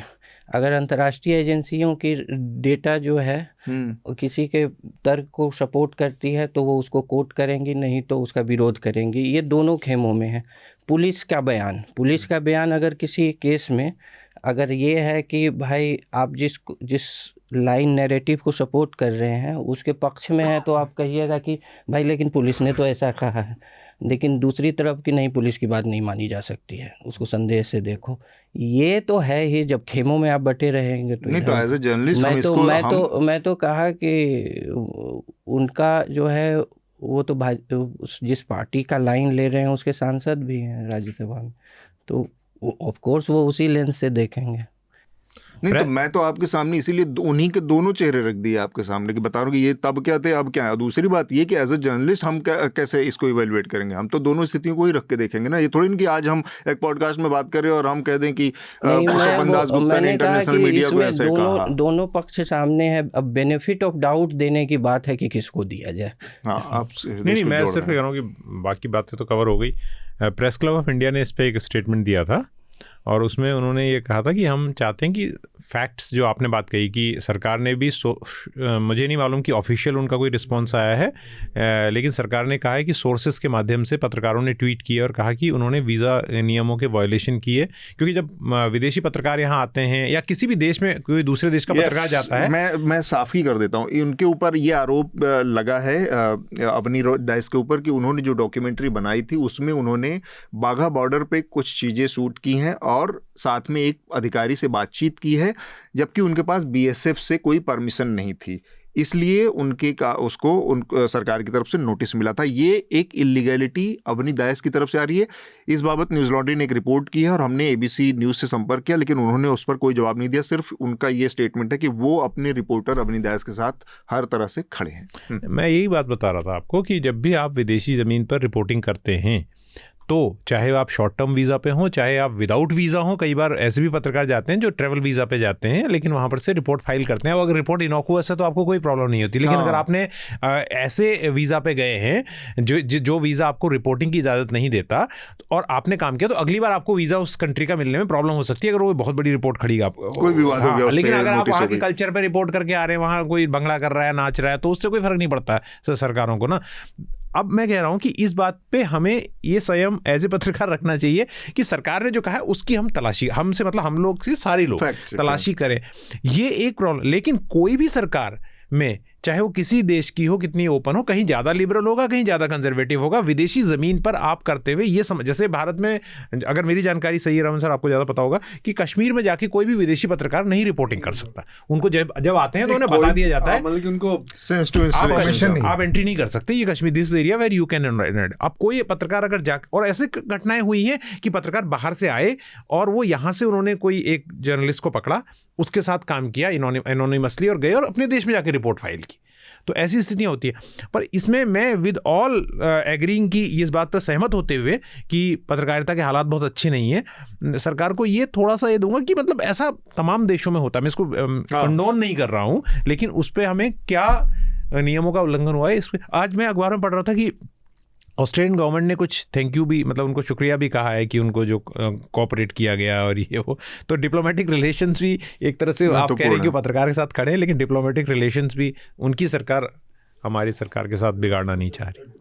अगर अंतर्राष्ट्रीय एजेंसियों की डेटा जो है किसी के तर्क को सपोर्ट करती है तो वो उसको कोट करेंगी, नहीं तो उसका विरोध करेंगी। ये दोनों खेमों में है। पुलिस का बयान अगर किसी केस में अगर ये है कि भाई आप जिस लाइन नैरेटिव को सपोर्ट कर रहे हैं उसके पक्ष में है, तो आप कहिएगा कि भाई लेकिन पुलिस ने तो ऐसा कहा है, लेकिन दूसरी तरफ की नहीं, पुलिस की बात नहीं मानी जा सकती है, उसको संदेह से देखो। ये तो है ही, जब खेमों में आप बटे रहेंगे तो
नहीं, तो एज ए जर्नलिस्ट
मैं तो कहा कि उनका जो है वो तो जिस पार्टी का लाइन ले रहे हैं उसके सांसद भी हैं राज्यसभा में, तो ऑफ कोर्स वो उसी लेंस से देखेंगे।
नहीं तो मैं तो आपके सामने इसीलिए उन्हीं के दोनों चेहरे रख दिए आपके सामने कि बता रहा हूँ कि ये तब क्या थे अब क्या है। दूसरी बात ये कि एज ए जर्नलिस्ट हम कैसे इसको इवेलुएट करेंगे, हम तो दोनों स्थितियों को ही रख के देखेंगे ना। ये थोड़ी कि आज हम एक पॉडकास्ट में बात कर रहे हैं और हम कह दें कि स्वपन दासगुप्ता ने इंटरनेशनल मीडिया को ऐसे कहा।
दोनों पक्ष सामने है, अब बेनिफिट ऑफ डाउट देने की बात है कि किसको दिया जाए।
हाँ, आप
नहीं, मैं सिर्फ कह रहा हूँ कि बाकी बातें तो कवर हो गई। प्रेस क्लब ऑफ इंडिया ने इस पर एक स्टेटमेंट दिया था और उसमें उन्होंने ये कहा था कि हम चाहते हैं कि फैक्ट्स, जो आपने बात कही कि सरकार ने भी मुझे नहीं मालूम कि ऑफिशियल उनका कोई रिस्पॉन्स आया है, लेकिन सरकार ने कहा है कि सोर्सेज के माध्यम से पत्रकारों ने ट्वीट किया और कहा कि उन्होंने वीज़ा नियमों के वायलेशन किए, क्योंकि जब विदेशी पत्रकार यहाँ आते हैं या किसी भी देश में कोई दूसरे देश का पत्रकार जाता है।
मैं साफ ही कर देता हूँ, उनके ऊपर ये आरोप लगा है अवनी दास के ऊपर कि उन्होंने जो डॉक्यूमेंट्री बनाई थी उसमें उन्होंने बाघा बॉर्डर पे कुछ चीज़ें शूट की हैं और साथ में एक अधिकारी से बातचीत की है, जबकि उनके पास बीएसएफ से कोई परमिशन नहीं थी, इसलिए उसको सरकार की तरफ से नोटिस मिला था। ये एक इलीगैलिटी अवनी दास की तरफ से आ रही है। इस बाबत न्यूज़ लॉन्ड्री ने एक रिपोर्ट की है और हमने एबीसी न्यूज़ से संपर्क किया, लेकिन उन्होंने उस पर कोई जवाब नहीं दिया। सिर्फ उनका ये स्टेटमेंट है कि वो अपने रिपोर्टर अवनी दास के साथ हर तरह से खड़े हैं।
मैं यही बात बता रहा था आपको कि जब भी आप विदेशी ज़मीन पर रिपोर्टिंग करते हैं तो चाहे आप शॉर्ट टर्म वीज़ा पे हों, चाहे आप विदाउट वीज़ा हों, कई बार ऐसे भी पत्रकार जाते हैं जो ट्रैवल वीज़ा पे जाते हैं लेकिन वहाँ पर से रिपोर्ट फाइल करते हैं, और अगर रिपोर्ट इनॉक्यूअस है तो आपको कोई प्रॉब्लम नहीं होती। लेकिन अगर आपने ऐसे वीज़ा पे गए हैं जो वीज़ा आपको रिपोर्टिंग की इजाज़त नहीं देता और आपने काम किया, तो अगली बार आपको वीज़ा उस कंट्री का मिलने में प्रॉब्लम हो सकती है अगर वो बहुत बड़ी रिपोर्ट खड़ी आपको
कोई विवाद हो गया।
लेकिन अगर आप वहाँ के कल्चर पर रिपोर्ट करके आ रहे हैं, वहाँ कोई भंगड़ा कर रहा है, नाच रहा है, तो उससे कोई फर्क नहीं पड़ता है सरकारों को ना। अब मैं कह रहा हूं कि इस बात पे हमें ये संयम एज ए पत्रकार रखना चाहिए कि सरकार ने जो कहा है उसकी हम तलाशी, हमसे मतलब हम लोग से सारे लोग तलाशी करें, ये एक प्रॉब्लम। लेकिन कोई भी सरकार में, चाहे वो किसी देश की हो, कितनी ओपन हो, कहीं ज़्यादा लिबरल होगा, कहीं ज़्यादा कंजर्वेटिव होगा। विदेशी ज़मीन पर आप करते हुए ये समझ, जैसे भारत में, अगर मेरी जानकारी सही है रमन सर, आपको ज़्यादा पता होगा कि कश्मीर में जाके कोई भी विदेशी पत्रकार नहीं रिपोर्टिंग कर सकता। उनको जब आते हैं तो उन्हें बता दिया जाता है, मतलब कि उनको आप एंट्री नहीं कर सकते, ये Kashmir, this area where you can enter. अब कोई पत्रकार अगर जा, और ऐसे घटनाएं हुई हैं कि पत्रकार बाहर से आए और वो यहाँ से उन्होंने कोई एक जर्नलिस्ट को पकड़ा, उसके साथ काम किया एनोनिमसली और गए और अपने देश में जाके रिपोर्ट फाइल की। तो ऐसी स्थितियां होती है। पर इसमें मैं विद ऑल एग्रीइंग की इस बात पर सहमत होते हुए कि पत्रकारिता के हालात बहुत अच्छे नहीं हैं, सरकार को ये थोड़ा सा ये दूंगा कि मतलब ऐसा तमाम देशों में होता है, मैं इसको कंडोन नहीं कर रहा हूँ, लेकिन उस पर हमें क्या नियमों का उल्लंघन हुआ है इस पर। आज मैं अखबार में पढ़ रहा था कि ऑस्ट्रेलियन गवर्नमेंट ने कुछ थैंक यू भी, मतलब उनको शुक्रिया भी कहा है कि उनको जो कोऑपरेट किया गया और ये वो, तो डिप्लोमेटिक रिलेशंस भी एक तरह से आप कह रहे हैं कि पत्रकार के साथ खड़े हैं, लेकिन डिप्लोमेटिक रिलेशंस भी उनकी सरकार हमारी सरकार के साथ बिगाड़ना नहीं चाह रही।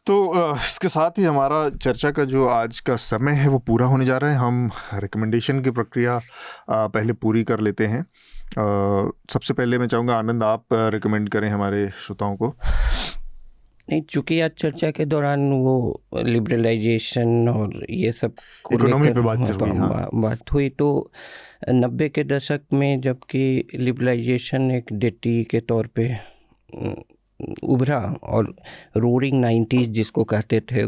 तो इसके साथ ही हमारा चर्चा का जो आज का समय है वो पूरा होने जा रहा है। हम रिकमेंडेशन की प्रक्रिया पहले पूरी कर लेते हैं। सबसे पहले मैं चाहूँगा आनंद आप रिकमेंड करें हमारे श्रोताओं को।
नहीं, चूँकि आज चर्चा के दौरान वो लिबरलाइजेशन और ये सब
इकोनॉमी पे बात
हुई, तो 90 के दशक में जबकि लिबरलाइजेशन एक डेटी के तौर पे उभरा और रोरिंग 90s जिसको कहते थे,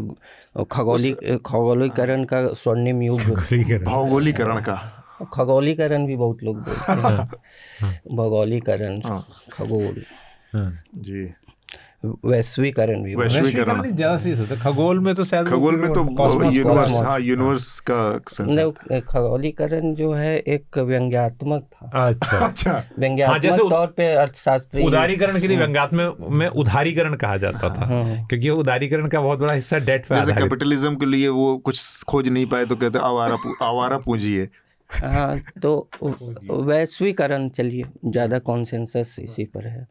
खगोलीकरण का स्वर्णिम युग,
भौगोलीकरण का,
खगोलीकरण भी बहुत लोग बोलते हैं, भौगोलीकरण, खगोल
जी,
वैश्वीकरण भी,
वैश्वीकरण ज्यादा सही होता है। खगोल में तो शायद,
खगोल में तो यूनिवर्स, हाँ यूनिवर्स का
खगोलीकरण जो है एक व्यंग्यात्मक था।
अच्छा,
व्यंग्यात्मक तौर पे अर्थशास्त्री,
उदारीकरण के लिए व्यंग्यात्मक में उदारीकरण कहा जाता था, क्योंकि उदारीकरण का बहुत बड़ा हिस्सा डेट पे
जैसे कैपिटलिज्म के लिए वो कुछ खोज नहीं पाए तो कहते आवारा पूंजी है।
हाँ, तो वैश्वीकरण, चलिए ज़्यादा कॉन्सेंसस इसी पर है।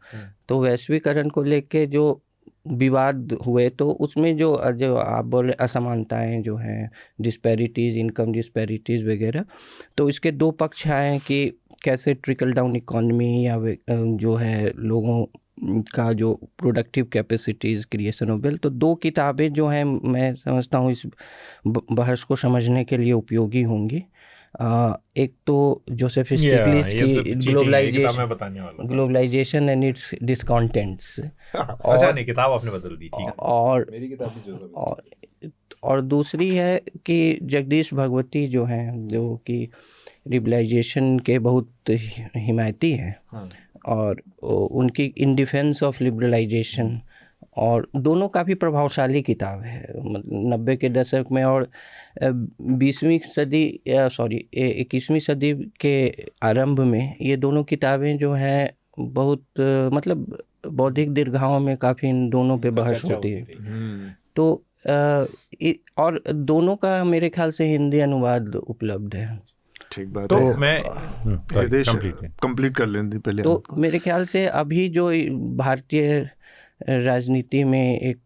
तो वैश्वीकरण को लेके जो विवाद हुए, तो उसमें जो आप बोले असमानताएं जो हैं, डिस्पैरिटीज़, इनकम डिस्पैरिटीज़ वगैरह, तो इसके दो पक्ष आए कि कैसे ट्रिकल डाउन इकॉनमी या जो है लोगों का जो productive capacities, creation of wealth. तो दो किताबें जो हैं मैं समझता हूँ इस बहस को समझने के लिए उपयोगी होंगी। एक तो जोसेफ स्टिग्लिट्ज़ की ग्लोबलाइजेशन एंड इट्स डिसकॉन्टेंट्स,
अच्छा नहीं, किताब आपने बदल दी, ठीक है।
और दूसरी है कि जगदीश भगवती जो हैं, जो कि लिबरलाइजेशन के बहुत हिमायती हैं, और उनकी इन डिफेंस ऑफ लिबरलाइजेशन, और दोनों काफ़ी प्रभावशाली किताब है 90 के दशक में, और 21वीं सदी के आरंभ में ये दोनों किताबें जो हैं बहुत मतलब बौद्धिक दीर्घाओं में काफ़ी इन दोनों पे बहस होती है। तो और दोनों का मेरे ख्याल से हिंदी अनुवाद उपलब्ध है।
ठीक बात
तो
है।
मैं
कंप्लीट कर लें पहले।
तो मेरे ख्याल से अभी जो भारतीय राजनीति में एक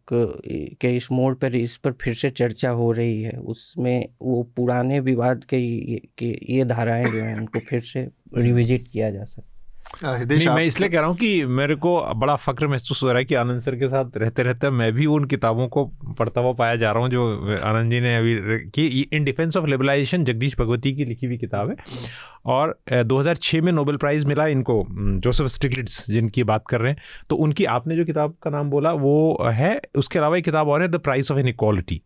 के इस मोड़ पर इस पर फिर से चर्चा हो रही है, उसमें वो पुराने विवाद के ये धाराएं जो हैं उनको फिर से रिविजिट किया जा सकता है।
नहीं, मैं इसलिए कह रहा हूँ कि मेरे को बड़ा फक्र महसूस हो रहा है कि आनंद सर के साथ रहते रहते मैं भी उन किताबों को पढ़ता हुआ पाया जा रहा हूँ जो आनंद जी ने अभी कि in defence of liberalisation Jagdish Bhagwati की लिखी हुई किताब है, और 2006 में नोबेल प्राइज़ मिला इनको, जोसेफ स्टिग्लिट्ज़ जिनकी बात कर रहे हैं। तो उनकी आपने जो किताब का नाम बोला वो है, उसके अलावा एक किताब और है, द प्राइस ऑफ इनइक्वालिटी।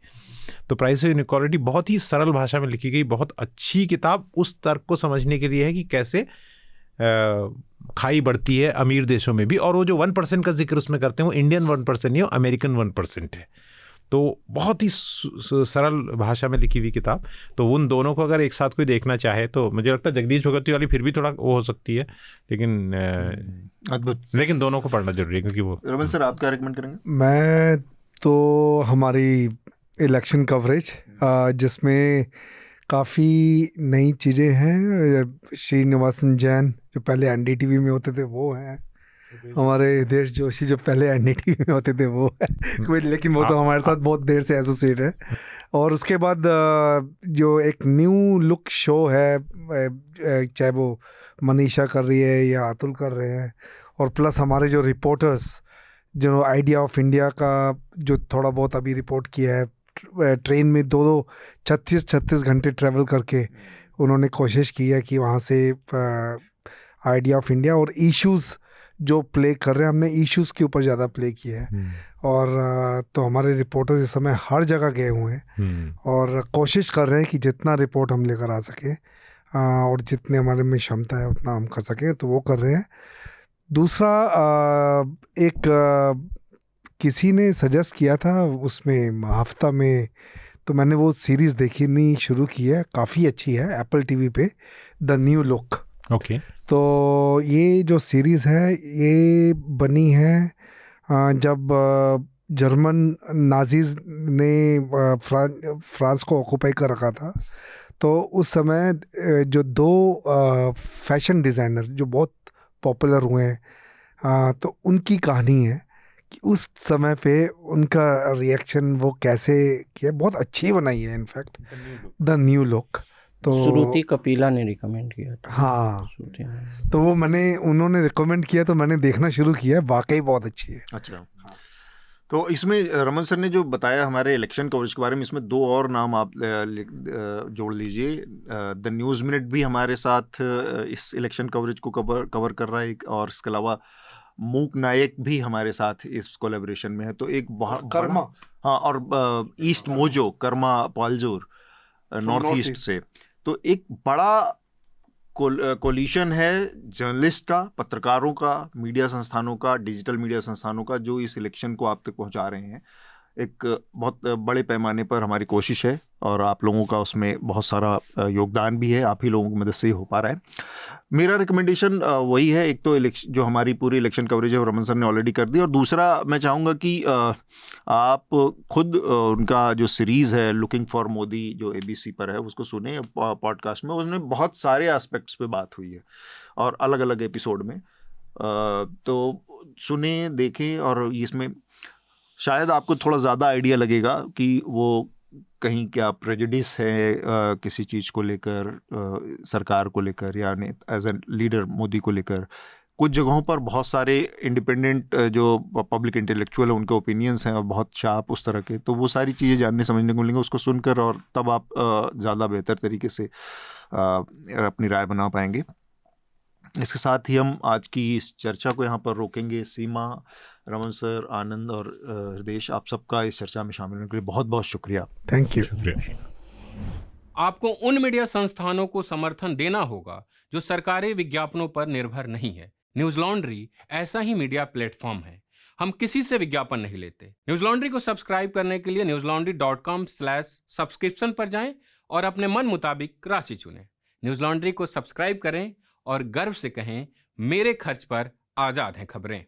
तो प्राइस ऑफ इनइक्वालिटी बहुत ही सरल भाषा में लिखी गई, बहुत अच्छी किताब उस तर्क को समझने के लिए है कि कैसे खाई बढ़ती है अमीर देशों में भी, और वो जो 1% का जिक्र उसमें करते हैं वो इंडियन 1% नहीं, वो अमेरिकन 1% है। तो बहुत ही सरल भाषा में लिखी हुई किताब। तो उन दोनों को अगर एक साथ कोई देखना चाहे तो मुझे लगता है जगदीश भगवती वाली फिर भी थोड़ा वो हो सकती है, लेकिन दोनों को पढ़ना जरूरी है, क्योंकि वो।
रमन सर, आप क्या रिकमेंड करेंगे?
मैं तो हमारी इलेक्शन कवरेज जिसमें काफ़ी नई चीज़ें हैं, श्रीनिवासन जैन जो पहले एनडीटीवी में होते थे वो हैं, हमारे हितेश जोशी जो पहले एनडीटीवी में होते थे वो है, लेकिन वो तो हमारे साथ बहुत देर से एसोसिएट है। और उसके बाद जो एक न्यू लुक शो है, चाहे वो मनीषा कर रही है या अतुल कर रहे हैं, और प्लस हमारे जो रिपोर्टर्स जो आइडिया ऑफ इंडिया का जो थोड़ा बहुत अभी रिपोर्ट किया है, ट्रेन में 36 घंटे ट्रैवल करके उन्होंने कोशिश की है कि वहाँ से आइडिया ऑफ इंडिया और इश्यूज़ जो प्ले कर रहे हैं, हमने इश्यूज़ के ऊपर ज़्यादा प्ले किया है। और तो हमारे रिपोर्टर इस समय हर जगह गए हुए हैं और कोशिश कर रहे हैं कि जितना रिपोर्ट हम लेकर आ सकें और जितने हमारे में क्षमता है उतना हम कर सकें, तो वो कर रहे हैं। दूसरा एक किसी ने सजेस्ट किया था उसमें हफ्ता में, तो मैंने वो सीरीज़ देखनी शुरू की है, काफ़ी अच्छी है, एप्पल टीवी पे, द न्यू लुक।
ओके।
तो ये जो सीरीज़ है ये बनी है जब जर्मन नाजीज़ ने फ्रांस को ऑक्यूपाई कर रखा था, तो उस समय जो दो फैशन डिज़ाइनर जो बहुत पॉपुलर हुए हैं, तो उनकी कहानी है कि उस समय पे उनका रिएक्शन वो कैसे किया, बहुत अच्छी बनाई है इनफैक्ट, द न्यू लुक। तो
श्रुति कपिला ने रिकमेंड किया था।
हाँ, तो वो उन्होंने रिकमेंड किया तो मैंने देखना शुरू किया, वाकई बहुत अच्छी है।
अच्छा, तो इसमें रमन सर ने जो बताया हमारे इलेक्शन कवरेज के बारे में, इसमें दो और नाम आप जोड़ लीजिए। द न्यूज़ मिनट भी हमारे साथ इस इलेक्शन कवरेज को कवर कर रहा है, और इसके अलावा मूक नायक भी हमारे साथ इस कोलैबोरेशन में है। तो एक बहुत
कर्मा,
हाँ, और East Mojo Karma Paljor North East से, तो एक बड़ा कोलिशन है जर्नलिस्ट का, पत्रकारों का, मीडिया संस्थानों का, डिजिटल मीडिया संस्थानों का, जो इस इलेक्शन को आप तक पहुंचा रहे हैं। एक बहुत बड़े पैमाने पर हमारी कोशिश है और आप लोगों का उसमें बहुत सारा योगदान भी है, आप ही लोगों की मदद से ही हो पा रहा है। मेरा रिकमेंडेशन वही है, एक तो जो हमारी पूरी इलेक्शन कवरेज है वो रमन सर ने ऑलरेडी कर दी, और दूसरा मैं चाहूँगा कि आप खुद उनका जो सीरीज़ है लुकिंग फॉर मोदी जो ABC पर है उसको सुने, पॉडकास्ट में उसमें बहुत सारे एस्पेक्ट्स पे बात हुई है और अलग अलग एपिसोड में, तो सुने, देखें, और इसमें शायद आपको थोड़ा ज़्यादा आइडिया लगेगा कि वो कहीं क्या प्रेजुडिस है किसी चीज़ को लेकर, सरकार को लेकर, या एज ए लीडर मोदी को लेकर कुछ जगहों पर बहुत सारे इंडिपेंडेंट जो पब्लिक इंटेलेक्चुअल हैं उनके ओपिनियंस हैं और बहुत शार्प उस तरह के, तो वो सारी चीज़ें जानने समझने को मिलेंगी उसको सुनकर, और तब आप ज़्यादा बेहतर तरीके से अपनी राय बना पाएंगे। इसके साथ ही हम आज की इस चर्चा को यहाँ पर रोकेंगे। सीमा, रमन सर, आनंद और हृदेश, आप सबका इस चर्चा में शामिल होने के लिए बहुत बहुत शुक्रिया।
Thank you.
आपको उन मीडिया संस्थानों को समर्थन देना होगा जो सरकारी विज्ञापनों पर निर्भर नहीं है। न्यूज लॉन्ड्री ऐसा ही मीडिया प्लेटफॉर्म है। हम किसी से विज्ञापन नहीं लेते। न्यूज लॉन्ड्री को सब्सक्राइब करने के लिए newslaundry.com/subscription पर जाएं और अपने मन मुताबिक राशि चुनें। न्यूज लॉन्ड्री को सब्सक्राइब करें और गर्व से कहें, मेरे खर्च पर आजाद हैं खबरें।